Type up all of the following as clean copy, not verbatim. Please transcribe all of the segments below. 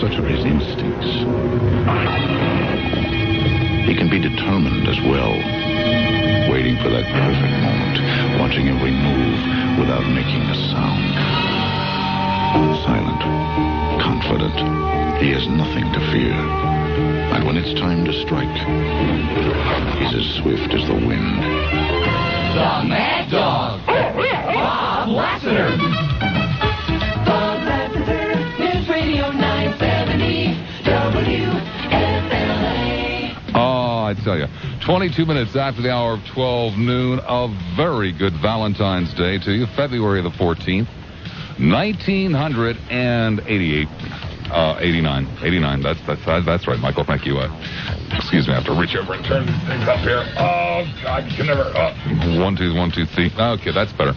such are his instincts. He can be determined as well, waiting for that perfect moment, watching every move without making a sound. Silent, confident, he has nothing to fear. And when it's time to strike, he's as swift as the wind. The Mad Dog, Bob Lassiter. Bob Lassiter, News Radio 970, WFLA. Oh, I tell you, 22 minutes after the hour of 12 noon, a very good Valentine's Day to you, February the 14th, 1988. 89. That's right, Michael. Thank you. Excuse me, I have to reach over and turn these things up here. Oh, God, you can never... 1, 2, 3. Okay, that's better.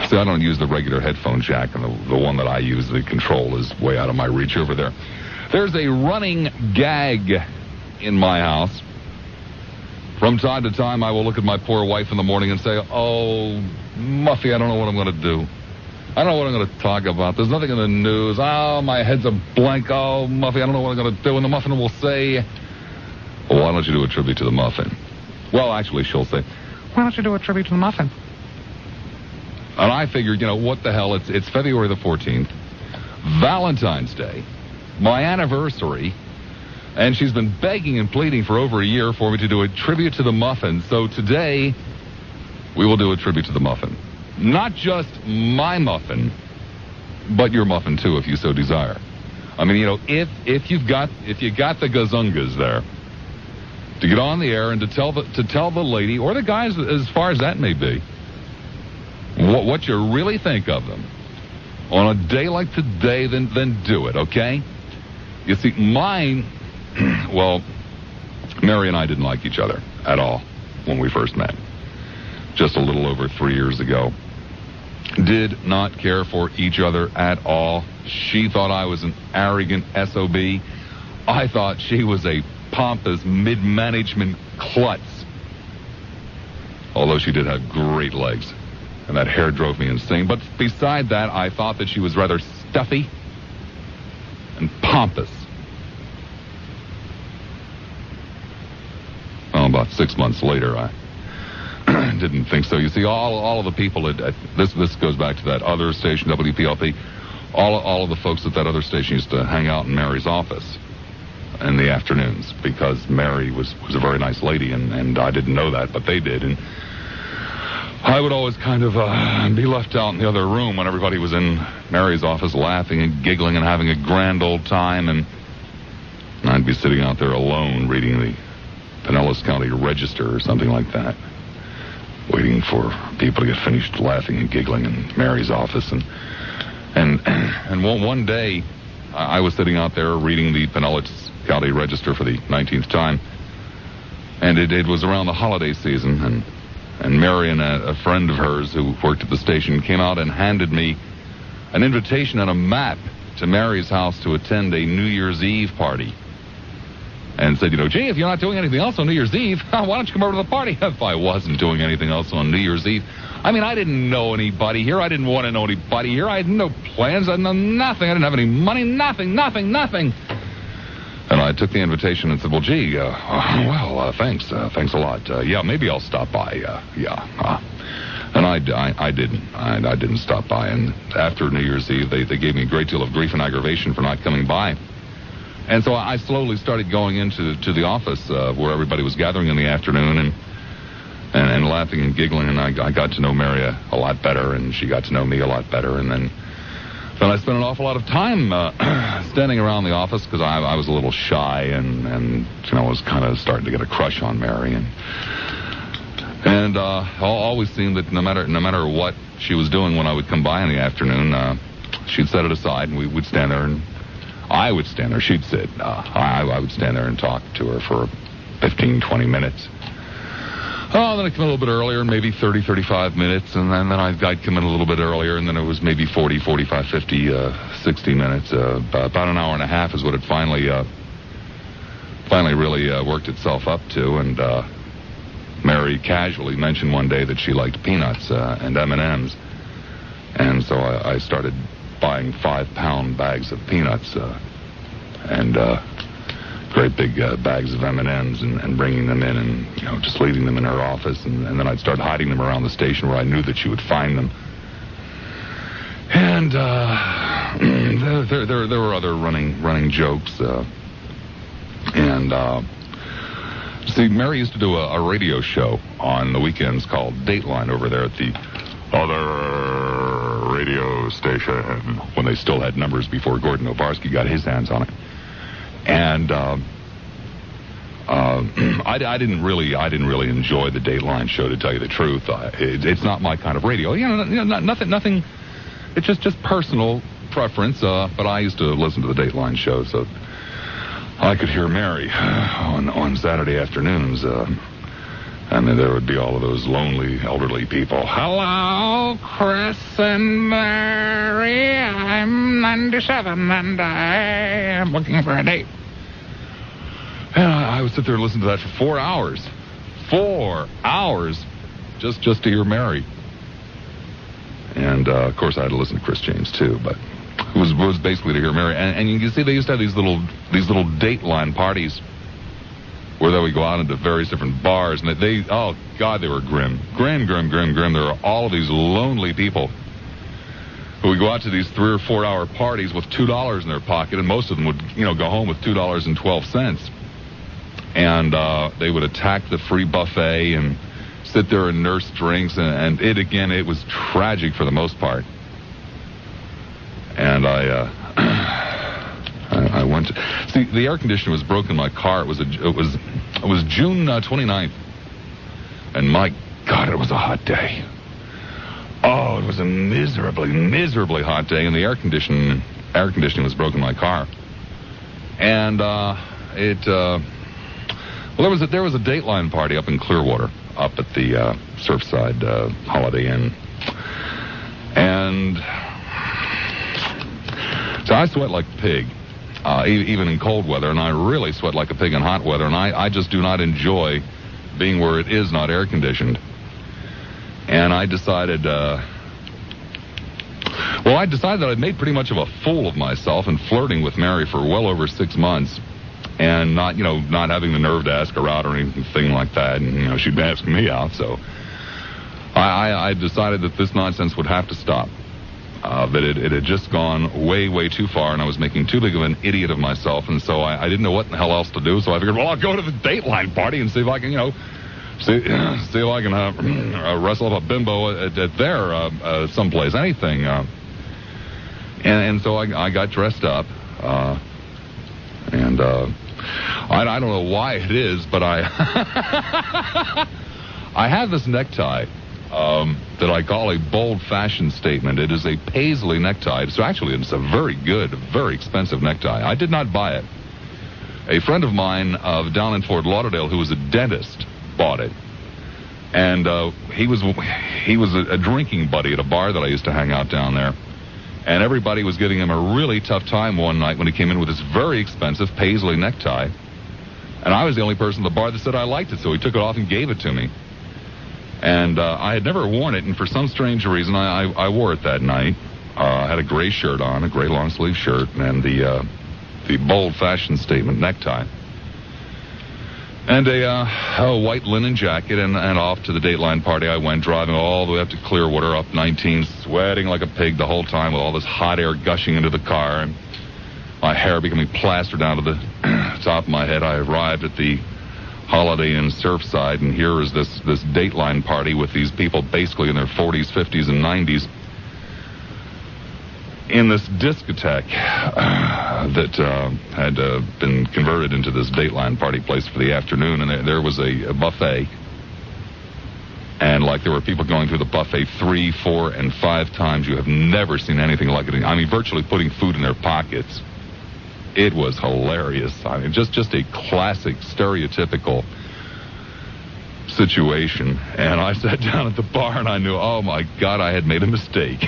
See, I don't use the regular headphone jack, and the one that I use, the control, is way out of my reach over there. There's a running gag in my house. From time to time, I will look at my poor wife in the morning and say, oh, Muffy, I don't know what I'm going to do. I don't know what I'm going to talk about. There's nothing in the news. Oh, my head's a blank. Oh, Muffy, I don't know what I'm going to do. And the Muffin will say, well, why don't you do a tribute to the Muffin? Well, actually, she'll say, why don't you do a tribute to the Muffin? And I figured, what the hell? It's February the 14th, Valentine's Day, my anniversary, and she's been begging and pleading for over a year for me to do a tribute to the Muffin. So today, we will do a tribute to the Muffin. Not just my muffin, but your muffin too, if you so desire. I mean, if you got the gazungas there, to get on the air and to tell the lady or the guys, as far as that may be, what you really think of them on a day like today, then do it, okay? You see, mine, well, Mary and I didn't like each other at all when we first met. Just a little over 3 years ago. Did not care for each other at all. She thought I was an arrogant SOB. I thought she was a pompous mid-management klutz. Although she did have great legs. And that hair drove me insane. But beside that, I thought that she was rather stuffy and pompous. Well, about 6 months later, I didn't think so. You see, all of the people this goes back to that other station, WPLP. All of the folks at that other station used to hang out in Mary's office in the afternoons because Mary was a very nice lady, and I didn't know that, but they did. And I would always kind of be left out in the other room when everybody was in Mary's office laughing and giggling and having a grand old time, and I'd be sitting out there alone reading the Pinellas County Register or something like that, waiting for people to get finished laughing and giggling in Mary's office. And one day, I was sitting out there reading the Pinellas County Register for the 19th time, and it was around the holiday season, and Mary and a friend of hers who worked at the station came out and handed me an invitation and a map to Mary's house to attend a New Year's Eve party. And said, gee, if you're not doing anything else on New Year's Eve, why don't you come over to the party? If I wasn't doing anything else on New Year's Eve. I mean, I didn't know anybody here. I didn't want to know anybody here. I had no plans. I had nothing. I didn't have any money. Nothing. And I took the invitation and said, well, gee, thanks. Thanks a lot. Yeah, maybe I'll stop by. And I didn't. I didn't stop by. And after New Year's Eve, they gave me a great deal of grief and aggravation for not coming by. And so I slowly started going into the office where everybody was gathering in the afternoon and laughing and giggling. And I got to know Mary a lot better, and she got to know me a lot better. And then I spent an awful lot of time standing around the office because I was a little shy and was kind of starting to get a crush on Mary. And always seemed that no matter what she was doing when I would come by in the afternoon, she'd set it aside and we would stand there and I would stand there. She'd sit. I would stand there and talk to her for 15, 20 minutes. Oh, then I'd come in a little bit earlier, maybe 30, 35 minutes, and then I'd come in a little bit earlier, and then it was maybe 40, 45, 50, 60 minutes. About an hour and a half is what it finally really worked itself up to, and Mary casually mentioned one day that she liked peanuts and M&Ms, and so I started buying 5-pound bags of peanuts and great big bags of M&Ms and bringing them in and, just leaving them in her office. And then I'd start hiding them around the station where I knew that she would find them. And there were other running jokes. See, Mary used to do a radio show on the weekends called Dateline over there at the other radio station when they still had numbers before Gordon Obarski got his hands on it. And I didn't really enjoy the Dateline show, to tell you the truth. It's not my kind of radio. Nothing. It's just personal preference. But I used to listen to the Dateline show, so I could hear Mary on Saturday afternoons. And then there would be all of those lonely elderly people. Hello, Chris and Mary. I'm 97 and I am looking for a date. And I would sit there and listen to that for 4 hours. 4 hours just to hear Mary. And, of course, I had to listen to Chris James, too, but it was basically to hear Mary. And you can see they used to have these little Dateline parties where they would go out into various different bars, and they were grim. Grim. There were all of these lonely people who would go out to these 3 or 4 hour parties with $2 in their pocket, and most of them would, go home with $2.12. And they would attack the free buffet and sit there and nurse drinks, and it was tragic for the most part. And I went to see the air conditioner was broken in my car. It was June 29th, and my God, it was a hot day. Oh, it was a miserably hot day, and the air conditioning was broken in my car. And there was a Dateline party up in Clearwater, up at the Surfside Holiday Inn, and so I sweat like a pig, even in cold weather, and I really sweat like a pig in hot weather, and I just do not enjoy being where it is not air conditioned. And I decided that I'd made pretty much of a fool of myself in flirting with Mary for well over 6 months, and not having the nerve to ask her out or anything like that, and she'd been asking me out, so I decided that this nonsense would have to stop. That it had just gone way too far, and I was making too big of an idiot of myself, and so I didn't know what the hell else to do, so I figured, well, I'll go to the Dateline party and see if I can, see if I can wrestle up a bimbo at there someplace, anything. And so I got dressed up, and I don't know why it is, but I have this necktie that I call a bold fashion statement. It is a paisley necktie. So actually, it's a very good, very expensive necktie. I did not buy it. A friend of mine down in Fort Lauderdale, who was a dentist, bought it. And he was a drinking buddy at a bar that I used to hang out down there. And everybody was giving him a really tough time one night when he came in with this very expensive paisley necktie. And I was the only person at the bar that said I liked it, so he took it off and gave it to me. And I had never worn it, and for some strange reason, I wore it that night. I had a gray shirt on, a gray long-sleeve shirt, and the bold fashion statement necktie. And a white linen jacket, and off to the Dateline party I went, driving all the way up to Clearwater, up 19, sweating like a pig the whole time with all this hot air gushing into the car, and my hair becoming plastered down to the top of my head. I arrived at the Holiday Inn Surfside, and here is this Dateline party with these people basically in their 40s, 50s, and 90s in this discotheque that had been converted into this Dateline party place for the afternoon, and there was a buffet, and like there were people going through the buffet 3, 4, and 5 times. You have never seen anything like it. I mean, virtually putting food in their pockets. It was hilarious. I mean, just a classic, stereotypical situation. And I sat down at the bar and I knew, oh my God, I had made a mistake.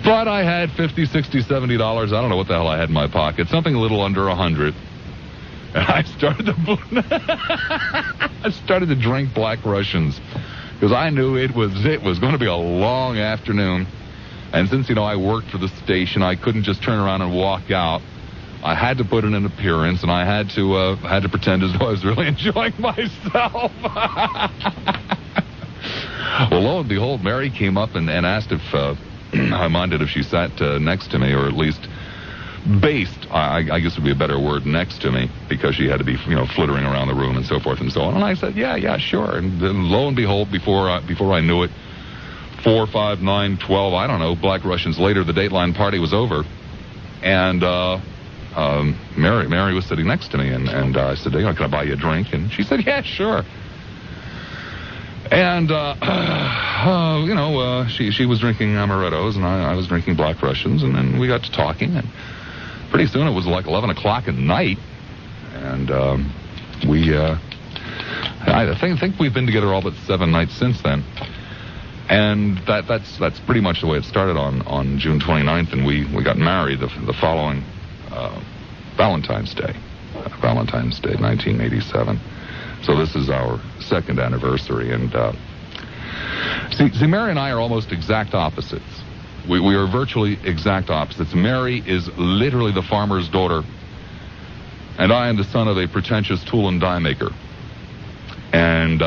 But I had $50, $60, $70. I don't know what the hell I had in my pocket. Something a little under $100. And I started to drink Black Russians. because I knew it was going to be a long afternoon. And since, I worked for the station, I couldn't just turn around and walk out. I had to put in an appearance, and I had to pretend as though I was really enjoying myself. Well, lo and behold, Mary came up and asked if I minded if she sat next to me, or at least based, I guess would be a better word, next to me, because she had to be, flittering around the room and so forth and so on. And I said, yeah, sure. And then lo and behold, before I knew it, 4, 5, 9, 12, I don't know, Black Russians later, the Dateline party was over. And Mary was sitting next to me, and I said, can I buy you a drink? And she said, yeah, sure. And, she was drinking amarettos, and I was drinking Black Russians, and then we got to talking, and pretty soon it was like 11 o'clock at night, and I think we've been together all but 7 nights since then. And that's pretty much the way it started on June 29th, and we got married the following Valentine's Day, 1987. So this is our second anniversary, and see, Mary and I are almost exact opposites. We are virtually exact opposites. Mary is literally the farmer's daughter, and I am the son of a pretentious tool and die maker. And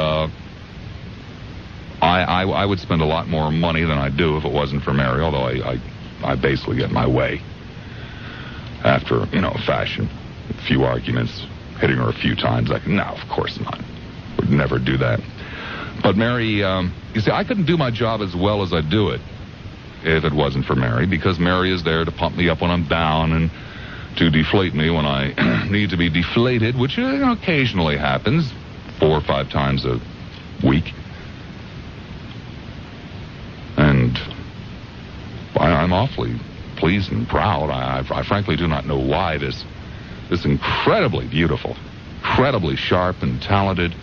I would spend a lot more money than I do if it wasn't for Mary, although I basically get my way after, fashion. A few arguments, hitting her a few times. No, of course not. Would never do that. But Mary, you see, I couldn't do my job as well as I do it if it wasn't for Mary, because Mary is there to pump me up when I'm down and to deflate me when I need to be deflated, which occasionally happens 4 or 5 times a week. And I'm awfully pleased and proud. I frankly do not know why this incredibly beautiful, incredibly sharp and talented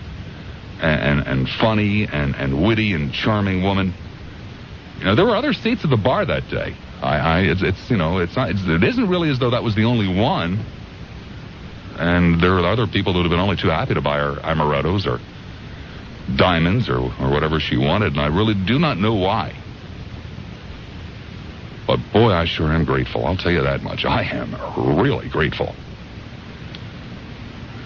and funny and witty and charming woman. There were other seats at the bar that day. It isn't really as though that was the only one. And there are other people that would have been only too happy to buy her amarettos or diamonds or whatever she wanted, and I really do not know why. But boy, I sure am grateful. I'll tell you that much. I am really grateful.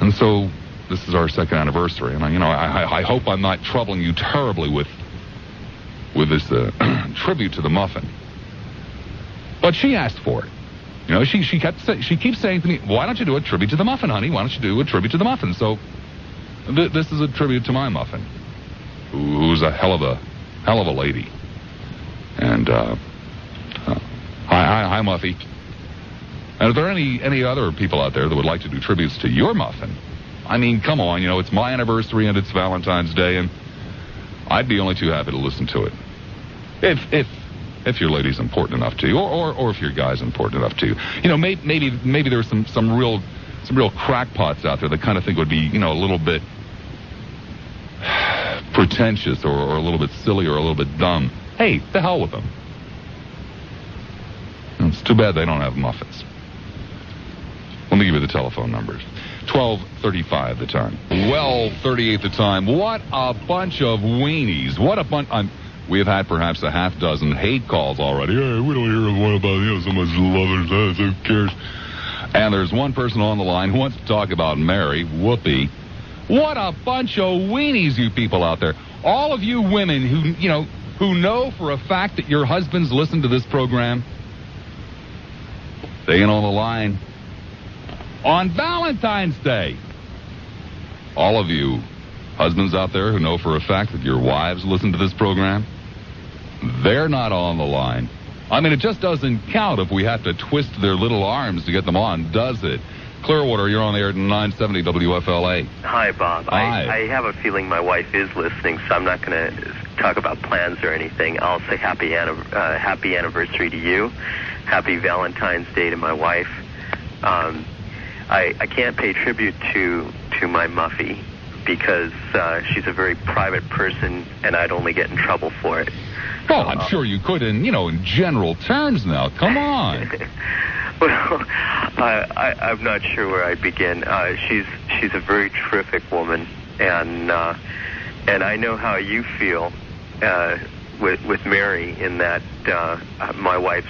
And so this is our second anniversary, and I hope I'm not troubling you terribly with this tribute to the Muffin. But she asked for it. She keeps saying to me, "Why don't you do a tribute to the Muffin, honey? Why don't you do a tribute to the Muffin?" So this is a tribute to my Muffin, who's a hell of a lady. And hi, Muffy. And if there are any other people out there that would like to do tributes to your Muffin, I mean, come on, it's my anniversary and it's Valentine's Day, and I'd be only too happy to listen to it. If your lady's important enough to you, or if your guy's important enough to you. Maybe there's some real crackpots out there that kind of think would be, a little bit pretentious or a little bit silly or a little bit dumb. Hey, the hell with them. It's too bad they don't have muffins. Let me give you the telephone numbers. 12:35 the time. 12:38 the time. What a bunch of weenies. What a bunch. We have had perhaps a half dozen hate calls already. Hey, we don't hear one about someone's lovers. Who cares? And there's one person on the line who wants to talk about Mary. Whoopee. What a bunch of weenies, you people out there. All of you women who know for a fact that your husbands listen to this program, staying on the line on Valentine's Day. All of you husbands out there who know for a fact that your wives listen to this program, they're not on the line. I mean, it just doesn't count if we have to twist their little arms to get them on, does it? Clearwater, you're on the air at 970 WFLA. Hi, Bob. Hi. I have a feeling my wife is listening, so I'm not going to talk about plans or anything. I'll say happy anniversary to you. Happy Valentine's Day to my wife. I can't pay tribute to my Muffy because she's a very private person, and I'd only get in trouble for it. Well, I'm sure you could in general terms now. Come on. Well, I'm not sure where I'd begin. She's a very terrific woman, and I know how you feel with Mary, in that my wife's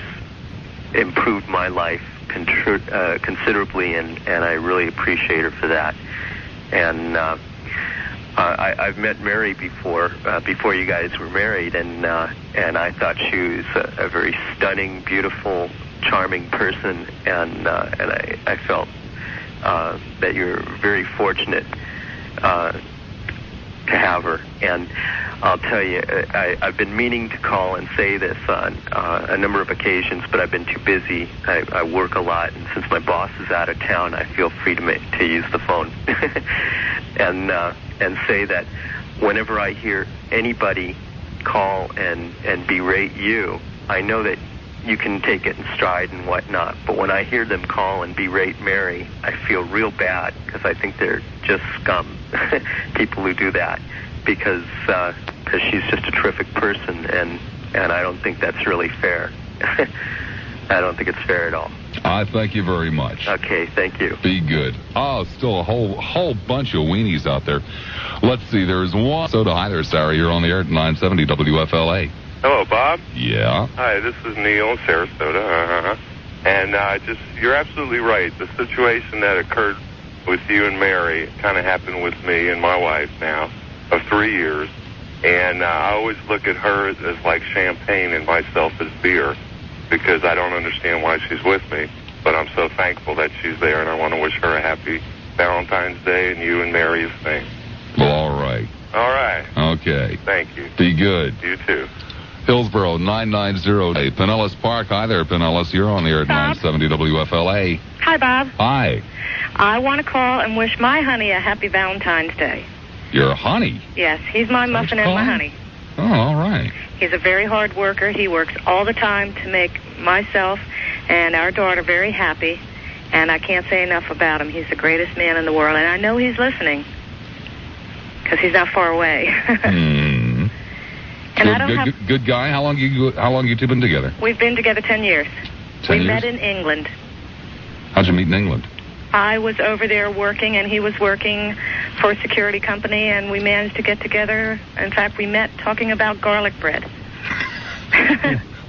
improved my life considerably, and I really appreciate her for that. And I've met Mary before you guys were married, and I thought she was a very stunning, beautiful, charming person, and I felt that you're very fortunate to have her. And I'll tell you, I've been meaning to call and say this on a number of occasions, but I've been too busy. I work a lot, and since my boss is out of town, I feel free to use the phone and say that whenever I hear anybody call and berate you, I know that you can take it in stride and whatnot, but when I hear them call and berate Mary, I feel real bad, because I think they're just scum, people who do that, because she's just a terrific person, and I don't think that's really fair. I don't think it's fair at all. I thank you very much. Okay, thank you. Be good. Oh, still a whole bunch of weenies out there. Let's see, there's one. Soda, hi there, Sarah. You're on the air at 970 WFLA. Hello, Bob. Yeah. Hi, this is Neil, Sarasota. And you're absolutely right. The situation that occurred with you and Mary kind of happened with me and my wife now of 3 years. And I always look at her as like champagne and myself as beer, because I don't understand why she's with me. But I'm so thankful that she's there, and I want to wish her a happy Valentine's Day, and you and Mary the same. Well, all right. All right. Okay. Thank you. Be good. You too. Hillsboro, 990. Pinellas Park. Hi there, Pinellas. You're on the air at 970 WFLA. Hi, Bob. Hi. I want to call and wish my honey a happy Valentine's Day. Your honey? Yes, he's my muffin and my honey. Oh, all right. He's a very hard worker. He works all the time to make myself and our daughter very happy, and I can't say enough about him. He's the greatest man in the world, and I know he's listening, because he's not far away. And good guy. How long you two been together? We've been together 10 years. 10 years? We met in England. How'd you meet in England? I was over there working, and he was working for a security company, and we managed to get together. In fact, we met talking about garlic bread.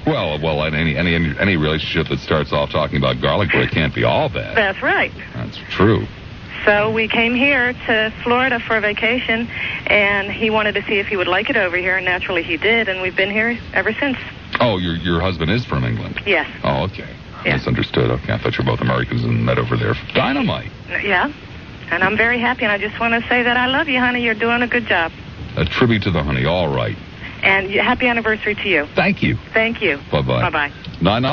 Well, any relationship that starts off talking about garlic bread can't be all bad. That's right. That's true. So we came here to Florida for a vacation, and he wanted to see if he would like it over here, and naturally he did, and we've been here ever since. Oh, your husband is from England? Yes. Oh, okay. Yeah. Misunderstood. Okay, I thought you were both Americans and met over there. Dynamite. Yeah, and I'm very happy, and I just want to say that I love you, honey. You're doing a good job. A tribute to the honey. All right. And happy anniversary to you. Thank you. Thank you. Bye-bye. Bye-bye. 9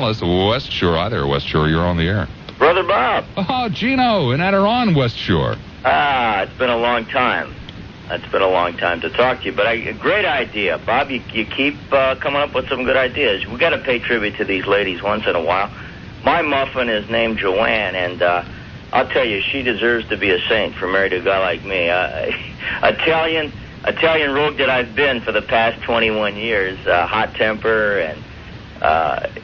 West Shore. Hi there, West Shore. You're on the air. Brother Bob. Oh, Gino in Adiron, West Shore. It's been a long time. It's been a long time to talk to you, but a great idea. Bob, you keep coming up with some good ideas. We got to pay tribute to these ladies once in a while. My muffin is named Joanne, and I'll tell you, she deserves to be a saint for married to a guy like me. Italian rogue that I've been for the past 21 years, hot temper, and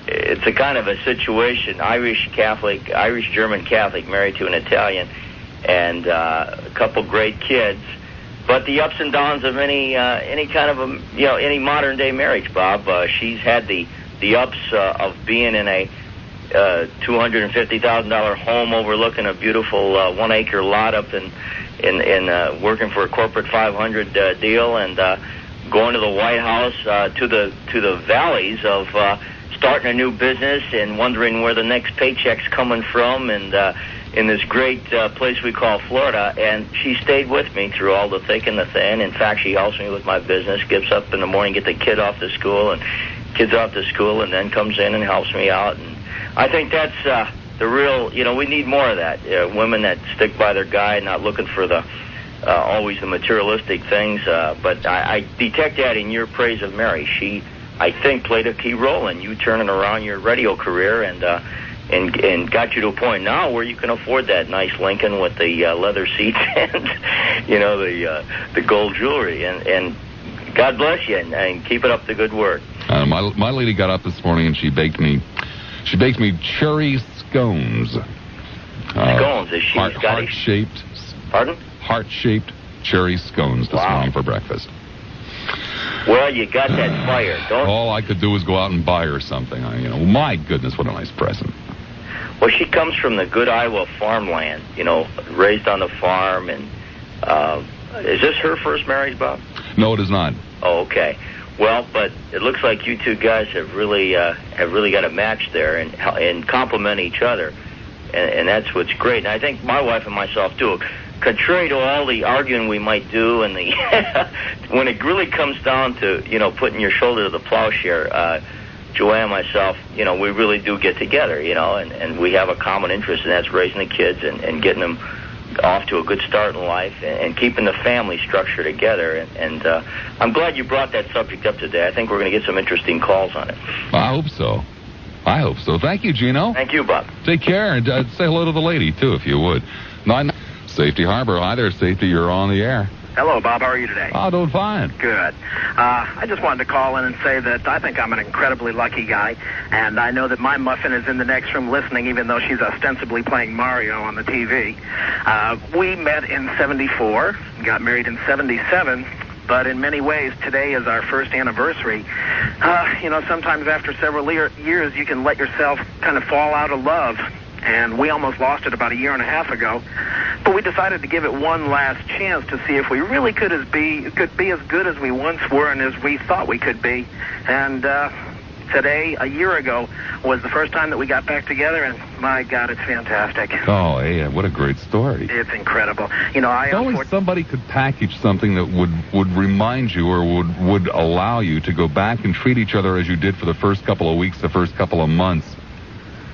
it's a kind of a situation, Irish-German Catholic married to an Italian, and a couple great kids. But the ups and downs of any kind of any modern day marriage, Bob. She's had the ups of being in a $250,000 home overlooking a beautiful 1 acre lot up in working for a corporate 500 deal, and going to the White House to the valleys of starting a new business and wondering where the next paycheck's coming from, and in this great place we call Florida. And she stayed with me through all the thick and the thin. In fact, she helps me with my business, gets up in the morning, get the kids off to school, and then comes in and helps me out. And I think that's the real, we need more of that. Women that stick by their guy, not looking for the always the materialistic things. But I detect that in your praise of Mary. She, I think, played a key role in you turning around your radio career and got you to a point now where you can afford that nice Lincoln with the leather seats and the gold jewelry. And God bless you, and keep it up the good work. My lady got up this morning and she baked me cherry scones. Scones, is she heart-shaped. Pardon? Heart-shaped cherry scones this morning for breakfast. Well, you got that fire. Don't. All I could do was go out and buy her something. My goodness, what a nice present. Well, she comes from the good Iowa farmland, raised on the farm. And is this her first marriage, Bob? No, it is not. Oh, okay. Well, but it looks like you two guys have really got a match there and complement each other, and that's what's great. And I think my wife and myself too. Contrary to all the arguing we might do, and the when it really comes down to putting your shoulder to the plowshare, Joanne and myself, we really do get together, and we have a common interest, and that's raising the kids and getting them off to a good start in life and keeping the family structure together. And I'm glad you brought that subject up today. I think we're going to get some interesting calls on it. I hope so. Thank you, Gino. Thank you, Bob. Take care, and say hello to the lady, too, if you would. Safety Harbor. Hi there, Safety. You're on the air. Hello, Bob. How are you today? Oh, doing fine. Good. I just wanted to call in and say that I think I'm an incredibly lucky guy, and I know that my Muffin is in the next room listening, even though she's ostensibly playing Mario on the TV. We met in 74, got married in 77, but in many ways, today is our first anniversary. Sometimes after several years, you can let yourself kind of fall out of love. And we almost lost it about a year and a half ago. But we decided to give it one last chance to see if we really could be as good as we once were and as we thought we could be. And today, a year ago, was the first time that we got back together, and my God, it's fantastic. Oh, hey, what a great story. It's incredible. If only somebody could package something that would remind you or would allow you to go back and treat each other as you did for the first couple of weeks, the first couple of months.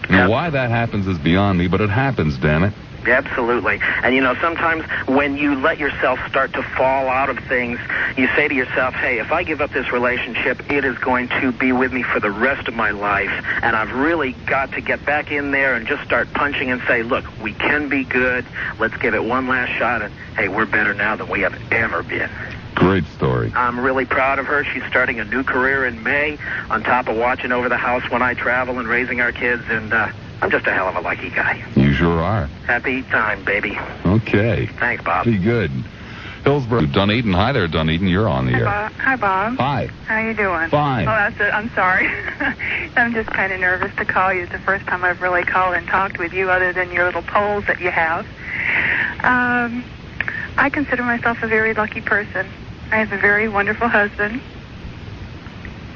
Why that happens is beyond me, but it happens, damn it. Absolutely. And, sometimes when you let yourself start to fall out of things, you say to yourself, hey, if I give up this relationship, it is going to be with me for the rest of my life. And I've really got to get back in there and just start punching and say, look, we can be good. Let's give it one last shot. And, hey, we're better now than we have ever been. Great story. I'm really proud of her. She's starting a new career in May, on top of watching over the house when I travel and raising our kids, and I'm just a hell of a lucky guy. You sure are. Happy time, baby. Okay. Thanks, Bob. Be good. Hillsborough, Dunedin. Hi there, Dunedin. You're on the air. Hi, Bob. Hi. How you doing? Fine. Oh, that's it. I'm sorry. I'm just kind of nervous to call you. It's the first time I've really called and talked with you other than your little polls that you have. I consider myself a very lucky person. I have a very wonderful husband.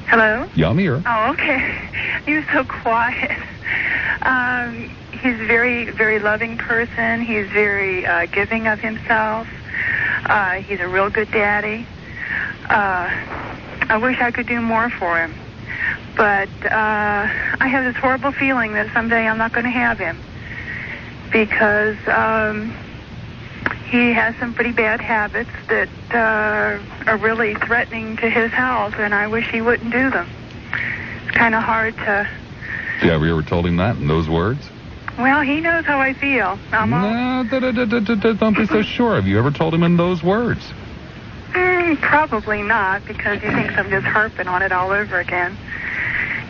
Hello? Yeah, I'm here. Oh, okay. You're so quiet. He's a very, very loving person. He's very giving of himself. He's a real good daddy. I wish I could do more for him. But I have this horrible feeling that someday I'm not going to have him. Because he has some pretty bad habits that are really threatening to his health, and I wish he wouldn't do them. It's kind of hard to... Yeah, have you ever told him that in those words? Well, he knows how I feel. Don't be so sure. Have you ever told him in those words? Probably not, because he thinks I'm just harping on it all over again.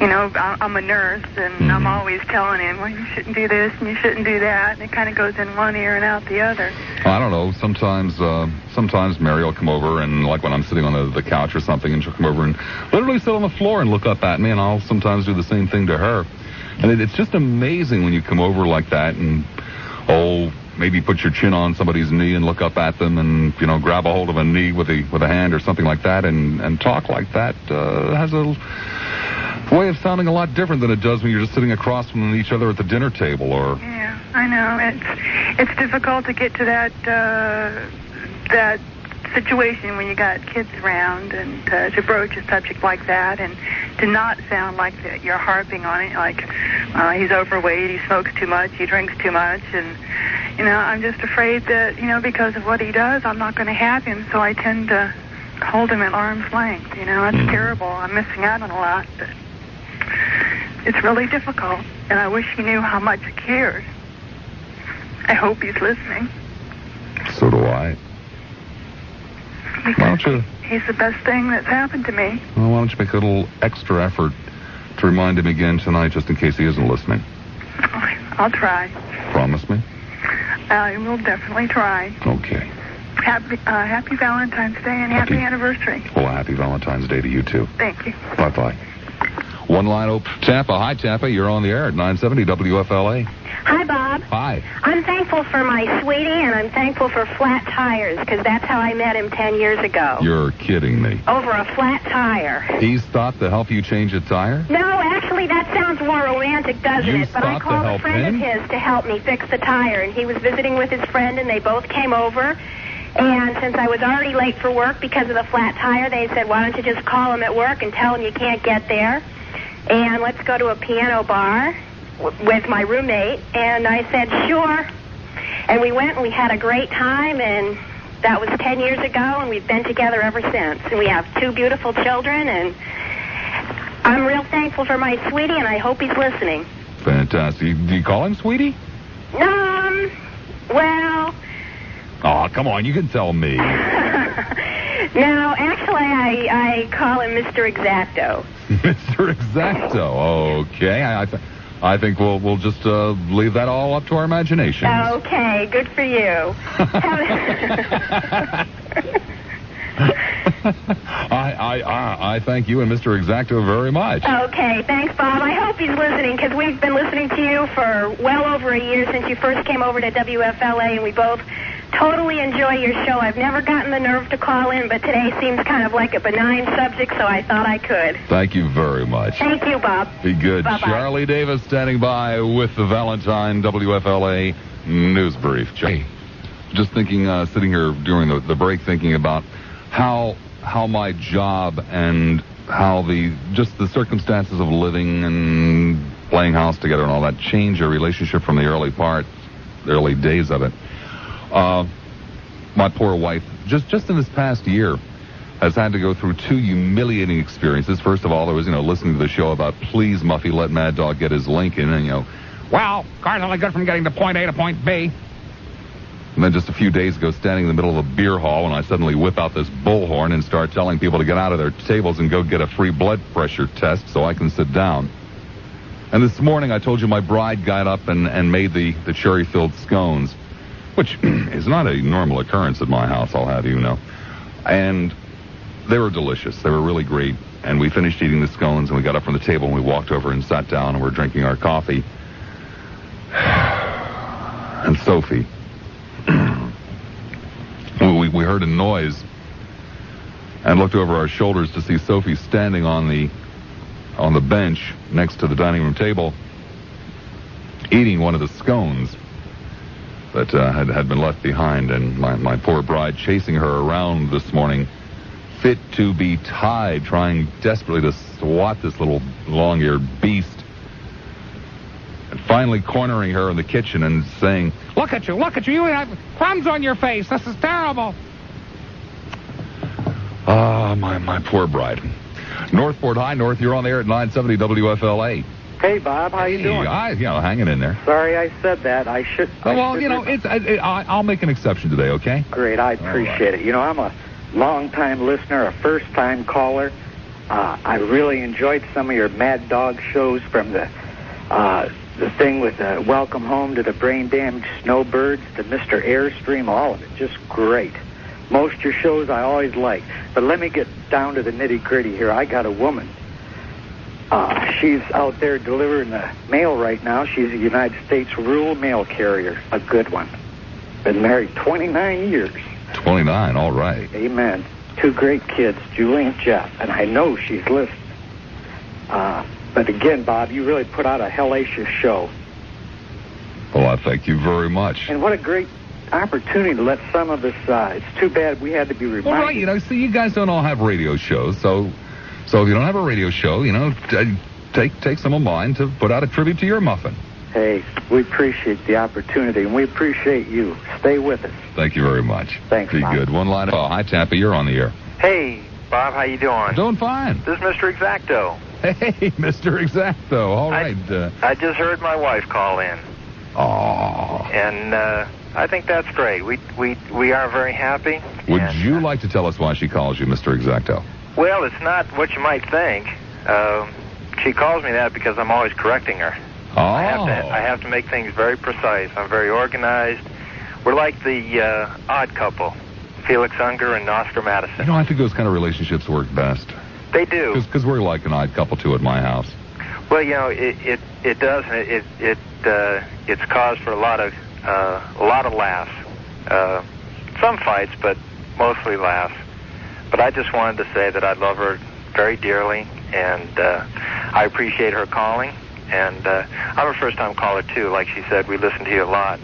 I'm a nurse, and I'm always telling him, well, you shouldn't do this and you shouldn't do that, and it kind of goes in one ear and out the other. I don't know. Sometimes Mary will come over, and like when I'm sitting on the couch or something, and she'll come over and literally sit on the floor and look up at me, and I'll sometimes do the same thing to her. And it's just amazing when you come over like that and, maybe put your chin on somebody's knee and look up at them and, grab a hold of a knee with a hand or something like that and talk like that. Has a way of sounding a lot different than it does when you're just sitting across from each other at the dinner table or... Yeah, I know. It's difficult to get to that situation when you got kids around and to broach a subject like that and to not sound like that you're harping on it, like he's overweight, he smokes too much, he drinks too much, and I'm just afraid that because of what he does, I'm not going to have him, so I tend to hold him at arm's length. That's terrible. I'm missing out on a lot, but it's really difficult, and I wish he knew how much I cared. I hope he's listening. So do I. Because he's the best thing that's happened to me. Well, why don't you make a little extra effort to remind him again tonight, just in case he isn't listening? I'll try. Promise me? I will definitely try. Okay. happy Valentine's Day and happy anniversary. Well, happy Valentine's Day to you, too. Thank you. Bye-bye. One line open. Tampa. Hi, Tampa. You're on the air at 970 WFLA. Hi, Bob. Hi. I'm thankful for my sweetie, and I'm thankful for flat tires, because that's how I met him 10 years ago. You're kidding me. Over a flat tire. He's stopped to help you change a tire? No, actually, that sounds more romantic, doesn't You it? But I stopped to called a help friend him? of his to help me fix the tire, and he was visiting with his friend, and they both came over. And since I was already late for work because of the flat tire, they said, why don't you just call him at work and tell him you can't get there? And let's go to a piano bar with my roommate. And I said, sure. And we went and we had a great time, and that was 10 years ago, and we've been together ever since. And we have 2 beautiful children, and I'm real thankful for my sweetie, and I hope he's listening. Fantastic. Do you call him sweetie? Well... Oh, come on. You can tell me. No, actually, I call him Mr. Exacto. Mr. Exacto. Okay. I think we'll just leave that all up to our imagination. Okay, good for you. I thank you and Mr. Exacto very much. Okay, thanks, Bob. I hope he's listening, because we've been listening to you for well over a year since you first came over to WFLA, and we both totally enjoy your show. I've never gotten the nerve to call in, but today seems kind of like a benign subject, so I thought I could. Thank you very much. Thank you, Bob. Be good. Bye-bye. Charlie Davis standing by with the Valentine WFLA News Brief. Jay, just thinking, sitting here during the break, thinking about how my job and how the circumstances of living and playing house together and all that change your relationship from the early days of it. My poor wife, just in this past year, has had to go through 2 humiliating experiences. First of all, there was, listening to the show about, please, Muffy, let Mad Dog get his Lincoln, and, well, car's only good from getting to point A to point B. And then just a few days ago, standing in the middle of a beer hall, when I suddenly whip out this bullhorn and start telling people to get out of their tables and go get a free blood pressure test so I can sit down. And this morning, I told you my bride got up and made the cherry-filled scones, which is not a normal occurrence at my house, I'll have you know. And they were delicious. They were really great. And we finished eating the scones, and we got up from the table, and we walked over and sat down, and we're drinking our coffee. And Sophie, we heard a noise and looked over our shoulders to see Sophie standing on the bench next to the dining room table, eating one of the scones that had been left behind, and my poor bride chasing her around this morning, fit to be tied, trying desperately to swat this little long-eared beast, and finally cornering her in the kitchen and saying, look at you, you have crumbs on your face, this is terrible. Ah, my poor bride. Northport High North, you're on the air at 970 WFLA. Hey, Bob, how you doing? Hanging in there. Sorry I said that. I'll make an exception today, okay? Great, I appreciate it. I'm a long-time listener, a first-time caller. I really enjoyed some of your Mad Dog shows, from the thing with Welcome Home to the Brain-Damaged Snowbirds to Mr. Airstream, all of it. Just great. Most of your shows I always like. But let me get down to the nitty-gritty here. I got a woman. She's out there delivering the mail right now. She's a United States rural mail carrier, a good one. Been married 29 years. 29, all right. Amen. 2 great kids, Julie and Jeff, and I know she's listening. But again, Bob, you really put out a hellacious show. Well, I thank you very much. And what a great opportunity to let some of us, it's too bad we had to be reminded. Well, right, see, you guys don't all have radio shows, so if you don't have a radio show, take some of mine to put out a tribute to your Muffin. Hey, we appreciate the opportunity, and we appreciate you. Stay with us. Thank you very much. Thanks, Be Bob. good. One line. Oh, hi, Tampa. You're on the air. Hey, Bob, how you doing? Doing fine. This is Mr. Exacto. Hey, Mr. Exacto. All right. I just heard my wife call in. Oh. And I think that's great. We are very happy. Would you like to tell us why she calls you Mr. Exacto? Well, it's not what you might think. She calls me that because I'm always correcting her. Oh. I have to make things very precise. I'm very organized. We're like the odd couple. Felix Unger and Oscar Madison. You know, I think those kind of relationships work best. They do. Because we're like an odd couple, too, at my house. Well, you know, it does. It's cause for a lot of laughs. Some fights, but mostly laughs. But I just wanted to say that I love her very dearly, and I appreciate her calling. And I'm a first-time caller, too. Like she said, we listen to you a lot,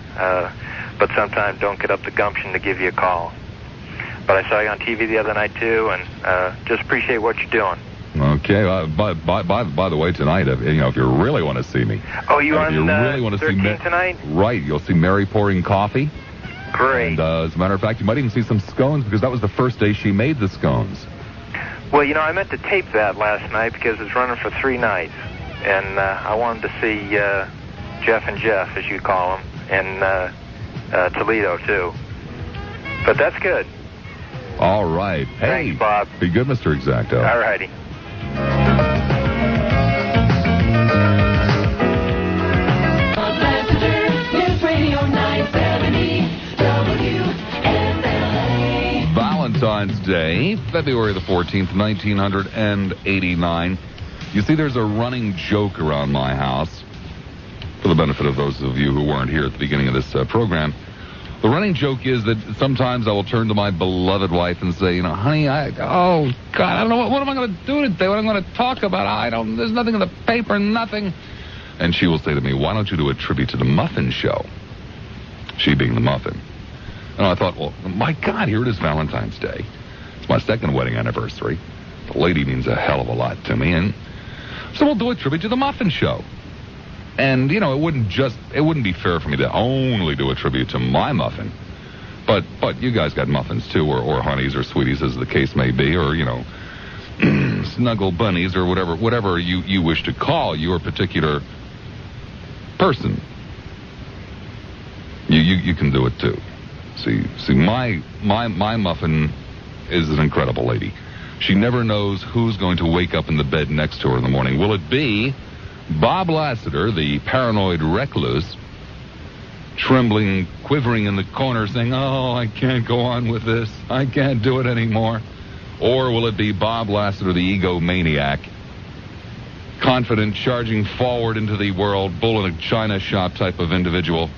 but sometimes don't get up the gumption to give you a call. But I saw you on TV the other night, too, and just appreciate what you're doing. Okay. By the way, tonight, if you really want to see me. Oh, you on really want to 13 see tonight? Right. You'll see Mary pouring coffee. Great. And as a matter of fact, you might even see some scones, because that was the first day she made the scones. Well, you know, I meant to tape that last night because it's running for 3 nights. And I wanted to see Jeff and Jeff, as you call them, and Toledo, too. But that's good. All right. Hey, thanks, Bob. Be good, Mr. Exacto. All righty. Lassiter, News Radio 970, WFLA. Valentine's Day, February the 14th, 1989. You see, there's a running joke around my house, for the benefit of those of you who weren't here at the beginning of this program. The running joke is that sometimes I will turn to my beloved wife and say, honey, oh, God, I don't know, what am I going to do today? What am I going to talk about? There's nothing in the paper, nothing. And she will say to me, why don't you do a tribute to the Muffin show? She being the Muffin. And I thought, well, my God, here it is Valentine's Day. It's my second wedding anniversary. The lady means a hell of a lot to me, and so we'll do a tribute to the Muffin show. And, it wouldn't be fair for me to only do a tribute to my muffin. But you guys got muffins, too, or honeys or sweeties, as the case may be, or, snuggle bunnies or whatever you wish to call your particular person. You can do it, too. See, my muffin is an incredible lady. She never knows who's going to wake up in the bed next to her in the morning. Will it be Bob Lassiter, the paranoid recluse, trembling, quivering in the corner, saying, oh, I can't go on with this. I can't do it anymore? Or will it be Bob Lassiter, the egomaniac, confident, charging forward into the world, bull in a china shop type of individual?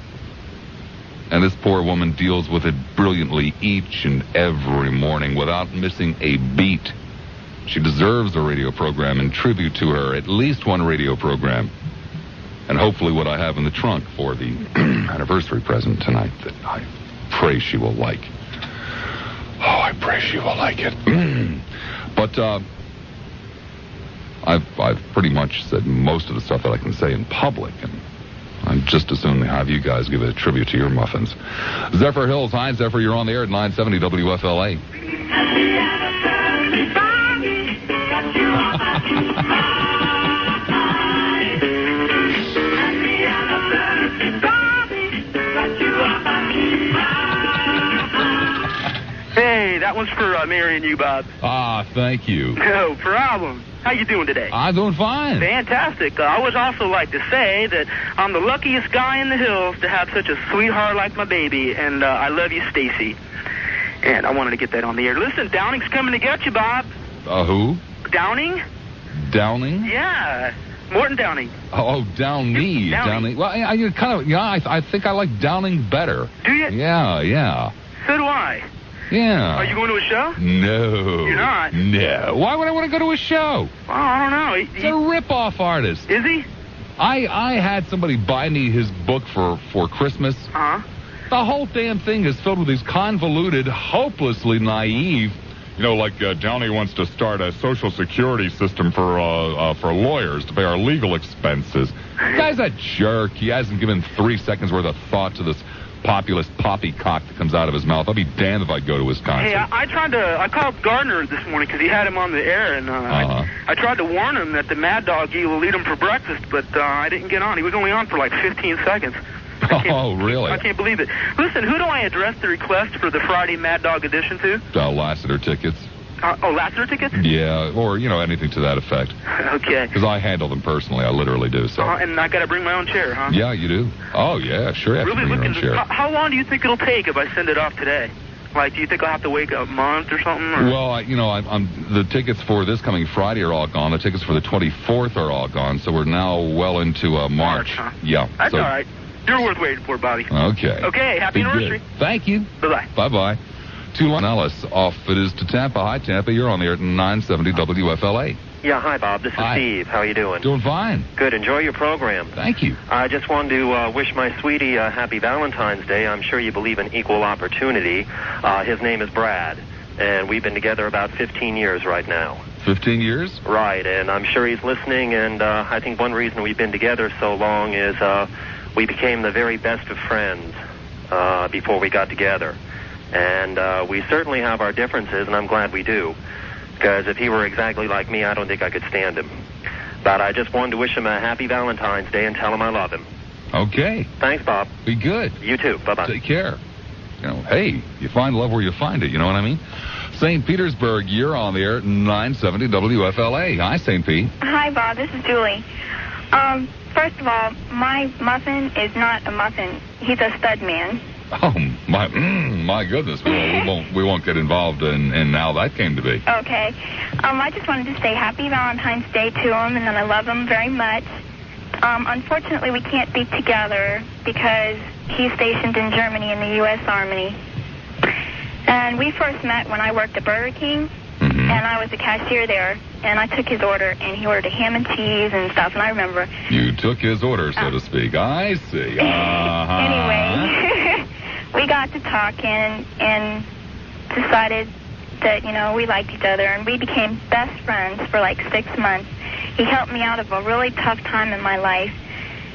And this poor woman deals with it brilliantly each and every morning without missing a beat. She deserves a radio program in tribute to her, at least one radio program. And hopefully what I have in the trunk for the anniversary present tonight that I pray she will like. Oh, I pray she will like it. But I've pretty much said most of the stuff that I can say in public, and I'm just as soon to have you guys give a tribute to your muffins. Zephyr Hills. Hi, Zephyr. You're on the air at 970 WFLA. Hey, that one's for Mary and you, Bob. Ah, thank you. No problem. How you doing today? I'm doing fine. Fantastic. I would also like to say that I'm the luckiest guy in the hills to have such a sweetheart like my baby, and I love you, Stacy. And I wanted to get that on the air. Listen, Downing's coming to get you, Bob. Who? Downing? Downing? Yeah. Morton Downing. Oh, Downey. Downing. Well, I think I like Downing better. Do you? Yeah. So do I. Yeah. Are you going to a show? No. You're not? No. Why would I want to go to a show? Well, I don't know. He's a rip-off artist. Is he? I had somebody buy me his book for Christmas. Uh-huh. The whole damn thing is filled with these convoluted, hopelessly naive, like Downey wants to start a social security system for lawyers to pay our legal expenses. The guy's a jerk. He hasn't given 3 seconds worth of thought to this populist poppycock that comes out of his mouth. I'll be damned if I go to his concert. Hey, I called Gardner this morning because he had him on the air, and I tried to warn him that the Mad Dog will eat him for breakfast, but I didn't get on. He was only on for like 15 seconds. Oh, really? I can't believe it. Listen, who do I address the request for the Friday Mad Dog edition to? Lassiter tickets. Lassiter tickets? Yeah, or, anything to that effect. Okay. Because I handle them personally. I literally do, so. And I got to bring my own chair, huh? Yeah, you do. Oh, yeah, sure. You have to bring your own chair. How long do you think it'll take if I send it off today? Like, do you think I'll have to wait a month or something? Or? Well, I'm the tickets for this coming Friday are all gone. The tickets for the 24th are all gone, so we're now well into March. Huh? Yeah. That's all right. You're worth waiting for, Bobby. Okay. Okay, happy Be anniversary. good. Thank you. Bye-bye. Bye-bye. To Ellis, off it is to Tampa. Hi, Tampa. You're on the air at 970 WFLA. Yeah, hi, Bob. This is Steve. How you doing? Doing fine. Good. Enjoy your program. Thank you. I just wanted to wish my sweetie a happy Valentine's Day. I'm sure you believe in equal opportunity. His name is Brad, and we've been together about 15 years right now. 15 years? Right, and I'm sure he's listening, and I think one reason we've been together so long is we became the very best of friends before we got together. And we certainly have our differences, and I'm glad we do. Because if he were exactly like me, I don't think I could stand him. But I just wanted to wish him a happy Valentine's Day and tell him I love him. Okay. Thanks, Bob. Be good. You too. Bye-bye. Take care. Hey, you find love where you find it, you know what I mean? St. Petersburg, you're on the air at 970 WFLA. Hi, St. Pete. Hi, Bob. This is Julie. First of all, my Muffin is not a muffin. He's a stud man. Oh, my goodness. We won't get involved in how that came to be. Okay. I just wanted to say happy Valentine's Day to him, and that I love him very much. Unfortunately, we can't be together because he's stationed in Germany in the U.S. Army. And we first met when I worked at Burger King, and I was a cashier there, and I took his order, and he ordered a ham and cheese and stuff, and I remember... You took his order, so to speak. I see. Anyway, we got to talking and decided that, we liked each other, and we became best friends for like 6 months. He helped me out of a really tough time in my life,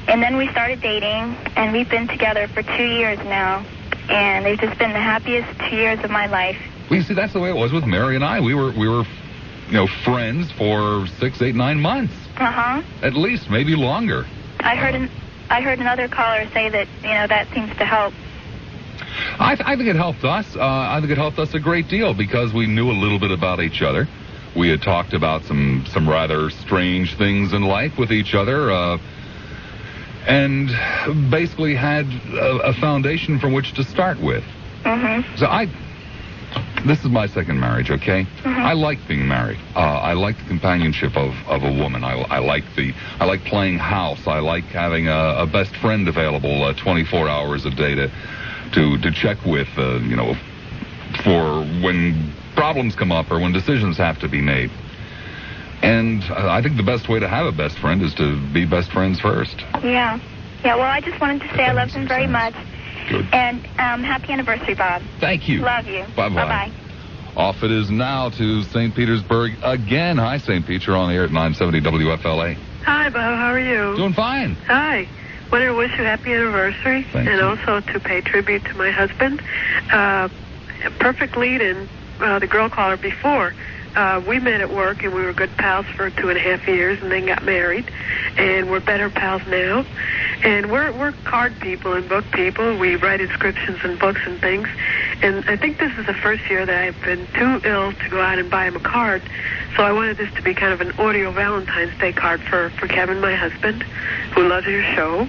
and then we started dating, and we've been together for 2 years now, and they've just been the happiest 2 years of my life. Well, you see, that's the way it was with Mary and I. We were friends for 6, 8, 9 months. Uh-huh. At least, maybe longer. I heard another caller say that, that seems to help. I think it helped us. I think it helped us a great deal because we knew a little bit about each other. We had talked about some rather strange things in life with each other, and basically had a foundation from which to start with. Mm-hmm. So this is my second marriage, okay? Mm-hmm. I like being married. I like the companionship of a woman. I like playing house. I like having a best friend available 24 hours a day to check with, for when problems come up or when decisions have to be made. And I think the best way to have a best friend is to be best friends first. Yeah. Well, I just wanted to say I love him very much. Good. And happy anniversary, Bob. Thank you. Love you. Bye-bye. Bye-bye. Off it is now to St. Petersburg again. Hi, St. Pete. You're on the air at 970 WFLA. Hi, Bob. How are you? Doing fine. Hi. Wanted to wish you a happy anniversary. Thank you. Also to pay tribute to my husband. A perfect lead-in, the girl caller before. We met at work, and we were good pals for 2.5 years, and then got married. And we're better pals now. And we're card people and book people. We write inscriptions in books and things. And I think this is the first year that I've been too ill to go out and buy him a card. So I wanted this to be kind of an audio Valentine's Day card for Kevin, my husband, who loves your show.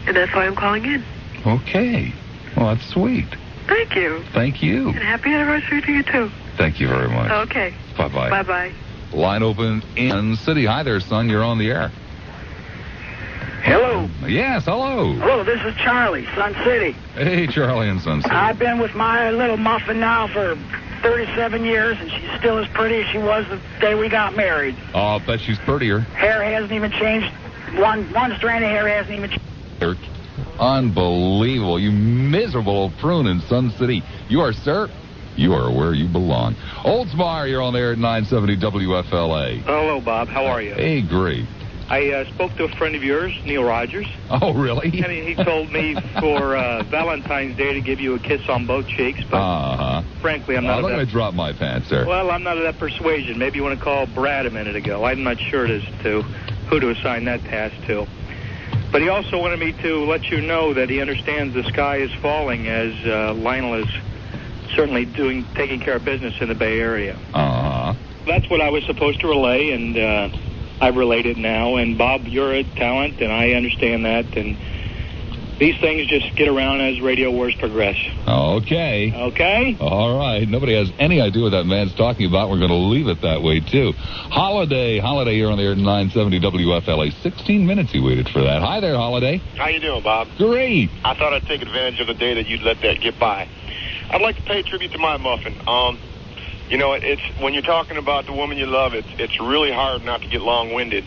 And that's why I'm calling in. Okay. Well, that's sweet. Thank you. Thank you. And happy anniversary to you, too. Thank you very much. Okay. Bye-bye. Bye-bye. Line open in City. Hi there, son. You're on the air. Hello. Yes, hello. Hello, this is Charlie, Sun City. Hey, Charlie in Sun City. I've been with my little Muffin now for 37 years, and she's still as pretty as she was the day we got married. Oh, I'll bet she's prettier. Hair hasn't even changed. One strand of hair hasn't even changed. Unbelievable. You miserable old prune in Sun City. You are, sir, you are where you belong. Oldsmar, you're on there at 970 WFLA. Hello, Bob. How are you? Hey, great. I spoke to a friend of yours, Neil Rogers. Oh, really? I mean, he told me for Valentine's Day to give you a kiss on both cheeks, but frankly, I'm not I'm not going to drop my pants, sir. Well, I'm not of that persuasion. Maybe you want to call Brad a minute ago. I'm not sure as to who to assign that task to. But he also wanted me to let you know that he understands the sky is falling as Lionel is certainly taking care of business in the Bay Area. That's what I was supposed to relay, and I've relayed it now. And Bob, you're a talent, and I understand that. And these things just get around as radio wars progress. Okay. Okay? All right. Nobody has any idea what that man's talking about. We're going to leave it that way, too. Holiday here on the air at 970 WFLA. 16 minutes he waited for that. Hi there, Holiday. How you doing, Bob? Great. I thought I'd take advantage of the day that you'd let that get by. I'd like to pay tribute to my Muffin. You know, it's when you're talking about the woman you love, it's really hard not to get long-winded.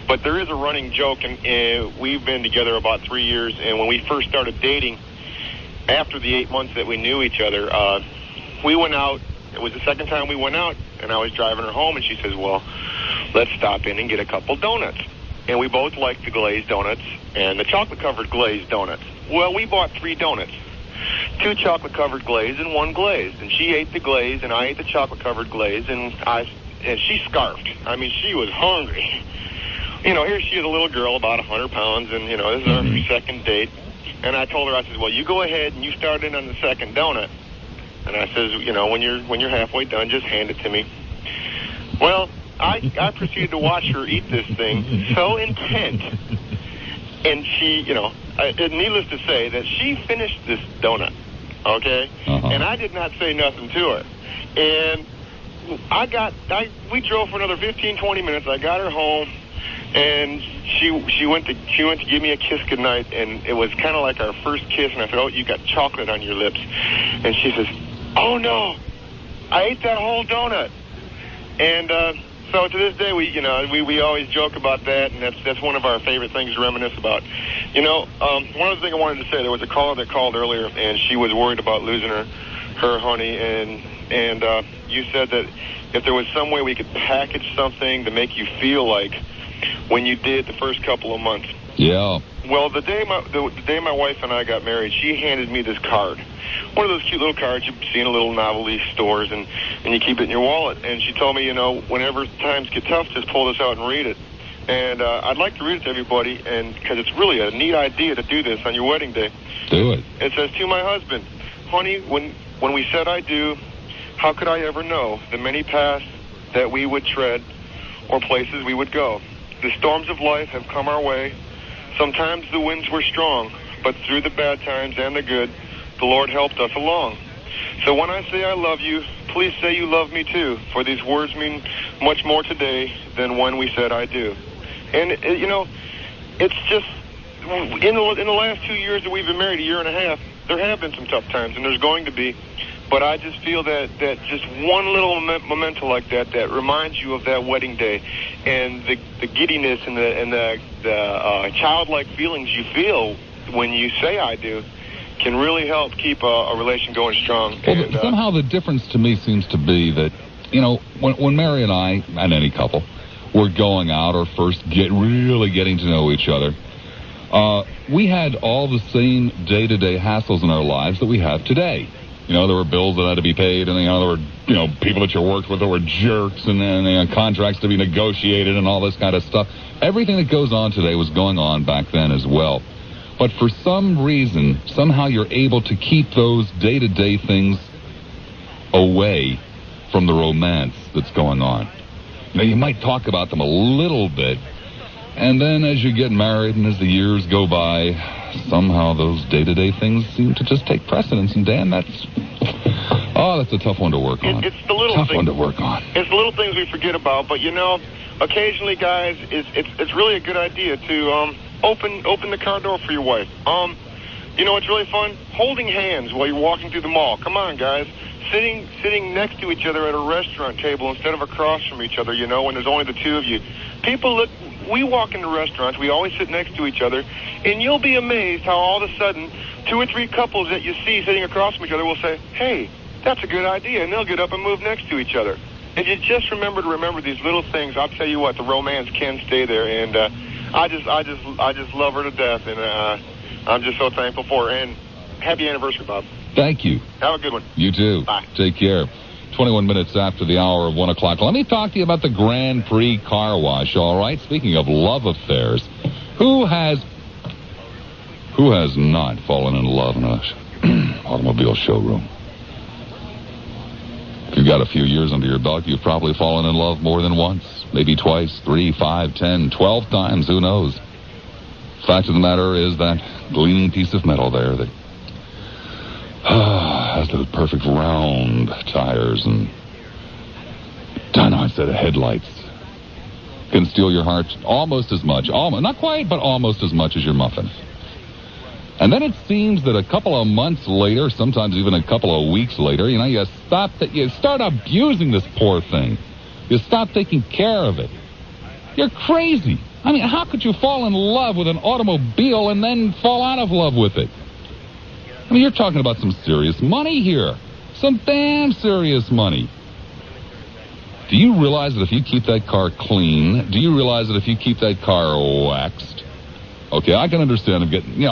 But there is a running joke, and we've been together about 3 years, and when we first started dating, after the 8 months that we knew each other, we went out. It was the second time we went out, and I was driving her home, and she says, well, let's stop in and get a couple donuts. And we both liked the glazed donuts and the chocolate-covered glazed donuts. Well, we bought 3 donuts, 2 chocolate-covered glazed and 1 glazed. And she ate the glazed, and I ate the chocolate-covered glazed, and she scarfed. I mean, she was hungry. You know, here she is, a little girl, about 100 pounds, and, you know, this is our second date. And I told her, I said, well, you go ahead and you start in on the second donut. And I says, you know, when you're halfway done, just hand it to me. Well, I proceeded to watch her eat this thing so intent. And she, you know, needless to say that she finished this donut, okay? And I did not say nothing to her. And we drove for another 15, 20 minutes. I got her home. And she went to give me a kiss goodnight, and it was kind of like our first kiss. And I said, "Oh, you got chocolate on your lips." And she says, "Oh no, I ate that whole donut." And so to this day, we always joke about that, and that's one of our favorite things to reminisce about. You know, one other thing I wanted to say: there was a caller that called earlier, and she was worried about losing her honey, and you said that if there was some way we could package something to make you feel like when you did the first couple of months. Yeah. Well, the day my wife and I got married, she handed me this card. One of those cute little cards you see in little novelty stores, and you keep it in your wallet. And she told me, you know, whenever times get tough, just pull this out and read it. And I'd like to read it to everybody, and because it's really a neat idea to do this on your wedding day. Do it. It says, to my husband, honey, when we said I do, how could I ever know the many paths that we would tread or places we would go? The storms of life have come our way. Sometimes the winds were strong, but through the bad times and the good, the Lord helped us along. So when I say I love you, please say you love me too, for these words mean much more today than when we said I do. And, you know, it's just, in the last 2 years that we've been married, a year and a half, there have been some tough times, and there's going to be. But I just feel that just one little memento like that reminds you of that wedding day, and the giddiness and the childlike feelings you feel when you say I do can really help keep a relation going strong. Well, and, somehow the difference to me seems to be that, you know, when Mary and I, and any couple, were going out or first really getting to know each other, we had all the same day-to-day hassles in our lives that we have today. You know, there were bills that had to be paid, and, there were, people that you worked with that were jerks, and then contracts to be negotiated and all this kind of stuff. Everything that goes on today was going on back then as well. But for some reason, somehow you're able to keep those day-to-day things away from the romance that's going on. You might talk about them a little bit, and then as you get married and as the years go by, somehow those day-to-day things seem to just take precedence. And Dan, that's a tough one to work on. It's the little tough one to work on. It's the little things we forget about. But occasionally, guys, it's really a good idea to open the car door for your wife. It's really fun holding hands while you're walking through the mall. Come on, guys. Sitting next to each other at a restaurant table instead of across from each other, when there's only the two of you. We walk into restaurants, we always sit next to each other, and you'll be amazed how all of a sudden 2 or 3 couples that you see sitting across from each other will say, hey, that's a good idea, and they'll get up and move next to each other. And you just remember these little things. I'll tell you what, the romance can stay there, and I just love her to death, and I'm just so thankful for her. And happy anniversary, Bob. Thank you. Have a good one. You too. Bye. Take care. 21 minutes after the hour of 1 o'clock. Let me talk to you about the Grand Prix Car Wash, all right? Speaking of love affairs, who has not fallen in love in an automobile showroom? If you've got a few years under your belt, you've probably fallen in love more than once, maybe twice, 3, 5, 10, 12 times, who knows? Fact of the matter is that gleaming piece of metal there that has those perfect round tires and dynamite set of headlights can steal your heart almost as much, not quite, but almost as much as your Muffin. And then it seems that a couple of months later, sometimes even a couple of weeks later, you start abusing this poor thing. You stop taking care of it. You're crazy. I mean, how could you fall in love with an automobile and then fall out of love with it? I mean, you're talking about some serious money here. Some damn serious money. Do you realize that if you keep that car clean, do you realize that if you keep that car waxed, okay, I can understand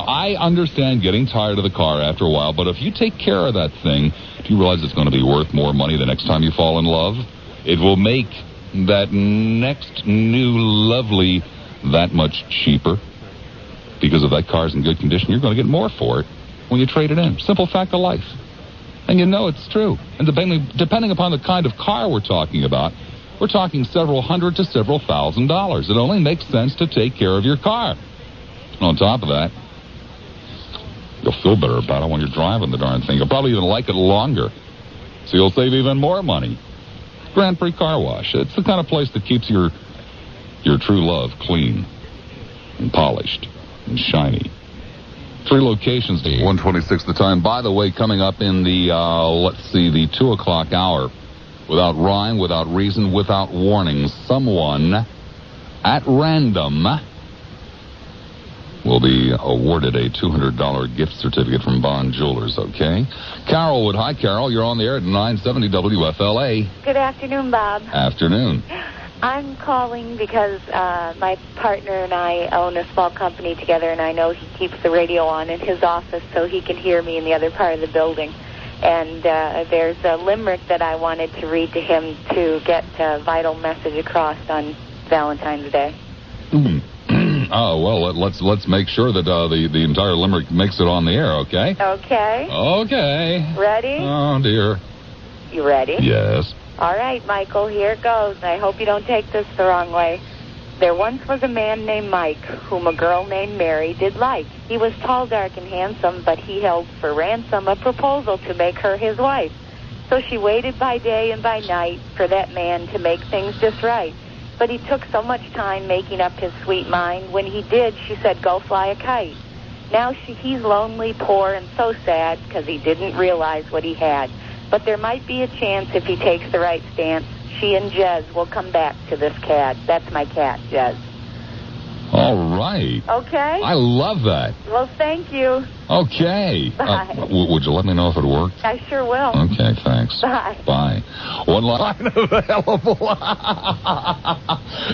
I understand getting tired of the car after a while, but if you take care of that thing, do you realize it's going to be worth more money the next time you fall in love? It will make that next new lovely that much cheaper. Because if that car's in good condition, you're going to get more for it when you trade it in. Simple fact of life. And you know it's true. And depending upon the kind of car we're talking about, we're talking several hundred to several $1,000s. It only makes sense to take care of your car. And on top of that, you'll feel better about it when you're driving the darn thing. You'll probably even like it longer. So you'll save even more money. Grand Prix Car Wash. It's the kind of place that keeps your true love clean and polished and shiny. 3 locations, 1:26 the time. By the way, coming up in the, the 2 o'clock hour, without rhyme, without reason, without warning, someone at random will be awarded a $200 gift certificate from Bond Jewelers, okay? Carol Wood. Hi, Carol. You're on the air at 970 WFLA. Good afternoon, Bob. Afternoon. I'm calling because my partner and I own a small company together, and I know he keeps the radio on in his office so he can hear me in the other part of the building. And there's a limerick that I wanted to read to him to get a vital message across on Valentine's Day. Oh, well, let's make sure that the entire limerick makes it on the air, okay? Okay. Okay. Ready? Oh, dear. You ready? Yes. All right, Michael, here it goes. I hope you don't take this the wrong way. There once was a man named Mike, whom a girl named Mary did like. He was tall, dark, and handsome, but he held for ransom a proposal to make her his wife. So she waited by day and by night for that man to make things just right. But he took so much time making up his sweet mind. When he did, she said, "Go fly a kite." Now he's lonely, poor, and so sad because he didn't realize what he had. But there might be a chance if he takes the right stance. She and Jez will come back to this cad. That's my cat, Jez. All right. Okay? I love that. Well, thank you. Okay. Bye. Would you let me know if it worked? I sure will. Okay, thanks. Bye. Bye. One line available.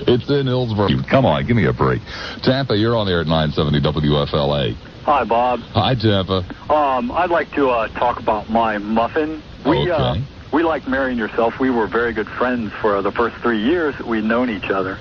It's in Hillsborough. Come on, give me a break. Tampa, you're on there at 970 WFLA. Hi, Bob. Hi, Tampa. I'd like to talk about my Muffin. We like Mary and yourself. We were very good friends for the first 3 years that we'd known each other.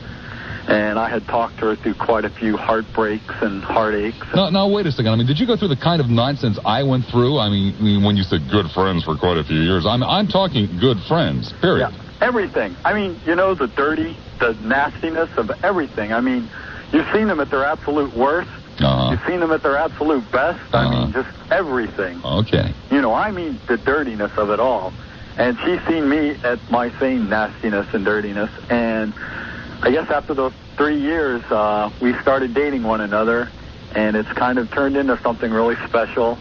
And I had talked to her through quite a few heartbreaks and heartaches. No, wait a second. I mean, did you go through the kind of nonsense I went through? I mean, when you said good friends for quite a few years, I'm talking good friends, period. Yeah, everything. I mean, the dirty, the nastiness of everything. I mean, you've seen them at their absolute worst. You've seen them at their absolute best. I mean, just everything. Okay. I mean the dirtiness of it all. And she's seen me at my same nastiness and dirtiness. And I guess after those 3 years, we started dating one another. And it's kind of turned into something really special.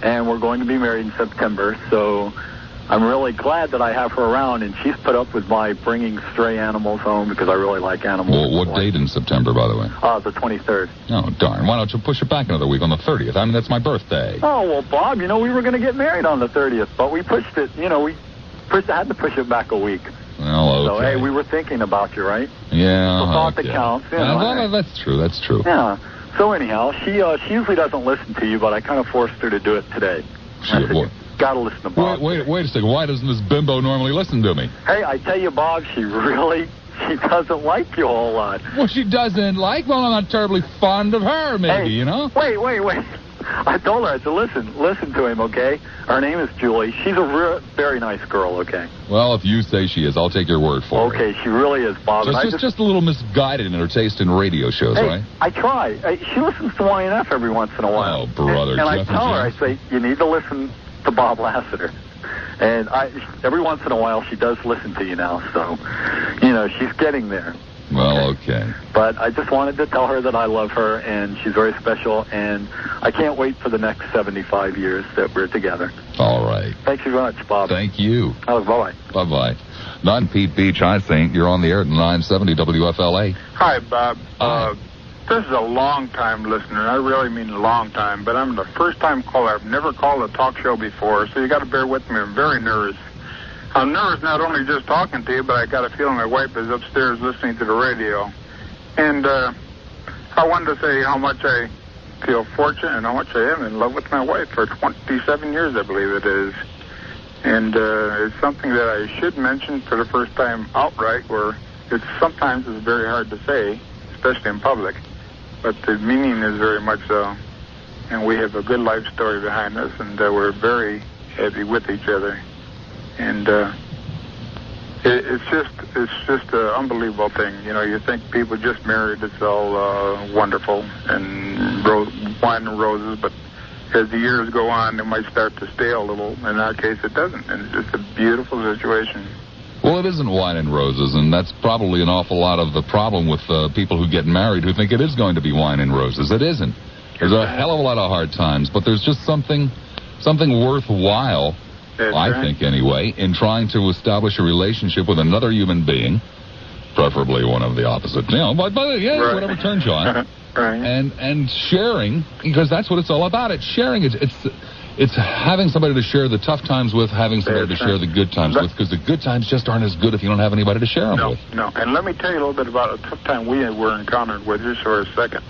And we're going to be married in September. So I'm really glad that I have her around. And she's put up with my bringing stray animals home because I really like animals. Well, what date in September, by the way? The 23rd. Oh, darn. Why don't you push it back another week on the 30th? I mean, that's my birthday. Oh, well, Bob, we were going to get married on the 30th, but we pushed it, had to push it back a week. Well, okay. So, hey, we were thinking about you, right? Yeah. The thought that counts. That's true. That's true. Yeah. So, anyhow, she usually doesn't listen to you, but I kind of forced her to do it today. Got to listen to Bob. Wait a second. Why doesn't this bimbo normally listen to me? Hey, I tell you, Bob, she doesn't like you a whole lot. Well, she doesn't like? Well, I'm not terribly fond of her, maybe, Wait. I told her, I said, listen to him, okay? Her name is Julie. She's a very nice girl, okay? Well, if you say she is, I'll take your word for it. Okay, she really is, Bob. Just a little misguided in her taste in radio shows, hey, right? I try. She listens to YNF every once in a while. Oh, brother. And I tell her, I say, you need to listen to Bob Lassiter. And every once in a while, she does listen to you now, so, she's getting there. Well, okay. But I just wanted to tell her that I love her, and she's very special, and I can't wait for the next 75 years that we're together. All right. Thanks very much, Bob. Thank you. Oh, bye-bye. Bye-bye. Not Pete Beach, I think. You're on the air at 970 WFLA. Hi, Bob. Hi. This is a long-time listener, and I really mean a long time, but I'm the first-time caller. I've never called a talk show before, so you got to bear with me. I'm very nervous. I'm nervous not only just talking to you, but I got a feeling my wife is upstairs listening to the radio. And I wanted to say how much I feel fortunate and how much I am in love with my wife for 27 years, I believe it is. And it's something that I should mention for the first time outright, where sometimes it's very hard to say, especially in public. But the meaning is very much so. And we have a good life story behind us, and we're very happy with each other. And it's just an unbelievable thing. You think people just married, it's all wonderful and wine and roses, but as the years go on, it might start to stale a little. In our case, it doesn't, and it's just a beautiful situation. Well, it isn't wine and roses, and that's probably an awful lot of the problem with people who get married who think it is going to be wine and roses. It isn't. There's a hell of a lot of hard times, but there's just something worthwhile, I think anyway, in trying to establish a relationship with another human being, preferably one of the opposite, whatever turns you on, right. and sharing, because that's what it's all about. It's sharing. It's having somebody to share the tough times with, having somebody to share the good times with, because the good times just aren't as good if you don't have anybody to share them with. No, and let me tell you a little bit about a tough time we were encountered with just for a second.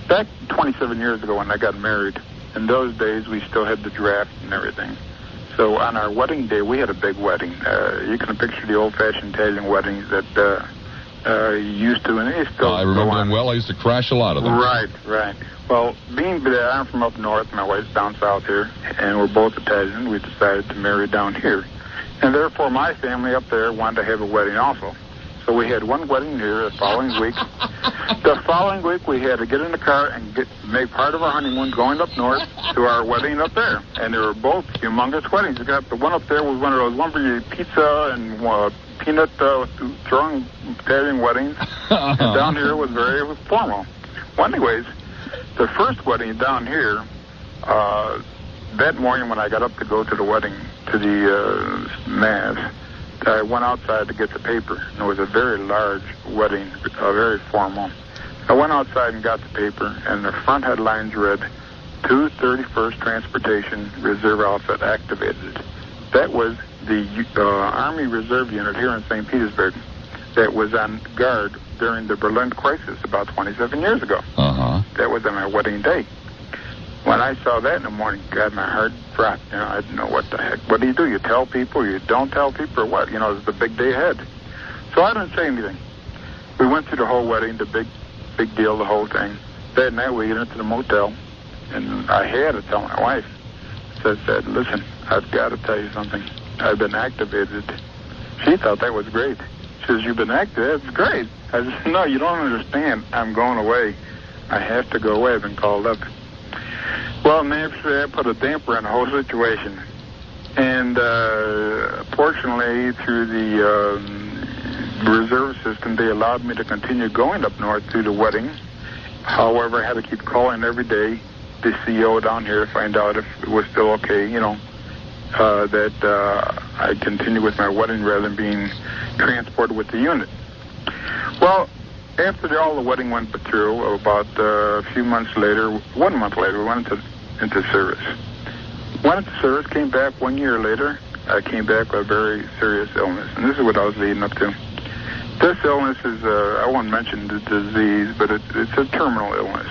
Back 27 years ago when I got married, in those days we still had the draft and everything. So on our wedding day, we had a big wedding. You can picture the old-fashioned Italian weddings that you used to, and they still I remember them well. I used to crash a lot of them. Right. Well, being that I'm from up north, my wife's down south here, and we're both Italian, we decided to marry down here. And therefore, my family up there wanted to have a wedding also. So we had one wedding here the following week. The following week, we had to get in the car and make part of our honeymoon going up north to our wedding up there. And they were both humongous weddings. You got the one up there was one of those lumber pizza and peanut throwing Italian weddings. And down here was very formal. Well, anyways, the first wedding down here, that morning when I got up to go to the wedding, to the mass, I went outside to get the paper. It was a very large wedding, very formal. I went outside and got the paper, and the front headlines read, 231st Transportation Reserve Outfit activated. That was the Army Reserve Unit here in St. Petersburg that was on guard during the Berlin crisis about 27 years ago. That was on my wedding day. When I saw that in the morning, God, my heart dropped. I didn't know what the heck. What do? You tell people? You don't tell people, or what? It's the big day ahead. So I didn't say anything. We went through the whole wedding, the big deal, the whole thing. That night we went into the motel, and I had to tell my wife. So I said, listen, I've got to tell you something. I've been activated. She thought that was great. She says, you've been activated? That's great. I said, no, you don't understand. I'm going away. I have to go away. I've been called up. Well, naturally, that put a damper on the whole situation. And fortunately, through the reserve system, they allowed me to continue going up north through the wedding. However, I had to keep calling every day the CO down here to find out if it was still okay, that I continue with my wedding rather than being transported with the unit. Well, after all the wedding went through, about a few months later, 1 month later, we went into service. Went into service, came back 1 year later. I came back with a very serious illness, and this is what I was leading up to. This illness is, I won't mention the disease, but it's a terminal illness.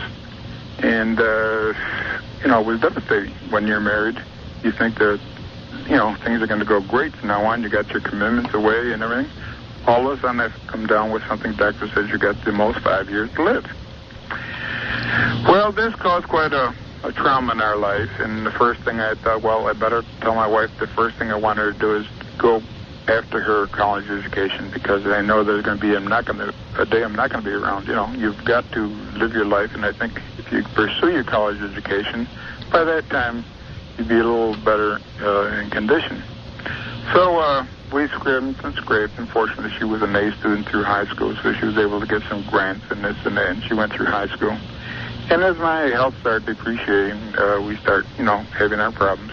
And, it was devastating. When you're married, you think that, things are going to go great from now on. You got your commitments away and everything. All of a sudden, I've come down with something doctor says you got the most 5 years to live. Well, this caused quite a a trauma in our life, and the first thing I thought, well, I better tell my wife the first thing I want her to do is go after her college education, because I know there's going to be a day I'm not going to be around. You know, you've got to live your life, and I think if you pursue your college education, by that time you'd be a little better in condition. So we scraped and scraped, and fortunately she was an A student through high school, so she was able to get some grants and this and that, and she went through high school. And as my health started depreciating, we start, having our problems.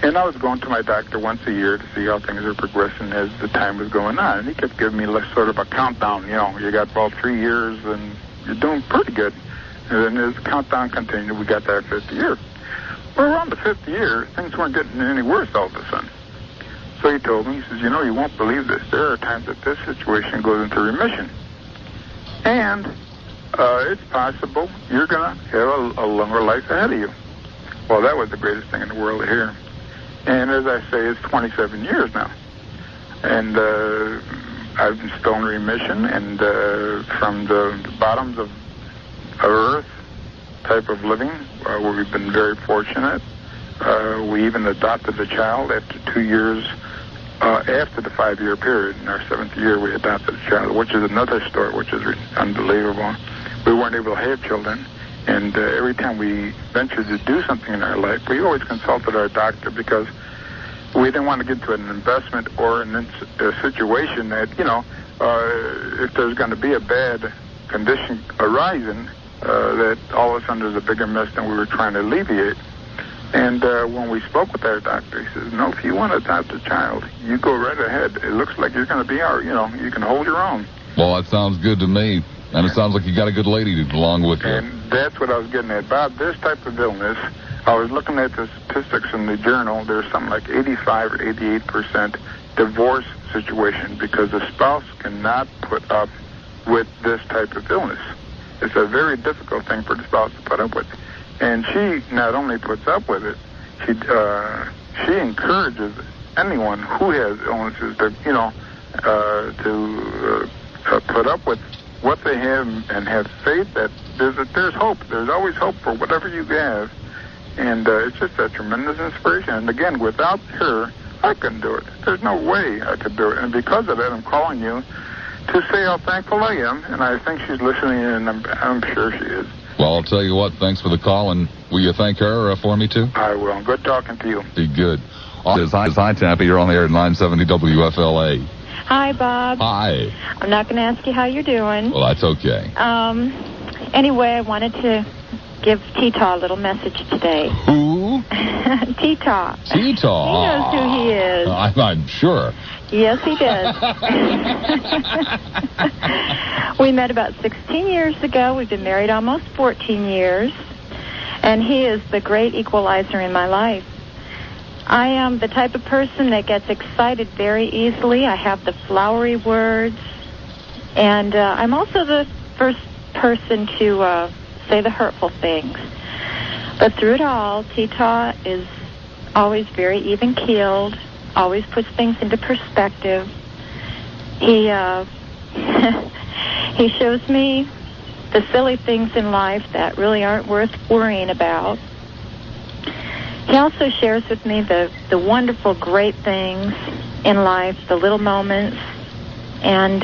And I was going to my doctor once a year to see how things were progressing as the time was going on. And he kept giving me sort of a countdown. You got about 3 years and you're doing pretty good. And then as the countdown continued, we got to our 5th year. Well, around the 5th year, things weren't getting any worse all of a sudden. So he told me, he says, you won't believe this. There are times that this situation goes into remission. And it's possible you're going to have a longer life ahead of you. Well, that was the greatest thing in the world to hear. And as I say, it's 27 years now. And I've been still in remission, and from the bottoms of earth type of living, where we've been very fortunate. We even adopted a child after 2 years after the 5-year period. In our 7th year, we adopted a child, which is another story, which is unbelievable. We weren't able to have children. And every time we ventured to do something in our life, we always consulted our doctor, because we didn't want to get into an investment or a situation that, if there's going to be a bad condition arising, that all of a sudden there's a bigger mess than we were trying to alleviate. And when we spoke with our doctor, he says, no, if you want to adopt a child, you go right ahead. It looks like you're going to be you can hold your own. Well, that sounds good to me. And it sounds like you got a good lady along with you. And that's what I was getting at. Bob, this type of illness, I was looking at the statistics in the journal. There's something like 85 or 88% divorce situation, because the spouse cannot put up with this type of illness. It's a very difficult thing for the spouse to put up with. And she not only puts up with it, she encourages anyone who has illnesses to, put up with what they have and have faith that there's hope. There's always hope for whatever you have. And it's just a tremendous inspiration. And again, without her, I couldn't do it. There's no way I could do it. And because of that, I'm calling you to say how thankful I am. And I think she's listening, and I'm sure she is. Well, I'll tell you what, thanks for the call. And will you thank her for me, too? I will. Good talking to you. Be good. Hi, Tappy. You're on the air at 970 WFLA. Hi, Bob. Hi. I'm not going to ask you how you're doing. Well, that's okay. Anyway, I wanted to give T-Taw a little message today. Who? T-Taw. T-Taw. He knows who he is. I'm sure. Yes, he does. We met about 16 years ago. We've been married almost 14 years. And he is the great equalizer in my life. I am the type of person that gets excited very easily. I have the flowery words. And I'm also the first person to say the hurtful things. But through it all, T-Taw is always very even-keeled, always puts things into perspective. He he shows me the silly things in life that really aren't worth worrying about. He also shares with me the wonderful, great things in life, the little moments. And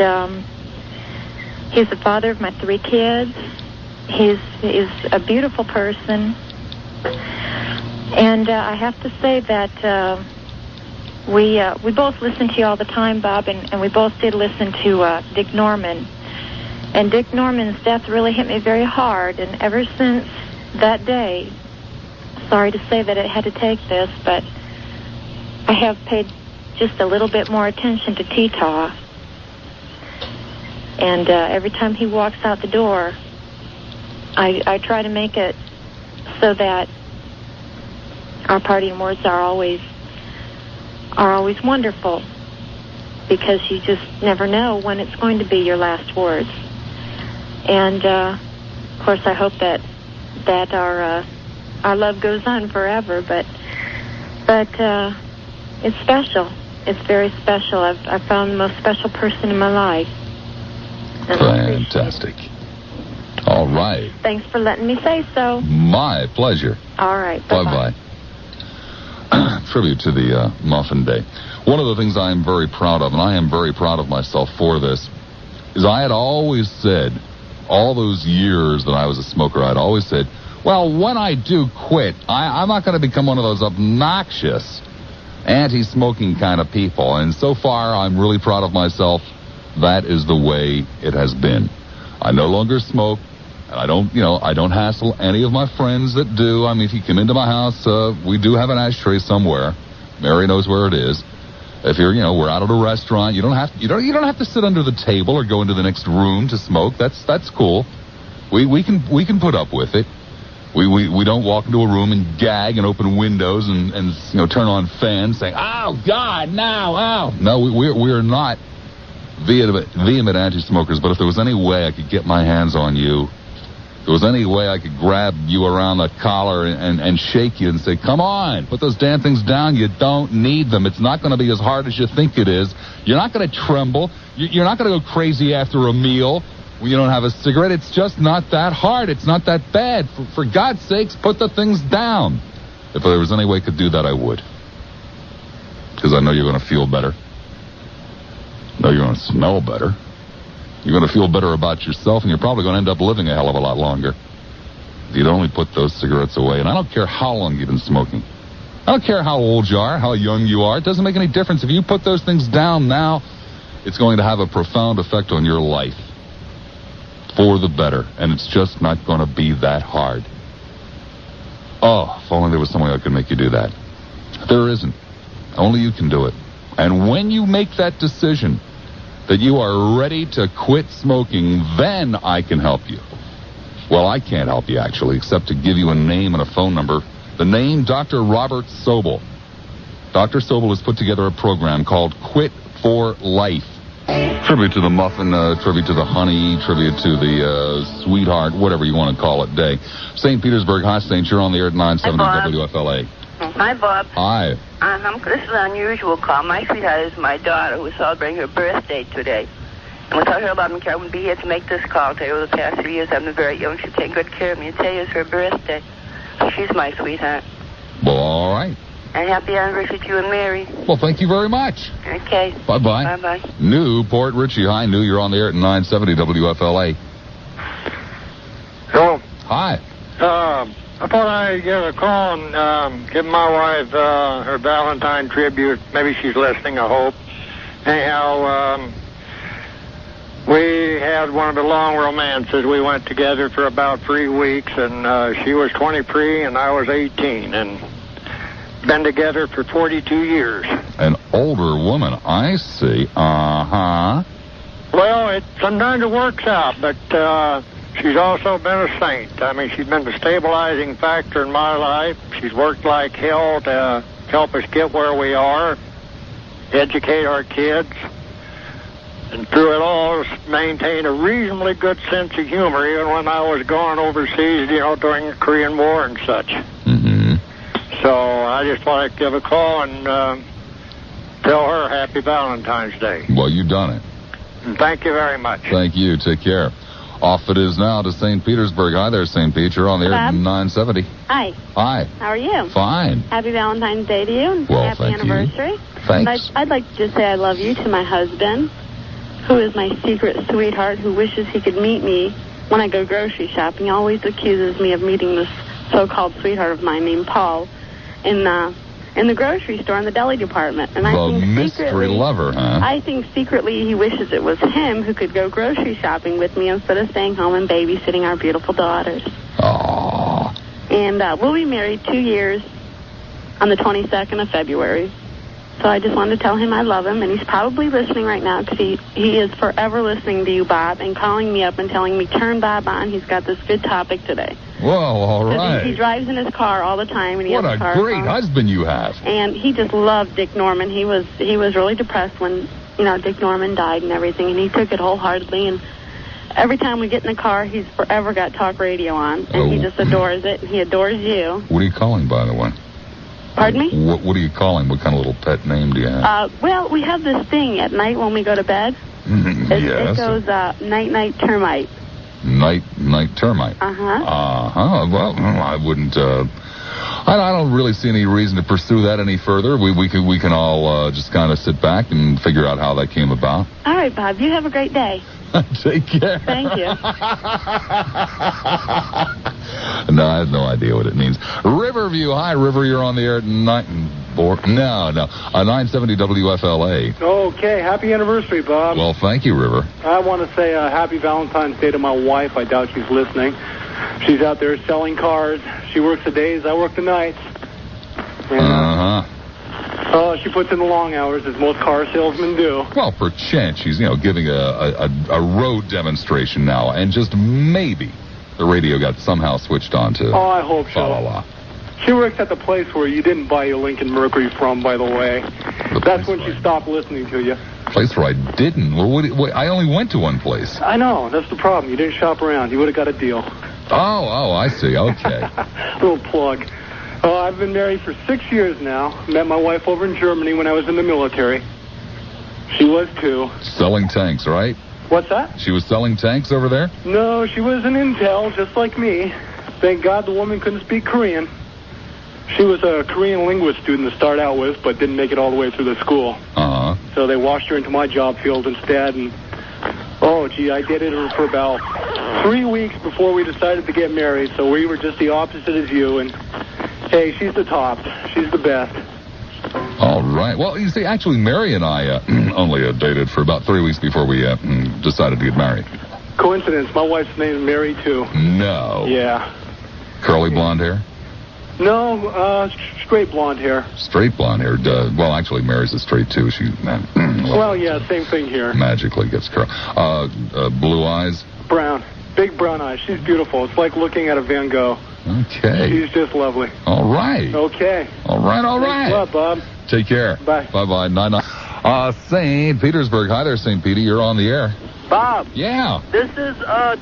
he's the father of my 3 kids. He's a beautiful person. And I have to say that we both listen to you all the time, Bob, and we both did listen to Dick Norman. And Dick Norman's death really hit me very hard. And ever since that day, sorry to say that it had to take this, but I have paid just a little bit more attention to T-Taw. And every time he walks out the door, I try to make it so that our parting words are always wonderful, because you just never know when it's going to be your last words. And of course, I hope that our love goes on forever. But it's special. It's very special. I've found the most special person in my life. Fantastic. All All right. Thanks for letting me say so. My pleasure. All right. Bye-bye. Tribute to the Muffin Day. One of the things I am very proud of, and I am very proud of myself for this, is I had always said, all those years that I was a smoker, I'd always said, well, when I do quit, I'm not going to become one of those obnoxious anti-smoking kind of people. And so far, I'm really proud of myself. That is the way it has been. I no longer smoke. And I don't hassle any of my friends that do. I mean, if you come into my house, we do have an ashtray somewhere. Mary knows where it is. If you're, we're out at a restaurant, you don't have to sit under the table or go into the next room to smoke. That's cool. We can put up with it. We don't walk into a room and gag and open windows and turn on fans saying, "Oh God, no, ow." No, we are not vehement anti-smokers. But if there was any way I could get my hands on you, if there was any way I could grab you around the collar and shake you and say, come on, put those damn things down. You don't need them. It's not going to be as hard as you think it is. You're not going to tremble. You're not going to go crazy after a meal when you don't have a cigarette. It's just not that hard. It's not that bad. For God's sakes, put the things down. If there was any way I could do that, I would. Because I know you're going to feel better. I know you're going to smell better. You're going to feel better about yourself, and you're probably going to end up living a hell of a lot longer. If you'd only put those cigarettes away. And I don't care how long you've been smoking. I don't care how old you are, how young you are. It doesn't make any difference. If you put those things down now, it's going to have a profound effect on your life. For the better. And it's just not going to be that hard. Oh, if only there was some way I could make you do that. There isn't. Only you can do it. And when you make that decision that you are ready to quit smoking, then I can help you. Well, I can't help you, actually, except to give you a name and a phone number. The name, Dr. Robert Sobel. Dr. Sobel has put together a program called Quit for Life. Tribute to the Muffin, tribute to the Honey, tribute to the Sweetheart, whatever you want to call it, day. St. Petersburg, hi, St. You're on the air at 970 WFLA. Hi, Bob. Hi. This is an unusual call. My sweetheart is my daughter who is celebrating her birthday today. And without her allowing me, I wouldn't be here to make this call today. Over the past 3 years, I've been very young. She's taken good care of me. And today is her birthday. She's my sweetheart. Well, all right. And happy anniversary to you and Mary. Well, thank you very much. Okay. Bye-bye. Bye-bye. Newport Richie, hi. New, you're on the air at 970 WFLA. Hello. Hi. I thought I'd give a call and give my wife her Valentine tribute. Maybe she's listening, I hope. Anyhow, we had one of the long romances. We went together for about 3 weeks, and she was 23 and I was 18, and been together for 42 years. An older woman, I see. Uh-huh. Well, sometimes it works out, but she's also been a saint. I mean, she's been the stabilizing factor in my life. She's worked like hell to help us get where we are, educate our kids, and through it all, maintain a reasonably good sense of humor, even when I was gone overseas, during the Korean War and such. Mm-hmm. So I just want to give a call and tell her Happy Valentine's Day. Well, you've done it. And thank you very much. Thank you. Take care. Off it is now to St. Petersburg. Hi there, St. Pete. You're on the air at 970. Hi. Hi. How are you? Fine. Happy Valentine's Day to you. And well, happy thank anniversary. You. Thanks. I'd like to just say I love you to my husband, who is my secret sweetheart, who wishes he could meet me when I go grocery shopping. He always accuses me of meeting this so-called sweetheart of mine named Paul in the grocery store in the deli department. And I think mystery lover, huh? I think secretly he wishes it was him who could go grocery shopping with me instead of staying home and babysitting our beautiful daughters. Aww. And we'll be married 2 years on the 22nd of February. So I just wanted to tell him I love him, and he's probably listening right now because he is forever listening to you, Bob, and calling me up and telling me, turn Bob on. He's got this good topic today. Well, all right. He drives in his car all the time. And he what has a car great phone. husband you have. And he just loved Dick Norman. He was really depressed when, Dick Norman died and everything, and he took it wholeheartedly. And every time we get in the car, he's forever got talk radio on, and he just adores it. He adores you. What are you calling, by the way? Pardon me? What do you call him? What kind of little pet name do you have? Well, we have this thing at night when we go to bed. Yes. It goes night-night termite. Night termite. Uh-huh. Well, I wouldn't. I don't really see any reason to pursue that any further. We can all just kind of sit back and figure out how that came about. All right, Bob. You have a great day. Take care. Thank you. No, I have no idea what it means. Riverview. Hi, River. You're on the air at 970 WFLA. Okay, happy anniversary, Bob. Well, thank you, River. I want to say happy Valentine's Day to my wife. I doubt she's listening. She's out there selling cars. She works the days, I work the nights. And, she puts in the long hours, as most car salesmen do. Well, perchance she's, giving a road demonstration now, and just maybe the radio got somehow switched on to. Oh, I hope so. La. She works at the place where you didn't buy your Lincoln Mercury from, by the way. That's when she stopped listening to you. Place where I didn't? Well, I only went to one place. I know. That's the problem. You didn't shop around. You would have got a deal. Oh, I see. Okay. Little plug. I've been married for 6 years now. Met my wife over in Germany when I was in the military. She was too. Selling tanks, right? What's that? She was selling tanks over there? No, she was an intel, just like me. Thank God the woman couldn't speak Korean. She was a Korean linguist student to start out with, but didn't make it all the way through the school. So they washed her into my job field instead, and I dated her for about 3 weeks before we decided to get married, so we were just the opposite as you, and hey, she's the top. She's the best. All right. Well, you see, actually, Mary and I only dated for about 3 weeks before we decided to get married. Coincidence. My wife's name is Mary, too. No. Yeah. Curly blonde hair? No, straight blonde hair. Straight blonde hair. Well, actually, Mary's a straight, too. She, well, yeah, same thing here. Magically gets curly. Blue eyes? Brown. Big brown eyes. She's beautiful. It's like looking at a Van Gogh. Okay. She's just lovely. All right. Okay. All right. Thanks a lot, Bob. Take care. Bye. Bye-bye. 9-9. St. Petersburg. Hi there, St. Peter. You're on the air. Bob. Yeah. This is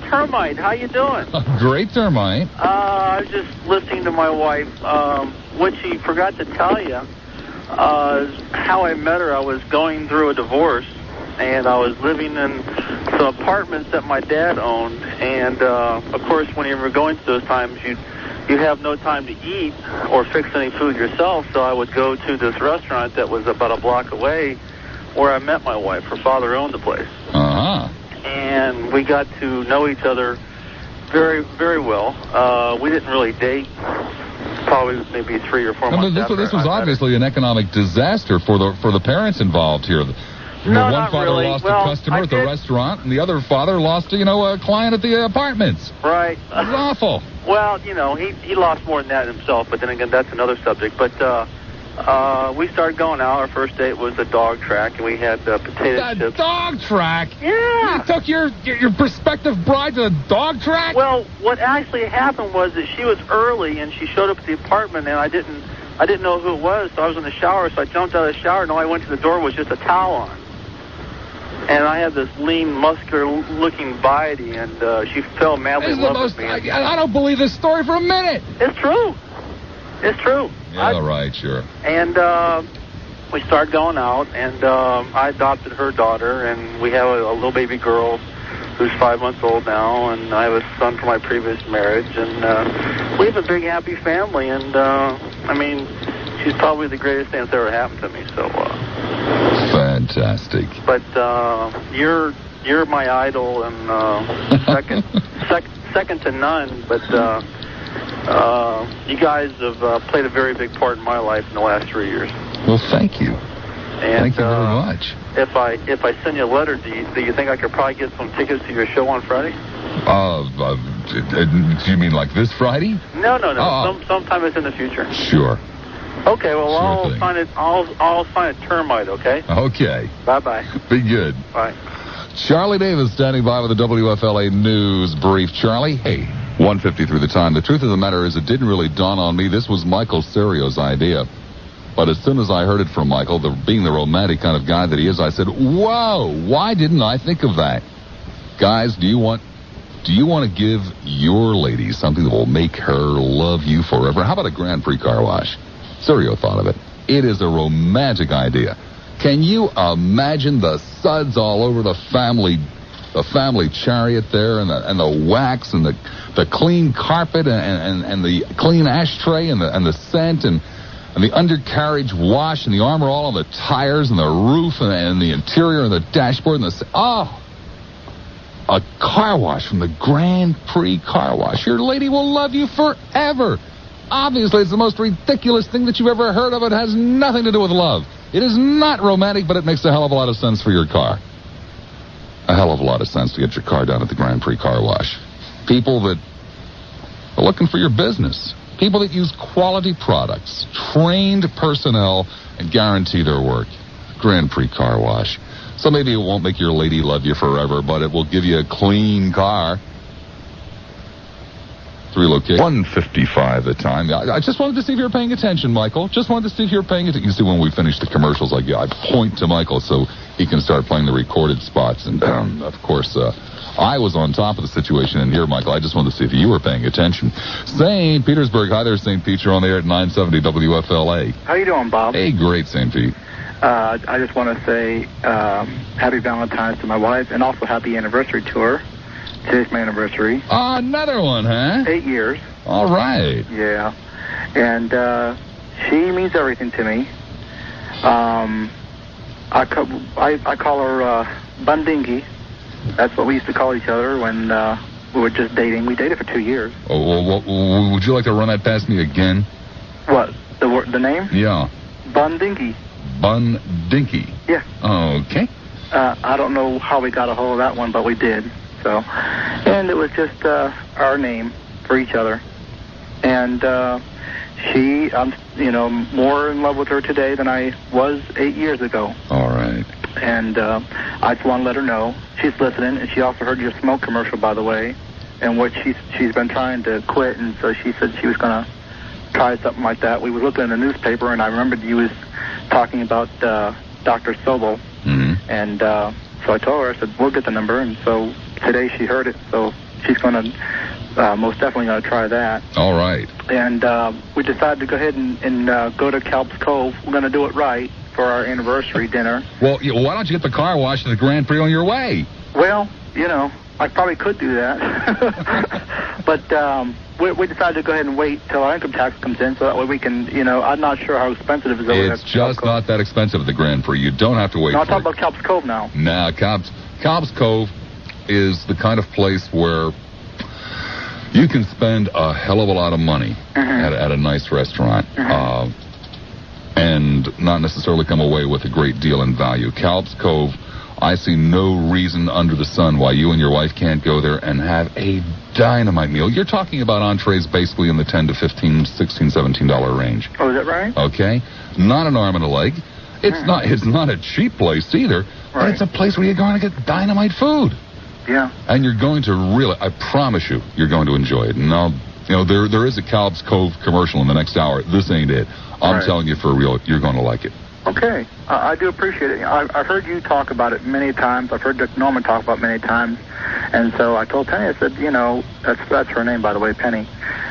Termite. How you doing? Great, Termite. I was just listening to my wife. What she forgot to tell you, how I met her. I was going through a divorce, and I was living in some apartments that my dad owned. And, of course, when you were going through those times, you have no time to eat or fix any food yourself, so I would go to this restaurant that was about a block away where I met my wife. Her father owned the place. And we got to know each other very, very well. We didn't really date, probably maybe 3 or 4 months after. This was obviously an economic disaster for the parents involved here. No, one father lost a customer at the restaurant, and the other father lost, a client at the apartments. Right. It was awful. Well, he lost more than that himself, but then again, that's another subject. But we started going out. Our first date was a dog track, and we had potato chips. Dog track? Yeah. You took your prospective bride to a dog track? Well, what actually happened was that she was early, and she showed up at the apartment, and I didn't know who it was, so I was in the shower, so I jumped out of the shower, and all I went to the door was just a towel on. And I had this lean, muscular-looking body, and she fell madly in love with me. I don't believe this story for a minute. It's true. It's true. Yeah, right, sure. And we started going out, and I adopted her daughter, and we have a little baby girl who's 5 months old now, and I have a son from my previous marriage, and we have a big, happy family, and, she's probably the greatest thing that's ever happened to me, so... Fantastic. But you're my idol, and second to none. But you guys have played a very big part in my life in the last 3 years. Well, thank you. And, thank you very much. If I send you a letter, do you think I could probably get some tickets to your show on Friday? Do you mean like this Friday? No. Sometime it's in the future. Sure. Okay, well, I'll sign it. I'll sign a Termite. Okay. Okay. Bye. Be good. Bye. Charlie Davis standing by with the WFLA News Brief. Charlie, hey, 1:50 through the time. The truth of the matter is, it didn't really dawn on me. This was Michael Serio's idea. But as soon as I heard it from Michael, being the romantic kind of guy that he is, I said, "Whoa! Why didn't I think of that?" Guys, do you want to give your lady something that will make her love you forever? How about a Grand Prix car wash? Serio thought of it. It is a romantic idea. Can you imagine the suds all over the family the family chariot there, and the wax, and the clean carpet, and the clean ashtray, and the scent, and the undercarriage wash, and the Armor All on the tires, and the roof, and the interior, and the dashboard, and a car wash from the Grand Prix Car Wash. Your lady will love you forever. Obviously, it's the most ridiculous thing that you've ever heard of. It has nothing to do with love. It is not romantic, but it makes a hell of a lot of sense for your car. A hell of a lot of sense to get your car done at the Grand Prix Car Wash. People that are looking for your business. People that use quality products, trained personnel, and guarantee their work. Grand Prix Car Wash. So maybe it won't make your lady love you forever, but it will give you a clean car. 3 locations. 1:55 the time. I just wanted to see if you were paying attention, Michael. Just wanted to see if you were paying attention. You see, when we finish the commercials, I point to Michael so he can start playing the recorded spots. And, of course, I was on top of the situation in here, Michael. I just wanted to see if you were paying attention. St. Petersburg. Hi there, St. Pete. You're on the air at 970 WFLA. How you doing, Bob? Hey, great, St. Pete. I just want to say happy Valentine's to my wife, and also happy anniversary to her. Today's my anniversary. Oh, another one, huh? 8 years. All right. Yeah. And she means everything to me. I call her Bundingy. That's what we used to call each other when we were just dating. We dated for 2 years. Oh, well, would you like to run that past me again? What? The name? Yeah. Bundingy. Bundinky. Yeah. Okay. I don't know how we got a hold of that one, but we did. So, and it was just our name for each other. And I'm more in love with her today than I was 8 years ago. All right. And I just want to let her know she's listening. And she also heard your smoke commercial, by the way, and what she's been trying to quit. And so she said she was going to try something like that. We were looking in the newspaper, and I remembered you was talking about Dr. Sobel. Mm-hmm. And so I told her, I said, we'll get the number. And so today she heard it, so she's going to most definitely going to try that. All right. And we decided to go ahead and go to Kelp's Cove. We're going to do it right for our anniversary dinner. Well, why don't you get the car wash to the Grand Prix on your way? Well, I probably could do that. But we decided to go ahead and wait till our income tax comes in so that way we can, I'm not sure how expensive it is over there. It's just not that expensive at the Grand Prix. You don't have to wait for it. I'm talking about Kelp's Cove now. Nah, Kelp's Cove is the kind of place where you can spend a hell of a lot of money at a nice restaurant and not necessarily come away with a great deal in value. Kelp's Cove, I see no reason under the sun why you and your wife can't go there and have a dynamite meal. You're talking about entrees basically in the $10 to $15, $16, $17 range. Oh, is that right? Okay. Not an arm and a leg. It's not a cheap place either, but it's a place where you're going to get dynamite food. Yeah. And you're going to really, I promise you, you're going to enjoy it. Now, there is a Kelp's Cove commercial in the next hour. This ain't it. I'm telling you for real, you're going to like it. Okay. I do appreciate it. I've heard you talk about it many times. I've heard Dick Norman talk about it many times. And so I told Penny, I said, that's her name, by the way, Penny.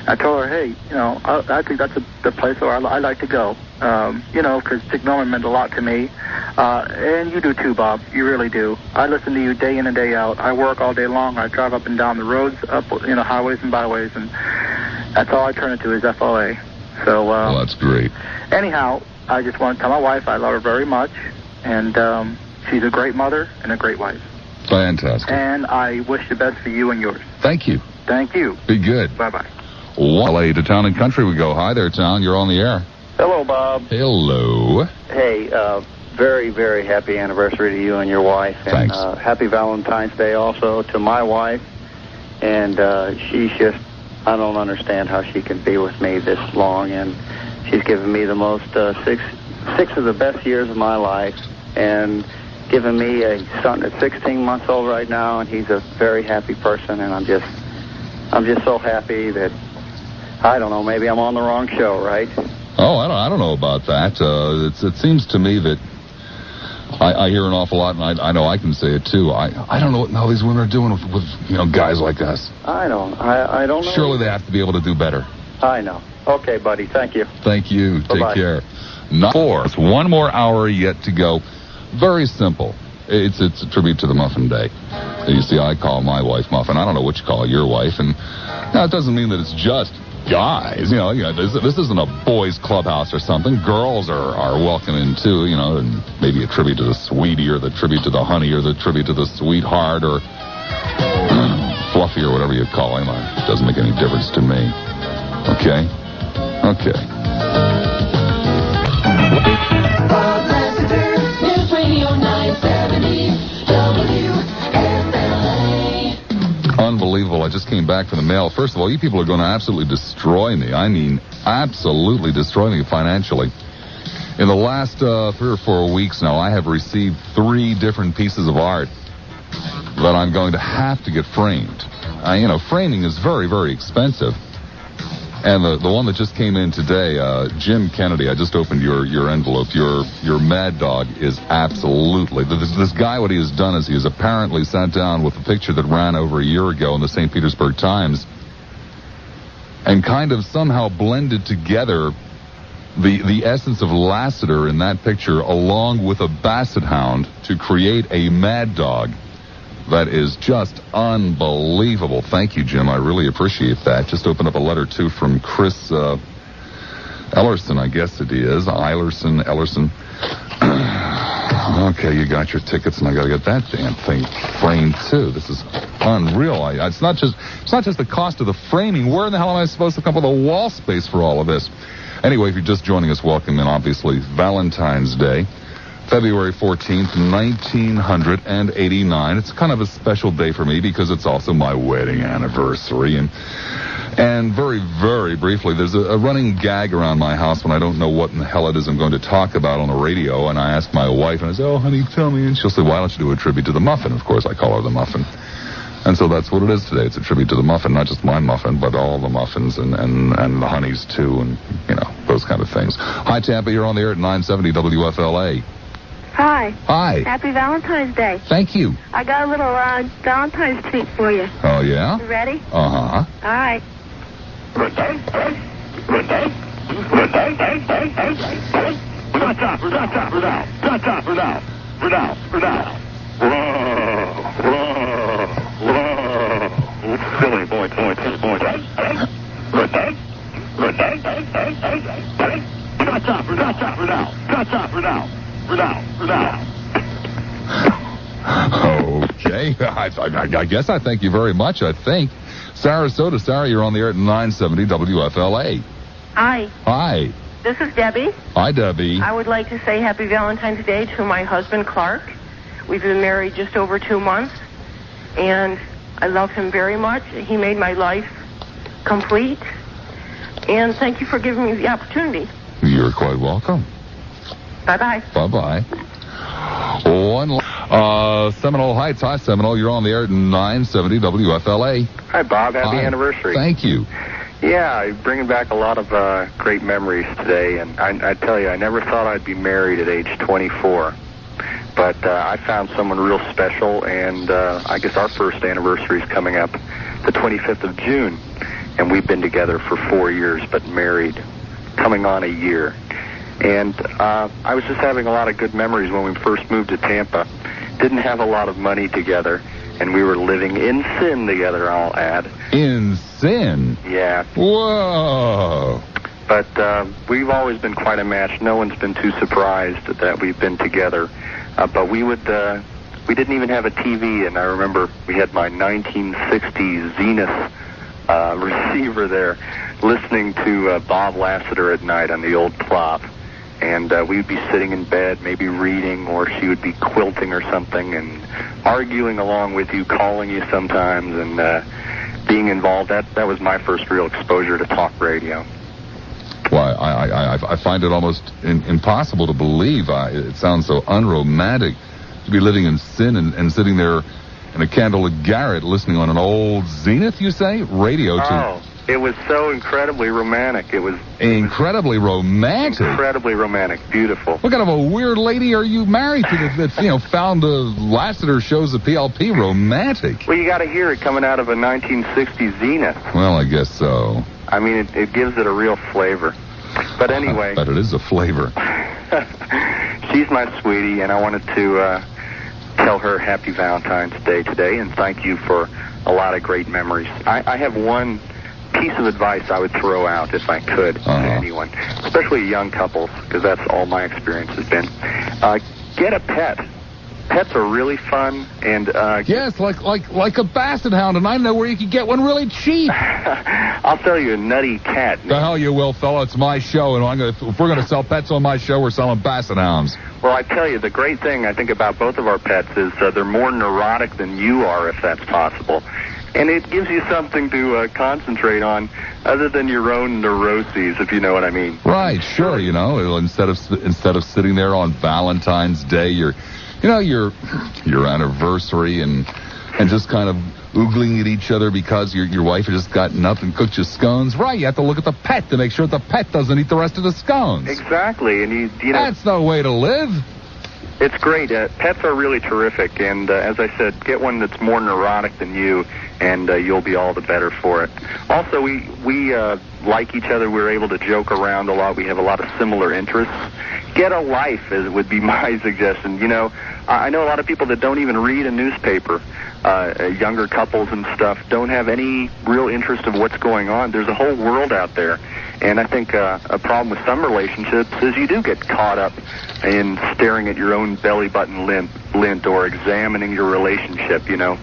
I told her, hey, I think that's the place where I like to go. Because Dick Norman meant a lot to me. And you do too, Bob. You really do. I listen to you day in and day out. I work all day long. I drive up and down the roads, up, highways and byways, and that's all I turn it to is FOA. So, well, that's great. Anyhow, I just want to tell my wife I love her very much, and she's a great mother and a great wife. Fantastic. And I wish the best for you and yours. Thank you. Thank you. Be good. Bye-bye. LA to Town and Country we go. Hi there, Town. You're on the air. Hello, Bob. Hello. Hey, very, very happy anniversary to you and your wife. And, thanks. Happy Valentine's Day also to my wife. And she's just, I don't understand how she can be with me this long. And she's given me the most, six of the best years of my life. And given me a son that's 16 months old right now. And he's a very happy person. And I'm just so happy that, I don't know, maybe I'm on the wrong show, right? Oh, I don't know about that. It seems to me that I hear an awful lot, and I know I can say it too. I don't know what all these women are doing with guys like us. I don't know. Surely they have to be able to do better. I know. Okay, buddy. Thank you. Thank you. Bye-bye. Take care. Not 4. It's one more hour yet to go. Very simple. It's a tribute to the Muffin Day. You see, I call my wife Muffin. I don't know what you call your wife, and now it doesn't mean that it's just guys. This isn't a boys' clubhouse or something. Girls are welcome in too. And maybe a tribute to the sweetie, or the tribute to the honey, or the tribute to the sweetheart, or Fluffy, or whatever you call him. It doesn't make any difference to me. Okay. Bob Lassiter, News Radio 970, WFLA. Unbelievable. I just came back from the mail. First of all, you people are going to absolutely destroy me. I mean, absolutely destroy me financially. In the last 3 or 4 weeks now, I have received 3 different pieces of art that I'm going to have to get framed. Framing is very, very expensive. And the one that just came in today, Jim Kennedy, I just opened your envelope. Your Mad Dog is absolutely... This guy, what he has done is he has apparently sat down with a picture that ran over a year ago in the St. Petersburg Times and kind of somehow blended together the essence of Lassiter in that picture along with a basset hound to create a Mad Dog. That is just unbelievable. Thank you, Jim. I really appreciate that. Just opened up a letter, too, from Chris Ellerson, I guess it is. Ellerson. Okay, you got your tickets, and I got to get that damn thing framed, too. This is unreal. It's not just the cost of the framing. Where in the hell am I supposed to come up with a wall space for all of this? Anyway, if you're just joining us, welcome in, obviously, Valentine's Day. February 14th, 1989. It's kind of a special day for me because it's also my wedding anniversary. And very, very briefly, there's a running gag around my house when I don't know what in the hell it is I'm going to talk about on the radio. And I ask my wife, and I say, "Oh, honey, tell me." And she'll say, "Why don't you do a tribute to the Muffin?" Of course, I call her the Muffin. And so that's what it is today. It's a tribute to the Muffin, not just my Muffin, but all the Muffins and the honeys, too, and, those kind of things. Hi, Tampa. You're on the air at 970 WFLA. Hi. Hi. Happy Valentine's Day. Thank you. I got a little Valentine's treat for you. Oh, yeah? You ready? Uh-huh. All right. Silly boy. Okay. I guess I thank you very much, I think. Sarasota, Sarah, you're on the air at 970 WFLA. Hi. Hi. This is Debbie. Hi, Debbie. I would like to say Happy Valentine's Day to my husband, Clark. We've been married just over 2 months, and I love him very much. He made my life complete, and thank you for giving me the opportunity. You're quite welcome. Bye-bye. Bye-bye. Seminole Heights. Hi, Seminole. You're on the air at 970 WFLA. Hi, Bob. Happy anniversary. Thank you. Yeah, I'm bringing back a lot of great memories today, and I tell you, I never thought I'd be married at age 24. But I found someone real special, and I guess our first anniversary is coming up the 25th of June, and we've been together for 4 years, but married, coming on a year. And I was just having a lot of good memories when we first moved to Tampa. Didn't have a lot of money together, and we were living in sin together, I'll add. In sin? Yeah. Whoa. But we've always been quite a match. No one's been too surprised that we've been together. But we didn't even have a TV, and I remember we had my 1960 Zenith receiver there, listening to Bob Lassiter at night on the old plop. And we'd be sitting in bed, maybe reading, or she would be quilting or something, and arguing along with you, calling you sometimes, and being involved. That was my first real exposure to talk radio. Well, I find it almost impossible to believe. It sounds so unromantic to be living in sin and sitting there in a candlelit garret listening on an old Zenith, you say? Radio to... Oh, it was so incredibly romantic. It was... Incredibly romantic? Incredibly romantic. Beautiful. What kind of a weird lady are you married to that found Lassiter shows the PLP romantic? Well, you got to hear it coming out of a 1960 Zenith. Well, I guess so. I mean, it gives it a real flavor. But anyway... But it is a flavor. She's my sweetie, and I wanted to tell her Happy Valentine's Day today, and thank you for a lot of great memories. I have one piece of advice I would throw out if I could to anyone, especially young couples, because that's all my experience has been. Get a pet. Pets are really fun, and yes, like a basset hound, and I know where you can get one really cheap. I'll sell you a nutty cat. The hell you will, fella. It's my show, and if we're going to sell pets on my show, we're selling basset hounds. Well, I tell you, the great thing I think about both of our pets is they're more neurotic than you are, if that's possible. And it gives you something to concentrate on other than your own neuroses, if you know what I mean. Right, sure, you know, instead of sitting there on Valentine's Day, your anniversary and just kind of oogling at each other because your wife has just gotten up and cooked you scones. Right, you have to look at the pet to make sure the pet doesn't eat the rest of the scones. Exactly, and you know... That's the way to live. It's great. Pets are really terrific, and as I said, get one that's more neurotic than you, and you'll be all the better for it. Also, we like each other. We're able to joke around a lot. We have a lot of similar interests. Get a life would be my suggestion. You know, I know a lot of people that don't even read a newspaper. Younger couples and stuff don't have any real interest of what's going on. There's a whole world out there. And I think a problem with some relationships is you do get caught up in staring at your own belly button lint or examining your relationship, you know.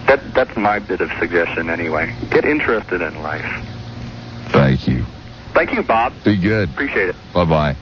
That's my bit of suggestion anyway. Get interested in life. Thank you. Thank you, Bob. Be good. Appreciate it. Bye-bye.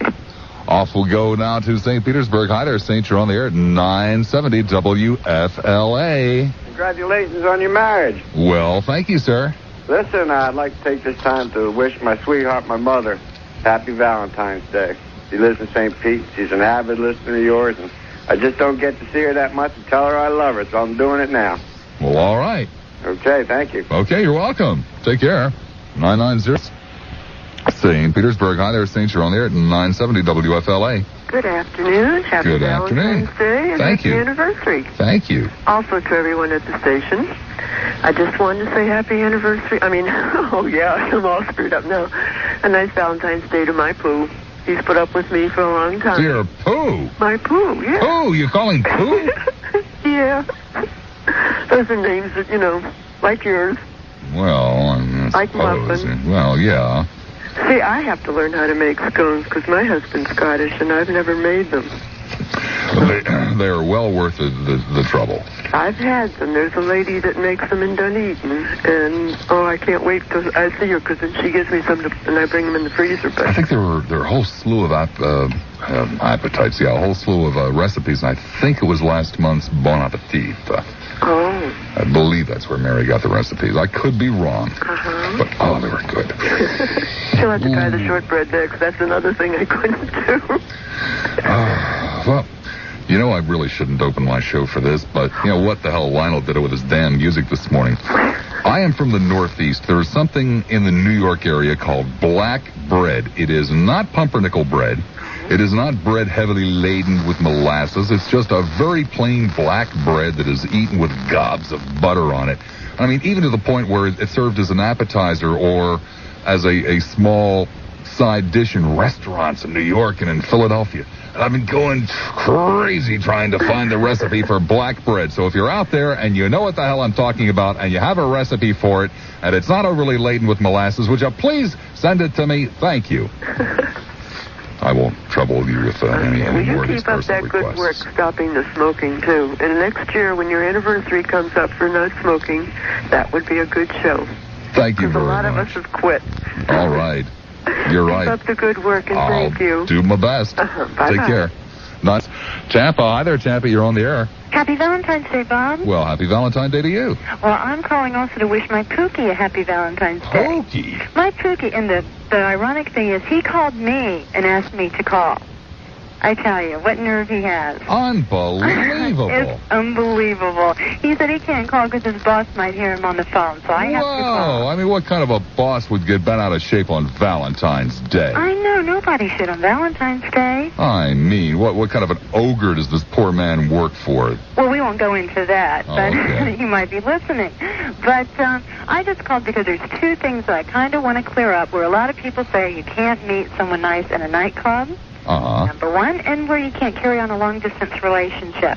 Off we'll go now to St. Petersburg. Hi there, St. You're on the air at 970 WFLA. Congratulations on your marriage. Well, thank you, sir. Listen, I'd like to take this time to wish my sweetheart, my mother, Happy Valentine's Day. She lives in St. Pete. She's an avid listener of yours, and I just don't get to see her that much and tell her I love her, so I'm doing it now. Well, all right. Okay, thank you. Okay, you're welcome. Take care. 990 St. Petersburg. Hi there, St. You're on the air at 970 WFLA. Good afternoon. Happy Good Valentine's afternoon. Day and Thank happy you. anniversary. Thank you. Also to everyone at the station. I just wanted to say happy anniversary. I mean, oh yeah, I'm all screwed up now. A nice Valentine's Day to my Pooh. He's put up with me for a long time. Dear Pooh? My Pooh, yeah. Pooh? You call him Pooh? Yeah. Those are names that, you know, like yours. Well, I Like suppose. Muffin. Well, yeah. See, I have to learn how to make scones because my husband's Scottish and I've never made them. They are well worth the trouble. I've had them. There's a lady that makes them in Dunedin, and I can't wait till I see her because then she gives me some and I bring them in the freezer. But I think there are a whole slew of appetites, a whole slew of recipes, and I think it was last month's Bon Appetit. I believe that's where Mary got the recipes. I could be wrong, but they were good. She'll have to try the shortbread mix. That's another thing I couldn't do. Well, you know, I really shouldn't open my show for this, but you know what the hell? Lionel did it with his damn music this morning. I am from the Northeast. There is something in the New York area called black bread. It is not pumpernickel bread. It is not bread heavily laden with molasses. It's just a very plain black bread that is eaten with gobs of butter on it. I mean, even to the point where it's served as an appetizer or as a small side dish in restaurants in New York and in Philadelphia. And I've been going crazy trying to find the recipe for black bread. So if you're out there and you know what the hell I'm talking about and you have a recipe for it and it's not overly laden with molasses, would you please send it to me? Thank you. I won't trouble you with any more of these keep up that personal good work stopping the smoking, too. And next year, when your anniversary comes up for not smoking, that would be a good show. Thank you very a lot much. of us have quit. All right. You're right. Keep up the good work, and thank you. Do my best. Bye-bye. Take care. Nice. Tampa. Hi there, Tampa. You're on the air. Happy Valentine's Day, Bob. Well, happy Valentine's Day to you. Well, I'm calling also to wish my Pookie a happy Valentine's Day. Pookie? My Pookie, and the ironic thing is he called me and asked me to call. I tell you, what nerve he has. Unbelievable. It's unbelievable. He said he can't call because his boss might hear him on the phone, so I have to call. I mean, what kind of a boss would get bent out of shape on Valentine's Day? I know, nobody should on Valentine's Day. I mean, what kind of an ogre does this poor man work for? Well, we won't go into that, but okay. he might be listening. But I just called because there's two things that I kind of want to clear up, where a lot of people say you can't meet someone nice in a nightclub. Number one, and where you can't carry on a long-distance relationship.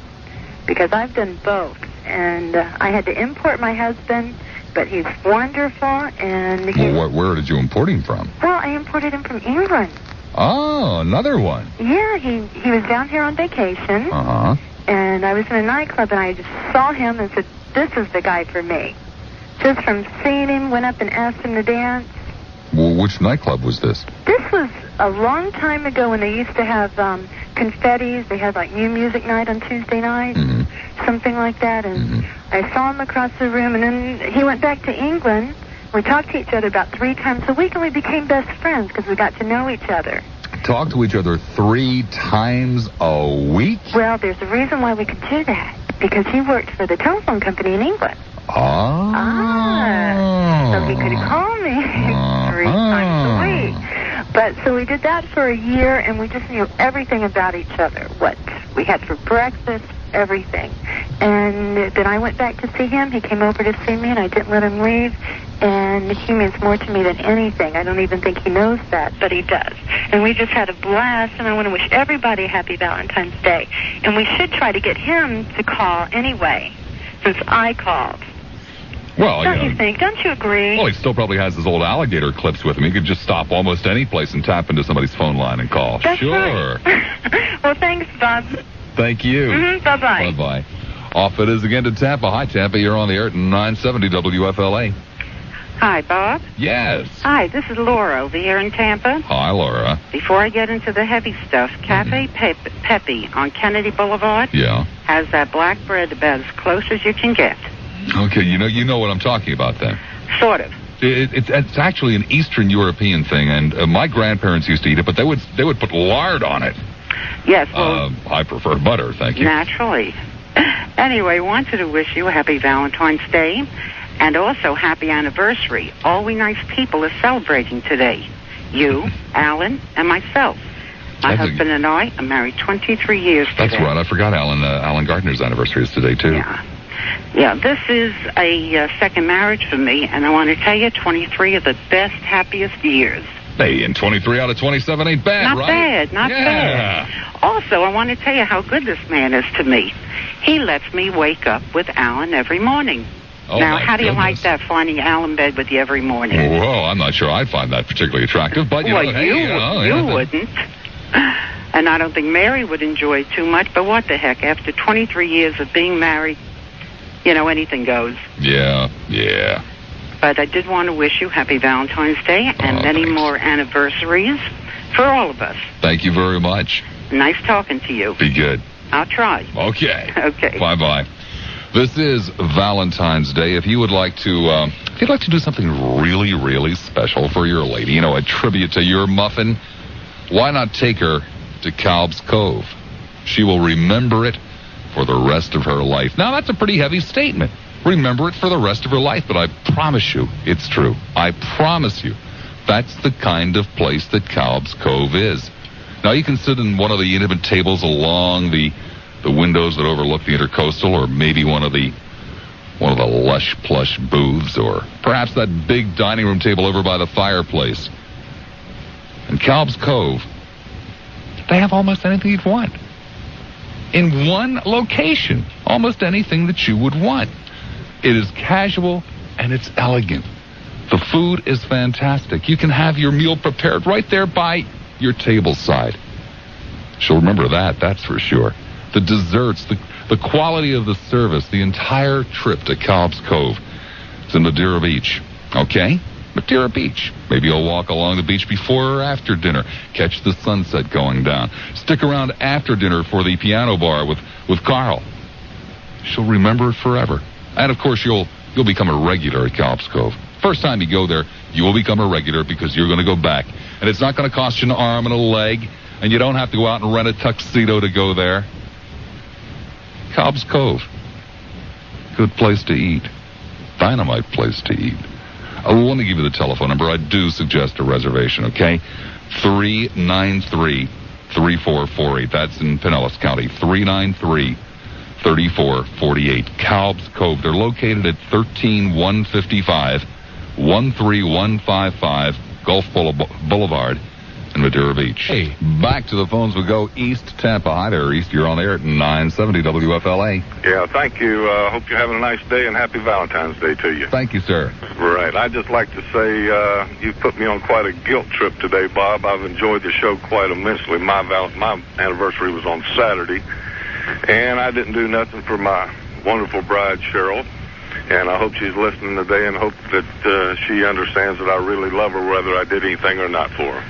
because I've done both. And I had to import my husband, but he's wonderful. And Where did you import him from? Well, I imported him from England. Oh, another one. Yeah, he was down here on vacation. Uh-huh. And I was in a nightclub, and I just saw him and said, this is the guy for me. Just from seeing him, went up and asked him to dance. Well, which nightclub was this? This was a long time ago when they used to have confettis. They had like new music night on Tuesday night, something like that. And I saw him across the room, and then he went back to England. We talked to each other about 3 times a week, and we became best friends because we got to know each other. Talk to each other 3 times a week? Well, there's a reason why we could do that, because he worked for the telephone company in England. So he could call me 3 times a week. But so we did that for a year, and we just knew everything about each other, what we had for breakfast, everything. And then I went back to see him. He came over to see me, and I didn't let him leave. And he means more to me than anything. I don't even think he knows that, but he does. And we just had a blast, and I want to wish everybody a happy Valentine's Day. And we should try to get him to call anyway, since I called. Well, Don't you think? Don't you agree? Well, he still probably has his old alligator clips with him. He could just stop almost any place and tap into somebody's phone line and call. That's sure. Right. Well, thanks, Bob. Thank you. Bye-bye. Bye-bye. Off it is again to Tampa. Hi, Tampa. You're on the air at 970 WFLA. Hi, Bob. Yes. Hi, this is Laura over here in Tampa. Hi, Laura. Before I get into the heavy stuff, Cafe Pepe on Kennedy Boulevard has that black bread about as close as you can get. Okay, you know what I'm talking about then. Sort of. It's actually an Eastern European thing, and my grandparents used to eat it, but they would put lard on it. Yes. Well, I prefer butter, thank you. Naturally. Anyway, wanted to wish you a happy Valentine's Day, and also happy anniversary. All we nice people are celebrating today. You, Alan, and myself. My husband and I are married 23 years today. That's right. I forgot Alan Gardner's anniversary is today, too. Yeah, this is a second marriage for me, and I want to tell you, 23 are the best, happiest years. Hey, and 23 out of 27 ain't bad, right? Not bad. Also, I want to tell you how good this man is to me. He lets me wake up with Alan every morning. Oh, now, how do you like that, finding Alan in bed with you every morning? Well, I'm not sure I'd find that particularly attractive, but, you wouldn't. And I don't think Mary would enjoy it too much, but what the heck, after 23 years of being married, anything goes. Yeah. But I did want to wish you happy Valentine's Day and many more anniversaries for all of us. Thank you very much. Nice talking to you. Be good. I'll try. Okay. Okay. Bye-bye. This is Valentine's Day. If you'd like to do something really, really special for your lady, a tribute to your Muffin, why not take her to Calb's Cove? She will remember it for the rest of her life. Now, that's a pretty heavy statement. Remember it for the rest of her life, but I promise you it's true. I promise you that's the kind of place that Calb's Cove is. Now, you can sit in one of the intimate tables along the windows that overlook the Intercoastal, or maybe one of the lush, plush booths, or perhaps that big dining room table over by the fireplace. In Calb's Cove, they have almost anything you'd want. In one location, almost anything that you would want. It is casual and it's elegant. The food is fantastic. You can have your meal prepared right there by your table side. She'll remember that's for sure. The desserts, the quality of the service, the entire trip to Calb's Cove. It's in Madeira Beach. Okay? Madeira Beach. Maybe you'll walk along the beach before or after dinner. Catch the sunset going down. Stick around after dinner for the piano bar with Carl. She'll remember it forever. And, of course, you'll become a regular at Calb's Cove. First time you go there, you will become a regular because you're going to go back. And it's not going to cost you an arm and a leg, and you don't have to go out and rent a tuxedo to go there. Calb's Cove. Good place to eat. Dynamite place to eat. Let me give you the telephone number. I do suggest a reservation, okay? 393-3448. That's in Pinellas County. 393-3448. Calb's Cove. They're located at 13155 13155 Gulf Boulevard. in Madeira Beach. Hey, back to the phones we go. East Tampa. Hi there, East. You're on the air at 970 WFLA. Yeah, thank you. Hope you're having a nice day, and happy Valentine's Day to you. Thank you, sir. Right. I'd just like to say you've put me on quite a guilt trip today, Bob. I've enjoyed the show quite immensely. My anniversary was on Saturday, and I didn't do nothing for my wonderful bride, Cheryl. And I hope she's listening today, and hope that she understands that I really love her, whether I did anything or not for her.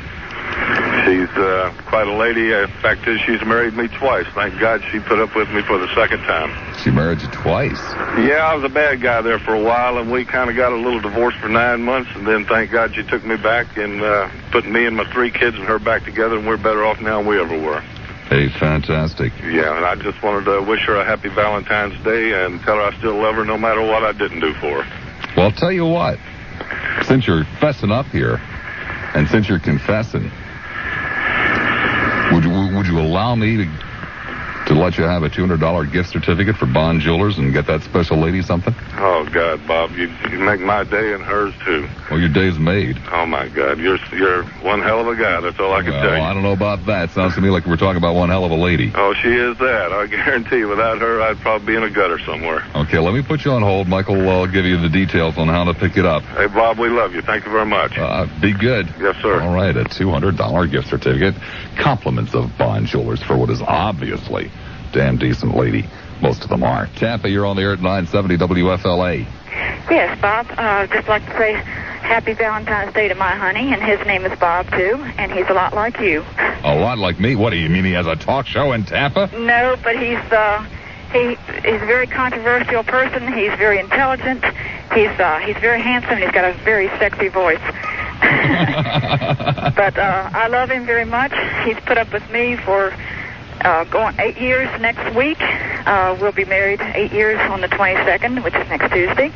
She's quite a lady. In fact, she's married me twice. Thank God she put up with me for the second time. She married you twice? Yeah, I was a bad guy there for a while, and we kind of got a little divorce for 9 months, and then thank God she took me back and put me and my 3 kids and her back together, and we're better off now than we ever were. Hey, fantastic. Yeah, and I just wanted to wish her a happy Valentine's Day and tell her I still love her no matter what I didn't do for her. Well, I'll tell you what. Since you're fessing up here, and since you're confessing, would you allow me to let you have a $200 gift certificate for Bond Jewelers and get that special lady something? Oh, God, Bob, you make my day and hers, too. Well, your day's made. Oh, my God, you're one hell of a guy. That's all I can tell you. I don't know about that. Sounds to me like we're talking about one hell of a lady. Oh, she is that. I guarantee you, without her, I'd probably be in a gutter somewhere. Okay, let me put you on hold. Michael will give you the details on how to pick it up. Hey, Bob, we love you. Thank you very much. Be good. Yes, sir. All right, a $200 gift certificate. Compliments of Bond Jewelers for what is obviously damn decent lady. Most of them are. Tampa, you're on the air at 970 WFLA. Yes, Bob. Just like to say happy Valentine's Day to my honey, and his name is Bob, too, and he's a lot like you. A lot like me? What do you mean, he has a talk show in Tampa? No, but he's a very controversial person. He's very intelligent. He's very handsome, and he's got a very sexy voice. But I love him very much. He's put up with me for going 8 years next week. We'll be married 8 years on the 22nd, which is next Tuesday.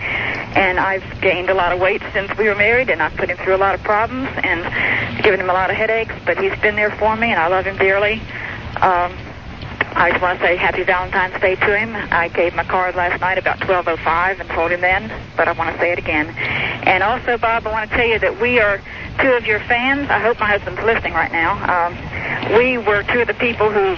And I've gained a lot of weight since we were married, and I've put him through a lot of problems and given him a lot of headaches, but he's been there for me, and I love him dearly. I just want to say happy Valentine's Day to him. I gave my card last night about 12:05 and told him then, but I want to say it again. And also, Bob, I want to tell you that we are 2 of your fans. I hope my husband's listening right now. We were 2 of the people who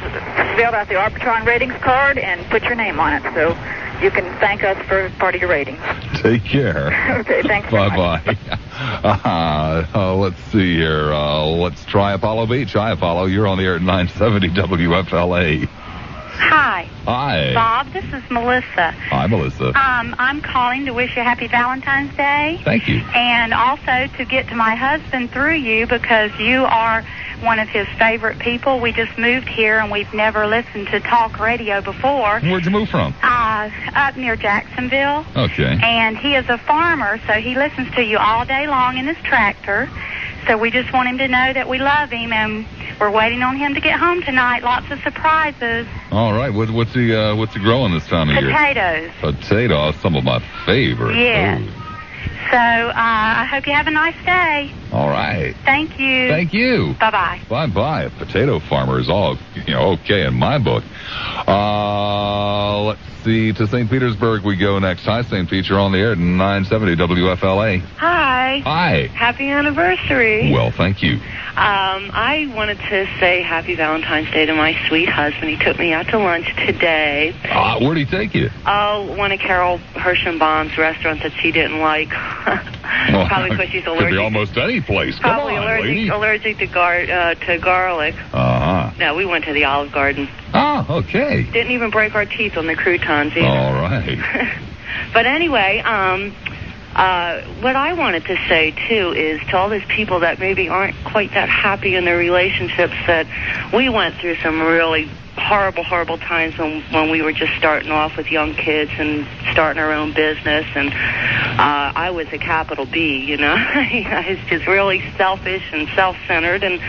filled out the Arbitron ratings card and put your name on it, so you can thank us for part of your ratings. Take care. Okay, thanks. Bye-bye. Let's see here. Let's try Apollo Beach. Hi, Apollo. You're on the air at 970 WFLA. Hi. Hi. Bob, this is Melissa. Hi, Melissa. I'm calling to wish you a happy Valentine's Day. Thank you. And also to get to my husband through you because you are one of his favorite people. We just moved here and we've never listened to talk radio before. Where'd you move from? Up near Jacksonville. Okay. And he is a farmer, so he listens to you all day long in his tractor. So we just want him to know that we love him, and we're waiting on him to get home tonight. Lots of surprises. All right. What's he growing this time of year? Potatoes. Potatoes, some of my favorite. Yeah. Ooh. So I hope you have a nice day. All right. Thank you. Thank you. Bye-bye. Bye-bye. A potato farmer is all, okay in my book. Let's see. To St. Petersburg we go next. Hi, St. Pete. You're on the air at 970 WFLA. Hi. Hi. Happy anniversary. Well, thank you. I wanted to say happy Valentine's Day to my sweet husband. He took me out to lunch today. Where'd he take you? Oh, one of Carol Hirschenbaum's restaurants that she didn't like. Probably because she's allergic. Could be almost any place. Probably Come on, lady. allergic to garlic. Uh-huh. No, we went to the Olive Garden. Oh, okay. Didn't even break our teeth on the croutons either. All right. But anyway, what I wanted to say, too, is to all those people that maybe aren't quite that happy in their relationships, that we went through some really horrible times when we were just starting off with young kids and starting our own business, and I was a capital B, I was just really selfish and self-centered, and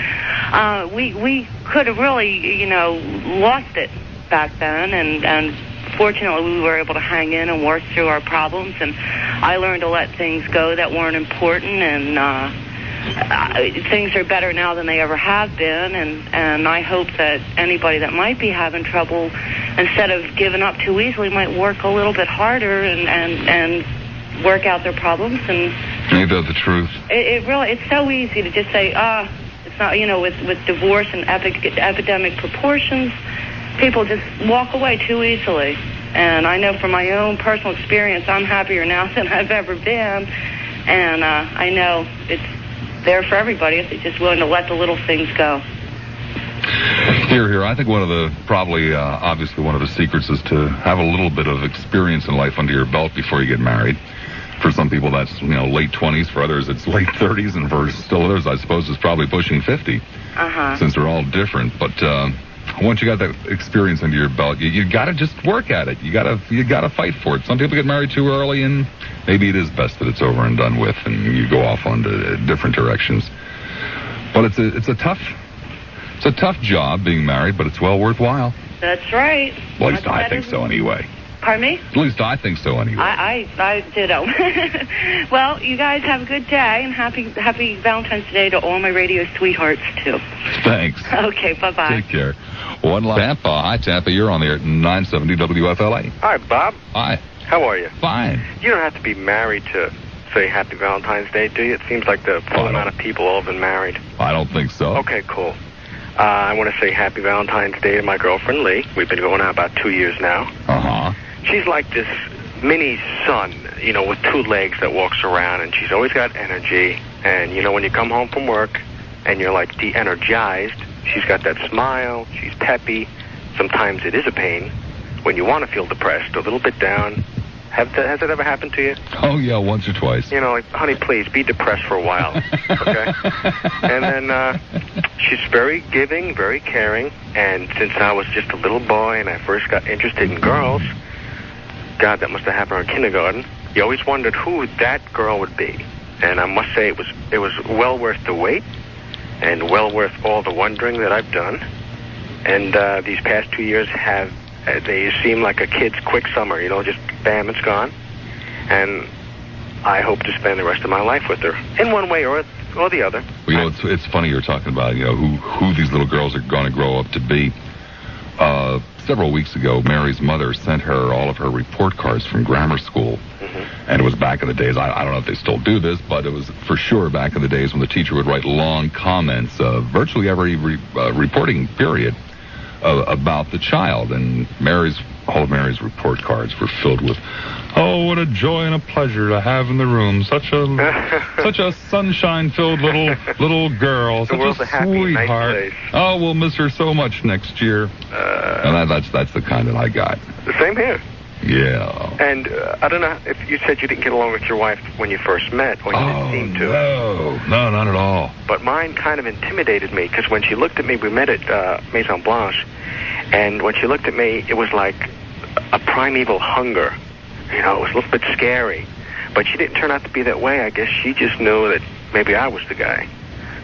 we could have really, lost it back then, and fortunately we were able to hang in and work through our problems, and I learned to let things go that weren't important, and things are better now than they ever have been, and I hope that anybody that might be having trouble, instead of giving up too easily, might work a little bit harder and work out their problems. And ain't that the truth? It's so easy to just say, It's not, with divorce and epidemic proportions, people just walk away too easily. And I know from my own personal experience, I'm happier now than I've ever been. And I know it's there for everybody if they're just willing to let the little things go. Here. I think obviously one of the secrets is to have a little bit of experience in life under your belt before you get married. For some people, that's, late 20s. For others, it's late 30s. And for still others, I suppose, it's probably pushing 50. Since they're all different. But once you got that experience under your belt, you got to just work at it. You got to fight for it. Some people get married too early, and maybe it is best that it's over and done with, and you go off onto different directions. But it's a tough job being married, but it's well worthwhile. That's right. Well, at least I think so anyway. Pardon me? At least I think so anyway. I ditto. Well, you guys have a good day, and happy Valentine's Day to all my radio sweethearts, too. Thanks. Okay, bye-bye. Take care. One last. Tampa. Hi, Tampa. You're on the air at 970 WFLA. Hi, Bob. Hi. How are you? Fine. You don't have to be married to say Happy Valentine's Day, do you? It seems like the full amount of people all have been married. I don't think so. Okay, cool. I want to say Happy Valentine's Day to my girlfriend, Lee. We've been going out about 2 years now. She's like this mini sun, with two legs that walks around, and she's always got energy. And, when you come home from work and you're, like, de-energized, she's got that smile, she's peppy. Sometimes it is a pain when you want to feel depressed, a little bit down. Has it ever happened to you? Oh, yeah, once or twice. Like, honey, please, be depressed for a while, okay? And then she's very giving, very caring, and since I was just a little boy and I first got interested in girls, God, that must have happened in kindergarten, you always wondered who that girl would be. And I must say it was well worth the wait and well worth all the wondering that I've done. And these past 2 years they seem like a kid's quick summer, just bam, it's gone. And I hope to spend the rest of my life with her in one way or the other. Well, it's funny you're talking about, who these little girls are going to grow up to be. Several weeks ago, Mary's mother sent her all of her report cards from grammar school. And it was back in the days, I don't know if they still do this, but it was for sure back in the days when the teacher would write long comments, virtually every reporting period, about the child. And all of Mary's report cards were filled with, "Oh, what a joy and a pleasure to have in the room. Such a sunshine-filled little girl. Such a sweetheart. Nice. Oh, we'll miss her so much next year." And that's the kind that I got. The same here. Yeah. And I don't know if you said you didn't get along with your wife when you first met, or you didn't seem to. No, not at all. But mine kind of intimidated me, because when she looked at me, we met at Maison Blanche, and when she looked at me, it was like a primeval hunger. It was a little bit scary. But she didn't turn out to be that way. I guess she just knew that maybe I was the guy.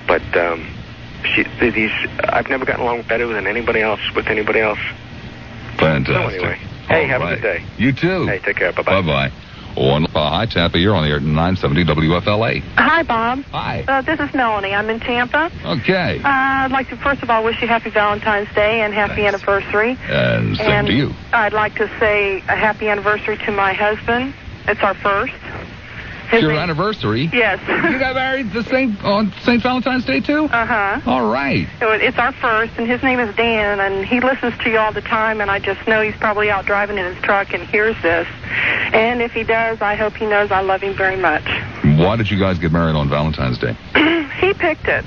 But I've never gotten along better with anybody else. Fantastic. So anyway, hey, have a good day. You too. Hey, take care. Bye-bye. Bye-bye. Hi, Tampa. You're on the air at 970 WFLA. Hi, Bob. Hi. This is Melanie. I'm in Tampa. Okay. I'd like to, first of all, wish you happy Valentine's Day and happy anniversary. And same to you. I'd like to say a happy anniversary to my husband. It's our first. It's your anniversary? Yes. You got married on St. Valentine's Day, too? All right. It's our first, and his name is Dan, and he listens to you all the time, and I just know he's probably out driving in his truck and hears this. And if he does, I hope he knows I love him very much. Why did you guys get married on Valentine's Day? He picked it.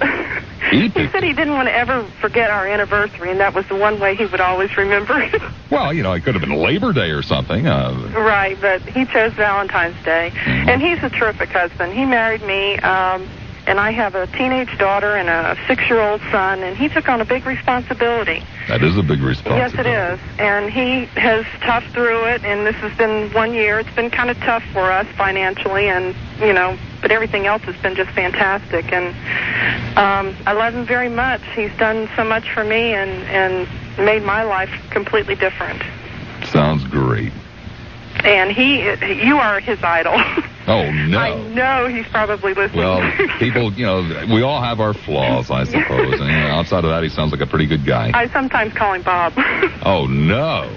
He said he didn't want to ever forget our anniversary, and that was the one way he would always remember it. Well, it could have been Labor Day or something. Right, but he chose Valentine's Day. Mm-hmm. And he's a terrific husband. He married me, and I have a teenage daughter and a 6-year-old son, and he took on a big responsibility. That is a big responsibility. Yes, it is. And he has toughed through it, and this has been 1 year. It's been kind of tough for us financially, and, but everything else has been just fantastic. And I love him very much. He's done so much for me and made my life completely different. Sounds great. And you are his idol. Oh, no. I know he's probably listening. Well, people, we all have our flaws, I suppose. And outside of that, he sounds like a pretty good guy. I sometimes call him Bob. Oh, no.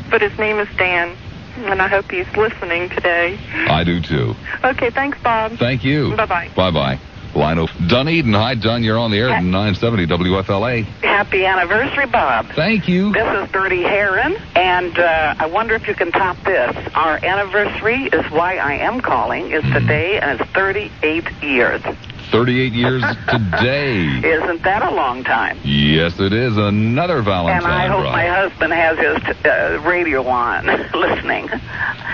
But his name is Dan, and I hope he's listening today. I do, too. Okay, thanks, Bob. Thank you. Bye-bye. Bye-bye. Line of Dunedin. Hi, Dun. You're on the air at 970 WFLA. Happy anniversary, Bob. Thank you. This is Bertie Heron, and I wonder if you can top this. Our anniversary is why I am calling. It's today, and it's 38 years. 38 years today. Isn't that a long time? Yes, it is. Another Valentine. And I hope my husband has his radio on, listening.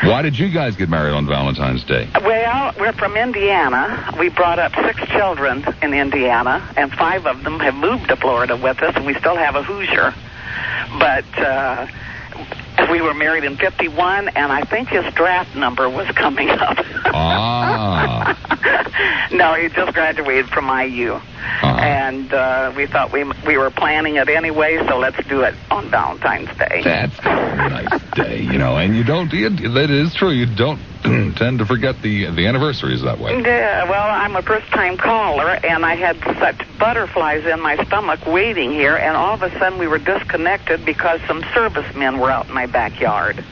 Why did you guys get married on Valentine's Day? Well, we're from Indiana. We brought up 6 children in Indiana, and 5 of them have moved to Florida with us, and we still have a Hoosier. But we were married in 51, and I think his draft number was coming up. No, he just graduated from IU. And we thought we were planning it anyway, so let's do it on Valentine's Day. That's a nice day, you know, and you don't, that is true, you don't tend to forget the anniversaries that way. Yeah, well, I'm a first-time caller, and I had such butterflies in my stomach waiting here, and all of a sudden we were disconnected because some servicemen were out in my backyard.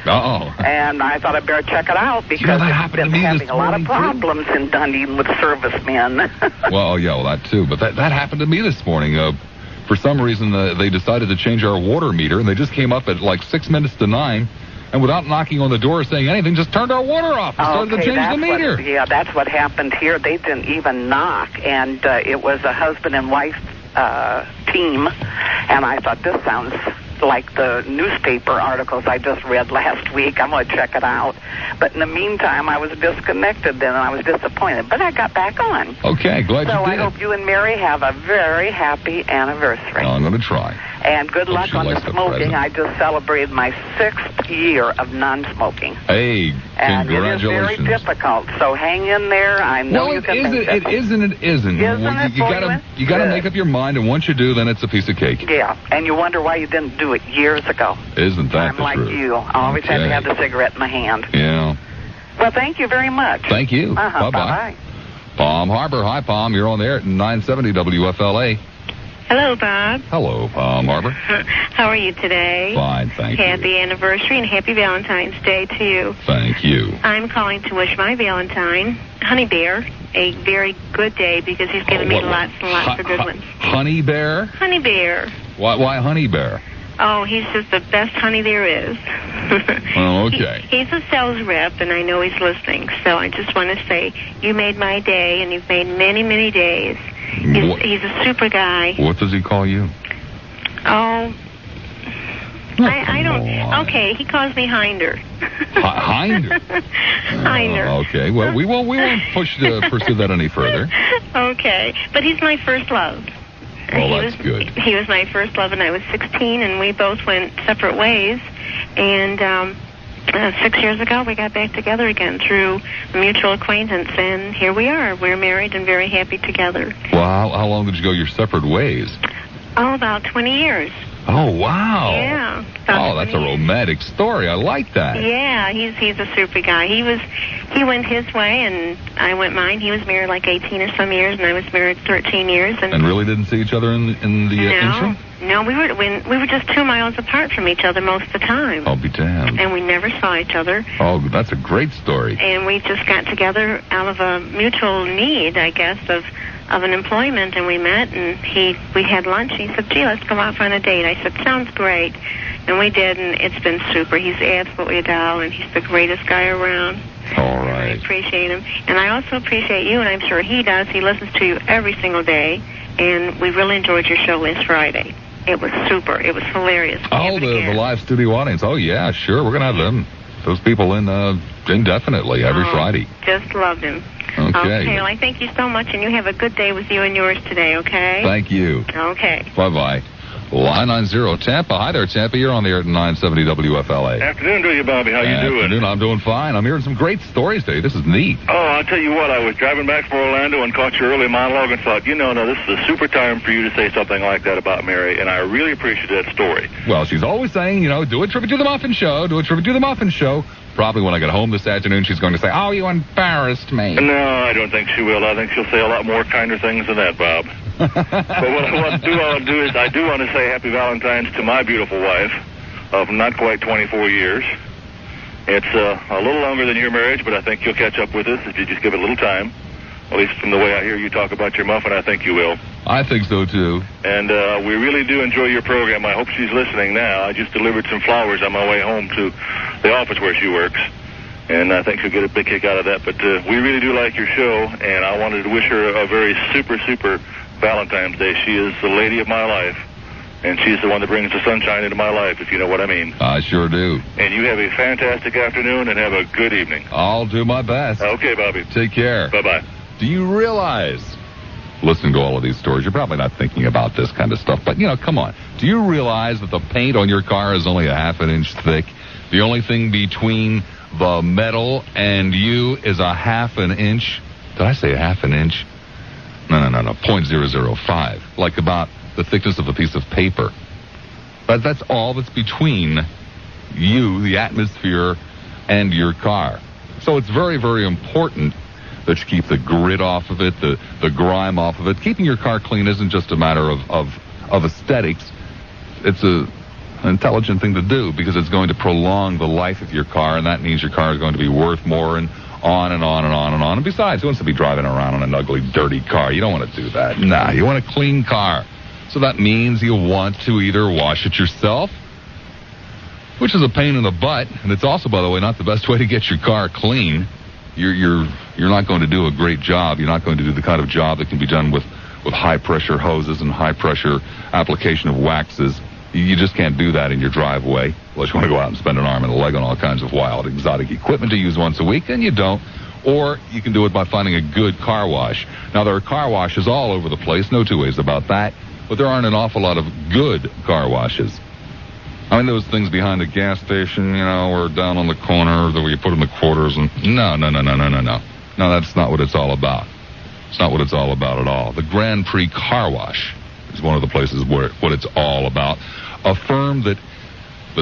Uh-oh. And I thought I'd better check it out because I've been having a lot of problems in Dunedin with servicemen. Well, that too. But that happened to me this morning. For some reason, they decided to change our water meter, and they just came up at like 6 minutes to 9, and without knocking on the door or saying anything, just turned our water off and started to change the meter. That's what happened here. They didn't even knock, and it was a husband and wife team, and I thought, this sounds like the newspaper articles I just read last week. I'm going to check it out. But in the meantime, I was disconnected then, and I was disappointed. But I got back on. Okay, glad you did. So I hope you and Mary have a very happy anniversary. I'm going to try. And good luck on the smoking. I just celebrated my 6th year of non-smoking. Hey, and congratulations. It is very difficult, so hang in there. I know you can make it. It isn't. You got to make up your mind, and once you do, then it's a piece of cake. Yeah, and you wonder why you didn't do it years ago. Isn't that I'm like you. I always had to have the cigarette in my hand. Yeah. Well, thank you very much. Thank you. Bye-bye. Bye-bye. Palm Harbor. Hi, Palm. You're on the air at 970 WFLA. Hello, Bob. Hello, Palm Harbor. How are you today? Fine, thank you. Happy anniversary and happy Valentine's Day to you. Thank you. I'm calling to wish my Valentine, Honey Bear, a very good day because he's given me lots and lots of good ones. Honey Bear? Honey Bear. Why Honey Bear? Oh, he's just the best honey there is. Oh, okay. He's a sales rep, and I know he's listening. So I just want to say you made my day, and you've made many, many days. He's a super guy. What does he call you? Oh, I don't. Okay, he calls me Hinder. Hinder? Hinder. Okay, well, we won't pursue that any further. Okay, but he's my first love. Well, that's good. He was my first love, and I was 16, and we both went separate ways. And 6 years ago, we got back together again through a mutual acquaintance, and here we are. We're married and very happy together. Well, how long did you go your separate ways? Oh, about 20 years. Oh, wow. Yeah. Oh, that's a romantic story. I like that. Yeah, he's a super guy. He went his way, and I went mine. He was married like 18 or some years, and I was married 13 years. And really didn't see each other in the interim? No, we were just 2 miles apart from each other most of the time. I'll be damned. And we never saw each other. Oh, that's a great story. And we just got together out of a mutual need, I guess, of an employment, and we met, and we had lunch. He said, gee, let's go out on a date. I said, sounds great. And we did, and it's been super. He's absolutely a doll, and he's the greatest guy around. All right. I appreciate him. And I also appreciate you, and I'm sure he does. He listens to you every single day, and we really enjoyed your show last Friday. It was super. It was hilarious. Oh, the live studio audience. Oh, yeah, sure. We're going to have those people in indefinitely every Friday. Just loved him. Okay. Well, I thank you so much, and you have a good day with you and yours today, okay? Thank you. Okay. Bye-bye. Line 90 Tampa. Hi there, Tampa. You're on the air at 970 WFLA. Afternoon to you, Bobby. How you doing? Afternoon. I'm doing fine. I'm hearing some great stories today. This is neat. Oh, I'll tell you what. I was driving back from Orlando and caught your early monologue and thought, no, this is a super time for you to say something like that about Mary, and I really appreciate that story. Well, she's always saying, do a tribute to the Muffin Show. Do a tribute to the Muffin Show. Probably when I get home this afternoon, she's going to say, oh, you embarrassed me. No, I don't think she will. I think she'll say a lot more kinder things than that, Bob. But what I want to do is I do want to say happy Valentine's to my beautiful wife of not quite 24 years. It's a little longer than your marriage, but I think you'll catch up with us if you just give it a little time. At least from the way I hear you talk about your muffin, I think you will. I think so, too. And we really do enjoy your program. I hope she's listening now. I just delivered some flowers on my way home to the office where she works. And I think she'll get a big kick out of that. But we really do like your show, and I wanted to wish her a very super, super Valentine's Day. She is the lady of my life, and she's the one that brings the sunshine into my life, if you know what I mean. I sure do. And you have a fantastic afternoon, and have a good evening. I'll do my best. Okay, Bobby. Take care. Bye-bye. Do you realize, listening to all of these stories, you're probably not thinking about this kind of stuff, but, come on. Do you realize that the paint on your car is only a half an inch thick? The only thing between the metal and you is a half an inch? Did I say a half an inch? No, 0.005. Like about the thickness of a piece of paper. But that's all that's between you, the atmosphere, and your car. So it's very, very important that you keep the grit off of it, the grime off of it. Keeping your car clean isn't just a matter of aesthetics. It's an intelligent thing to do because it's going to prolong the life of your car, and that means your car is going to be worth more, and on and on and on and on. And besides, who wants to be driving around in an ugly, dirty car? You don't want to do that. Nah, you want a clean car. So that means you want to either wash it yourself, which is a pain in the butt, and it's also, by the way, not the best way to get your car clean. You're not going to do a great job. You're not going to do the kind of job that can be done with high-pressure hoses and high-pressure application of waxes. You just can't do that in your driveway unless you want to go out and spend an arm and a leg on all kinds of wild, exotic equipment to use once a week, and you don't. Or you can do it by finding a good car wash. Now, there are car washes all over the place, no two ways about that, but there aren't an awful lot of good car washes. I mean, those things behind the gas station, or down on the corner where you put in the quarters, and no. No, that's not what it's all about. It's not what it's all about at all. The Grand Prix Car Wash is one of the places where what it's all about. A firm that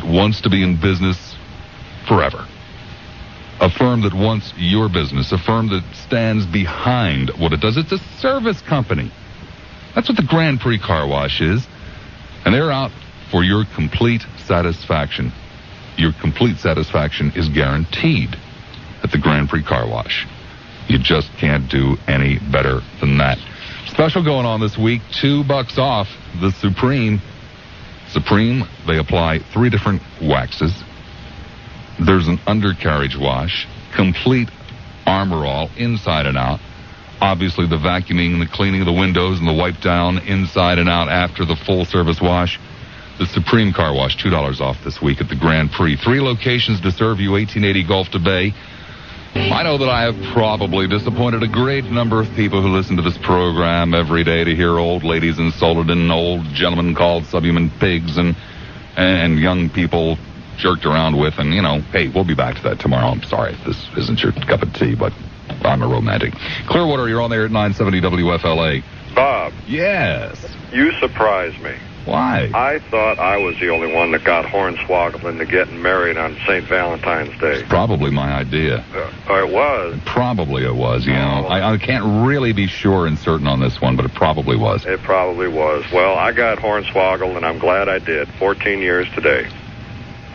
wants to be in business forever. A firm that wants your business. A firm that stands behind what it does. It's a service company. That's what the Grand Prix Car Wash is. And they're out for your complete satisfaction. Your complete satisfaction is guaranteed at the Grand Prix Car Wash. You just can't do any better than that. Special going on this week, $2 off the Supreme. Supreme, they apply 3 different waxes. There's an undercarriage wash, complete armor all, inside and out. Obviously the vacuuming and the cleaning of the windows and the wipe down inside and out after the full service wash. The Supreme Car Wash, $2 off this week at the Grand Prix. 3 locations to serve you, 1880 Gulf to Bay. I know that I have probably disappointed a great number of people who listen to this program every day to hear old ladies insulted and old gentlemen called subhuman pigs and young people jerked around with. And, hey, we'll be back to that tomorrow. I'm sorry if this isn't your cup of tea, but I'm a romantic. Clearwater, you're on there at 970 WFLA. Bob. Yes. You surprised me. Why? I thought I was the only one that got hornswoggled into getting married on St. Valentine's Day. It's probably my idea. It was. Probably it was, I can't really be sure and certain on this one, but it probably was. It probably was. Well, I got hornswoggled, and I'm glad I did. 14 years today.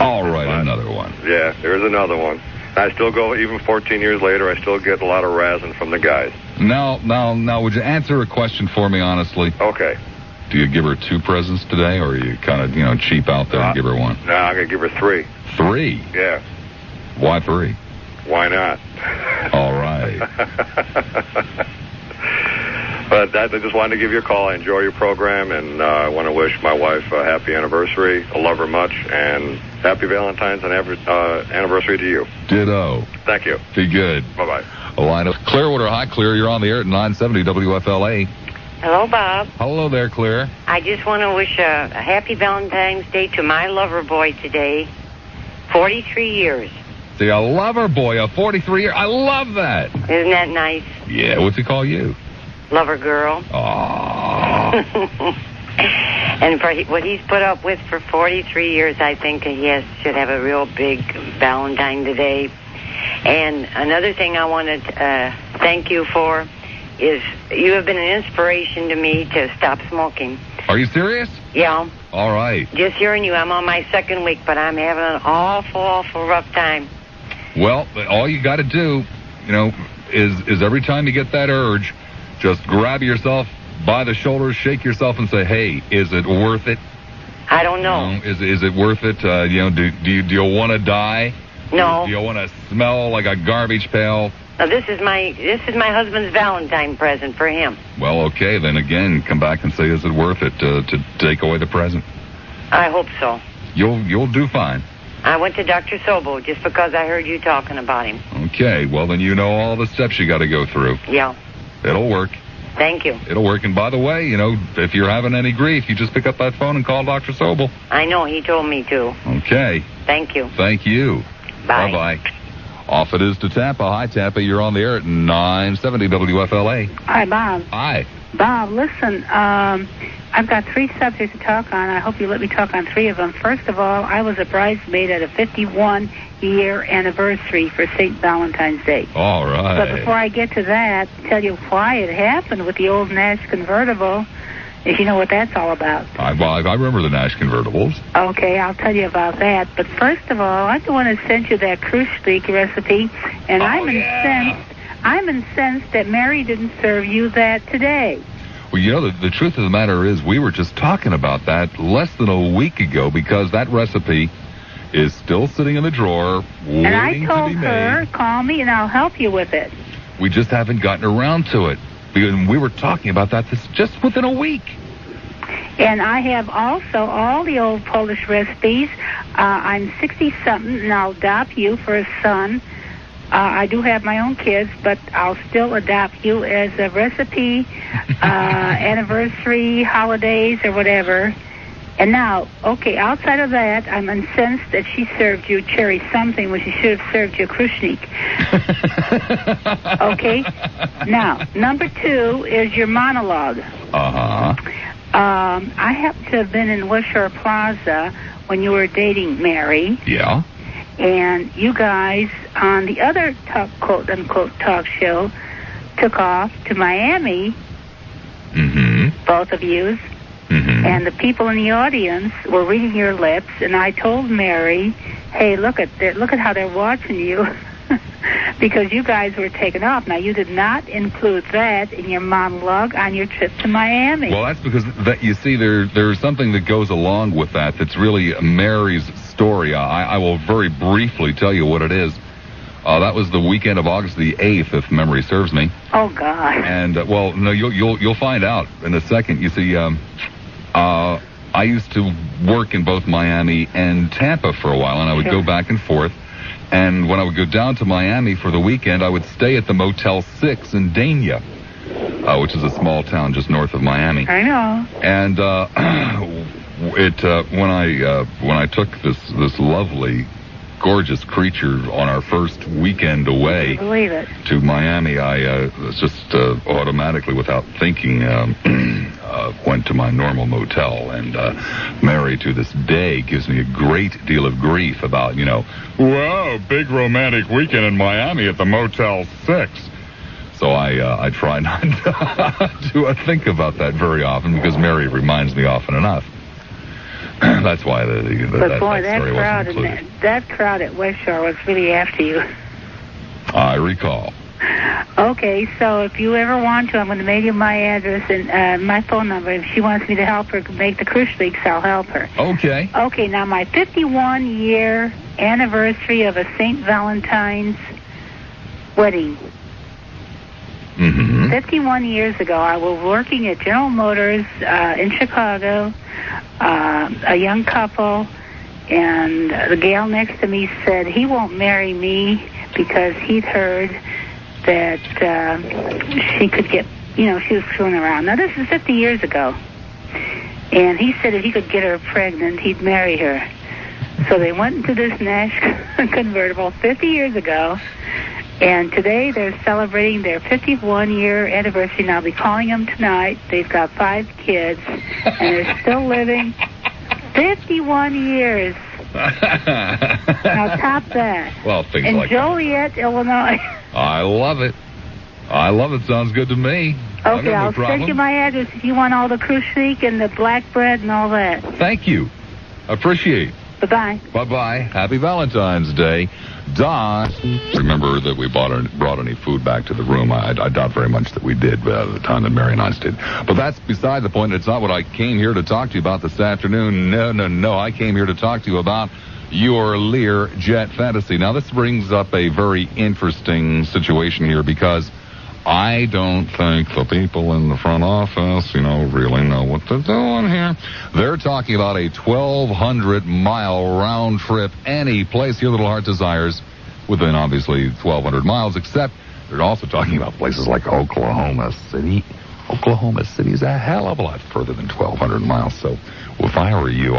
All right, another one. Yeah, there's another one. I still go, even 14 years later, I still get a lot of razzing from the guys. Now, would you answer a question for me, honestly? Okay. Do you give her 2 presents today, or are you kind of, cheap out there and give her 1? No, I'm going to give her 3. 3? Yeah. Why 3? Why not? All right. But I just wanted to give you a call. I enjoy your program, and I want to wish my wife a happy anniversary. I love her much, and happy Valentine's and anniversary to you. Ditto. Thank you. Be good. Bye-bye. A line of Clearwater. Hi, Clear. You're on the air at 970 WFLA. Hello, Bob. Hello there, Clear. I just want to wish a happy Valentine's Day to my lover boy today. 43 years. See, a lover boy, a 43-year. I love that. Isn't that nice? Yeah, what's he call you? Lover girl. Aww. And for what he's put up with for 43 years, I think he should have a real big Valentine today. And another thing I want to thank you for is you have been an inspiration to me to stop smoking. Are you serious? Yeah. All right. Just hearing you, I'm on my 2nd week, but I'm having an awful rough time. Well, all you got to do, is every time you get that urge, just grab yourself by the shoulders, shake yourself, and say, "Hey, is it worth it?" I don't know. Is it worth it? Do you want to die? No. Do you want to smell like a garbage pail? Now, this is my husband's Valentine present for him. Well, okay, then again, come back and say, is it worth it to take away the present? I hope so. You'll do fine. I went to Dr. Sobo just because I heard you talking about him. Okay, well then you know all the steps you got to go through. Yeah. It'll work. Thank you. It'll work. And by the way, if you're having any grief, you just pick up that phone and call Dr. Sobel. I know, he told me to. Okay. Thank you. Thank you. Bye. Bye-bye. Off it is to Tampa. Hi, Tampa. You're on the air at 970 WFLA. Hi, Bob. Hi. Bob, listen, I've got 3 subjects to talk on. I hope you let me talk on 3 of them. First of all, I was a bridesmaid at a 51-year anniversary for St. Valentine's Day. All right. But before I get to that, tell you why it happened with the old Nash convertible, if you know what that's all about. I remember the Nash convertibles. Okay, I'll tell you about that. But first of all, I'm the one who sent you that Kruschlik recipe, and I'm incensed that Mary didn't serve you that today. Well, the truth of the matter is we were just talking about that less than a week ago because that recipe is still sitting in the drawer waiting and I told to be her, made. Call me and I'll help you with it. We just haven't gotten around to it. We were talking about that just within a week. And I have also all the old Polish recipes. I'm 60-something, and I'll adopt you for a son. I do have my own kids, but I'll still adopt you as a recipe, anniversary, holidays, or whatever. And now, okay, outside of that, I'm incensed that she served you cherry something when she should have served you Kruschnik. Okay? Now, number 2 is your monologue. Uh-huh. I happen to have been in West Shore Plaza when you were dating Mary. Yeah. And you guys, on the other quote-unquote talk show, took off to Miami, both of you, and the people in the audience were reading your lips, and I told Mary, hey, look at how they're watching you, because you guys were taken off. Now, you did not include that in your monologue on your trip to Miami. Well, that's because, you see, there's something that goes along with that's really Mary's story. I will very briefly tell you what it is. That was the weekend of August the 8th, if memory serves me. Oh, God. And, well, no, you'll find out in a second. You see, I used to work in both Miami and Tampa for a while, and I would go back and forth. And when I would go down to Miami for the weekend, I would stay at the Motel 6 in Dania, which is a small town just north of Miami. I know. And when I took this lovely, gorgeous creature on our first weekend away to Miami, I just automatically, without thinking, went to my normal motel. And Mary, to this day, gives me a great deal of grief about, wow, big romantic weekend in Miami at the Motel 6. So I try not to think about that very often because Mary reminds me often enough. That's why that story wasn't included. That crowd at West Shore was really after you. I recall. Okay, so if you ever want to, I'm going to mail you my address and my phone number. If she wants me to help her make the Kruschliks, I'll help her. Okay. Okay, now my 51-year anniversary of a St. Valentine's wedding. 51 years ago, I was working at General Motors in Chicago, a young couple, and the gal next to me said he won't marry me because he'd heard that she could get, she was screwing around. Now, this is 50 years ago. And he said if he could get her pregnant, he'd marry her. So they went into this Nash convertible 50 years ago. And today they're celebrating their 51-year anniversary, and I'll be calling them tonight. They've got 5 kids, and they're still living 51 years. Now top that. Well, things in like Joliet, that. Illinois. I love it. Sounds good to me. Okay, I'll send you my address if you want all the Kruschlik and the black bread and all that. Thank you. Appreciate. Bye-bye. Bye-bye. Happy Valentine's Day. Don, remember that we brought any food back to the room. I doubt very much that we did at the time that Mary and I did. But that's beside the point. It's not what I came here to talk to you about this afternoon. No. I came here to talk to you about your Learjet fantasy. Now, this brings up a very interesting situation here because I don't think the people in the front office, really know what they're doing here. They're talking about a 1,200-mile round trip, any place your little heart desires, within, obviously, 1,200 miles, except they're also talking about places like Oklahoma City. Oklahoma City is a hell of a lot further than 1,200 miles. So if I were you,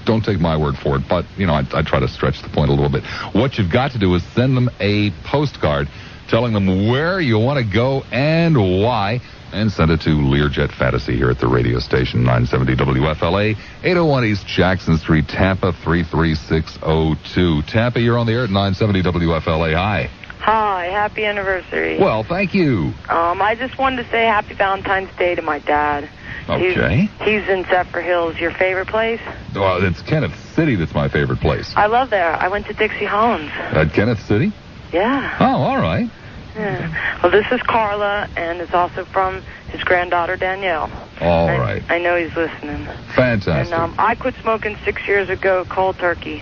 don't take my word for it, but, I try to stretch the point a little bit. What you've got to do is send them a postcard telling them where you want to go and why, and send it to Learjet Fantasy here at the radio station, 970 WFLA, 801 East Jackson Street, Tampa, 33602. Tampa, you're on the air at 970 WFLA. Hi. Hi, happy anniversary. Well, thank you. I just wanted to say happy Valentine's Day to my dad. Okay. He's in Zephyr Hills. Your favorite place? Well, it's Kenneth City that's my favorite place. I love there. I went to Dixie Holmes. At Kenneth City? Yeah. Oh, all right. Yeah. Well, this is Carla, and it's also from his granddaughter, Danielle. All right. I know he's listening. Fantastic. And I quit smoking 6 years ago, cold turkey,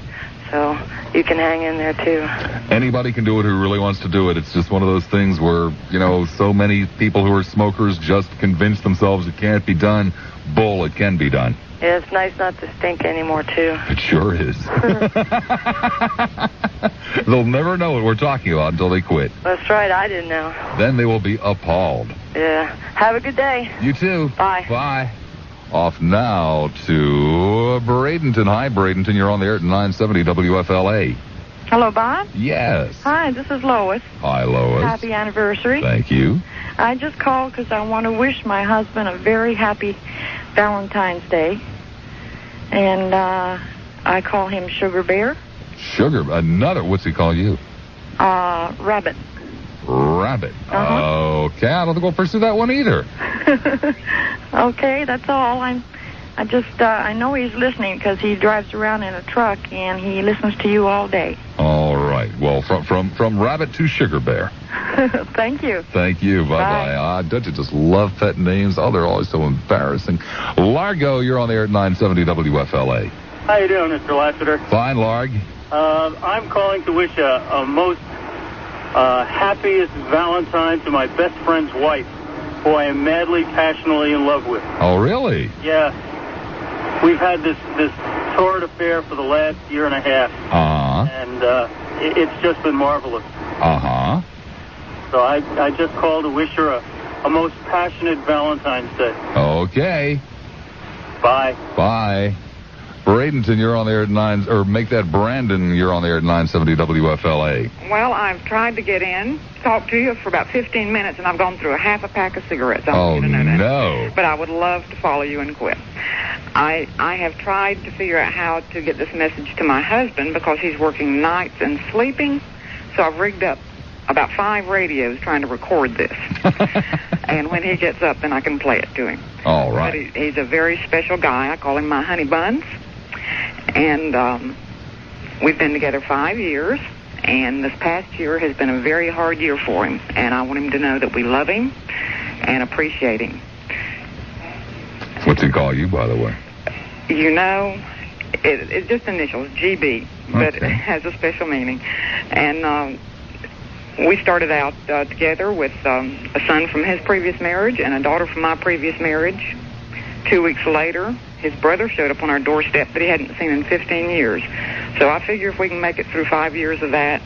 so you can hang in there, too. Anybody can do it who really wants to do it. It's just one of those things where, so many people who are smokers just convince themselves it can't be done. Bull, it can be done. Yeah, it's nice not to stink anymore, too. It sure is. They'll never know what we're talking about until they quit. That's right, I didn't know. Then they will be appalled. Yeah. Have a good day. You too. Bye. Bye. Off now to Bradenton. Hi, Bradenton. You're on the air at 970 WFLA. Hello, Bob? Yes. Hi, this is Lois. Hi, Lois. Happy anniversary. Thank you. I just called because I want to wish my husband a very happy Valentine's Day. And I call him Sugar Bear. Sugar? What's he call you? Rabbit. Rabbit. Okay, I don't think we'll pursue that one either. Okay, that's all. I know he's listening because he drives around in a truck and he listens to you all day. All right. Well, from Rabbit to Sugar Bear. Thank you. Thank you. Bye-bye. Don't you just love pet names? Oh, they're always so embarrassing. Largo, you're on the air at 970 WFLA. How you doing, Mr. Lassiter? Fine, Larg. I'm calling to wish a most happiest Valentine to my best friend's wife, who I am madly, passionately in love with. Oh, really? Yeah. We've had this torrid affair for the last year and a half. Uh-huh. And it's just been marvelous. Uh-huh. So I just called to wish her a most passionate Valentine's Day. Okay. Bye. Bye. Bradenton, you're on the air at make that Brandon, you're on the air at 970 WFLA. Well, I've tried to get in, talk to you for about 15 minutes, and I've gone through a half a pack of cigarettes. I want you to know that. No. But I would love to follow you and quit. I have tried to figure out how to get this message to my husband because he's working nights and sleeping, so I've rigged up about 5 radios trying to record this. And when he gets up, then I can play it to him. All right. But he's a very special guy. I call him my honey buns. And we've been together 5 years, and this past year has been a very hard year for him. And I want him to know that we love him and appreciate him. What's he call you, by the way? It's just initials, GB, but it has a special meaning. And we started out together with a son from his previous marriage and a daughter from my previous marriage. 2 weeks later, his brother showed up on our doorstep that he hadn't seen in 15 years. So I figure if we can make it through 5 years of that,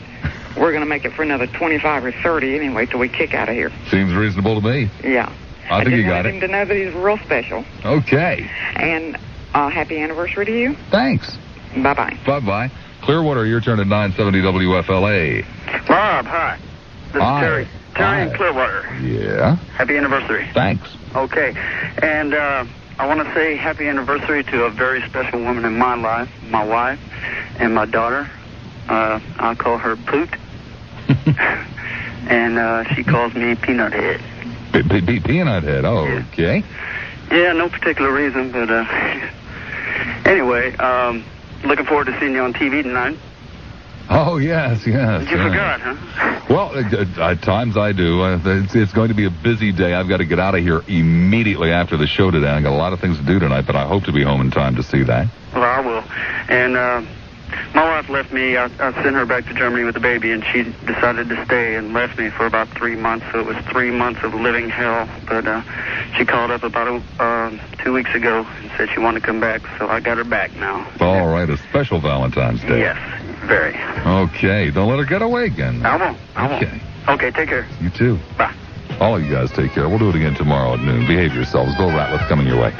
we're going to make it for another 25 or 30 anyway till we kick out of here. Seems reasonable to me. Yeah. I think you got I just want him to know that he's real special. Okay. And happy anniversary to you. Thanks. Bye-bye. Bye-bye. Clearwater, your turn at 970 WFLA. Bob, hi. This is Terry. Terry in Clearwater. Yeah. Happy anniversary. Thanks. Okay. And I want to say happy anniversary to a very special woman in my life, my wife, and my daughter. I call her Poot. And she calls me Peanut Head. Peanut Head, okay. Yeah, no particular reason, but Anyway, looking forward to seeing you on TV tonight. Oh, yes. You forgot, huh? Well, at times I do. It's going to be a busy day. I've got to get out of here immediately after the show today. I've got a lot of things to do tonight, but I hope to be home in time to see that. Well, I will. And my wife left me. I sent her back to Germany with the baby, and she decided to stay and left me for about 3 months. So it was 3 months of living hell. But she called up about 2 weeks ago and said she wanted to come back, so I got her back now. All right, a special Valentine's Day. Yes, very. Okay, don't let her get away again. I won't. Okay. Okay, take care. You too. Bye. All you guys take care. We'll do it again tomorrow at noon. Behave yourselves. Bill Ratliff coming your way.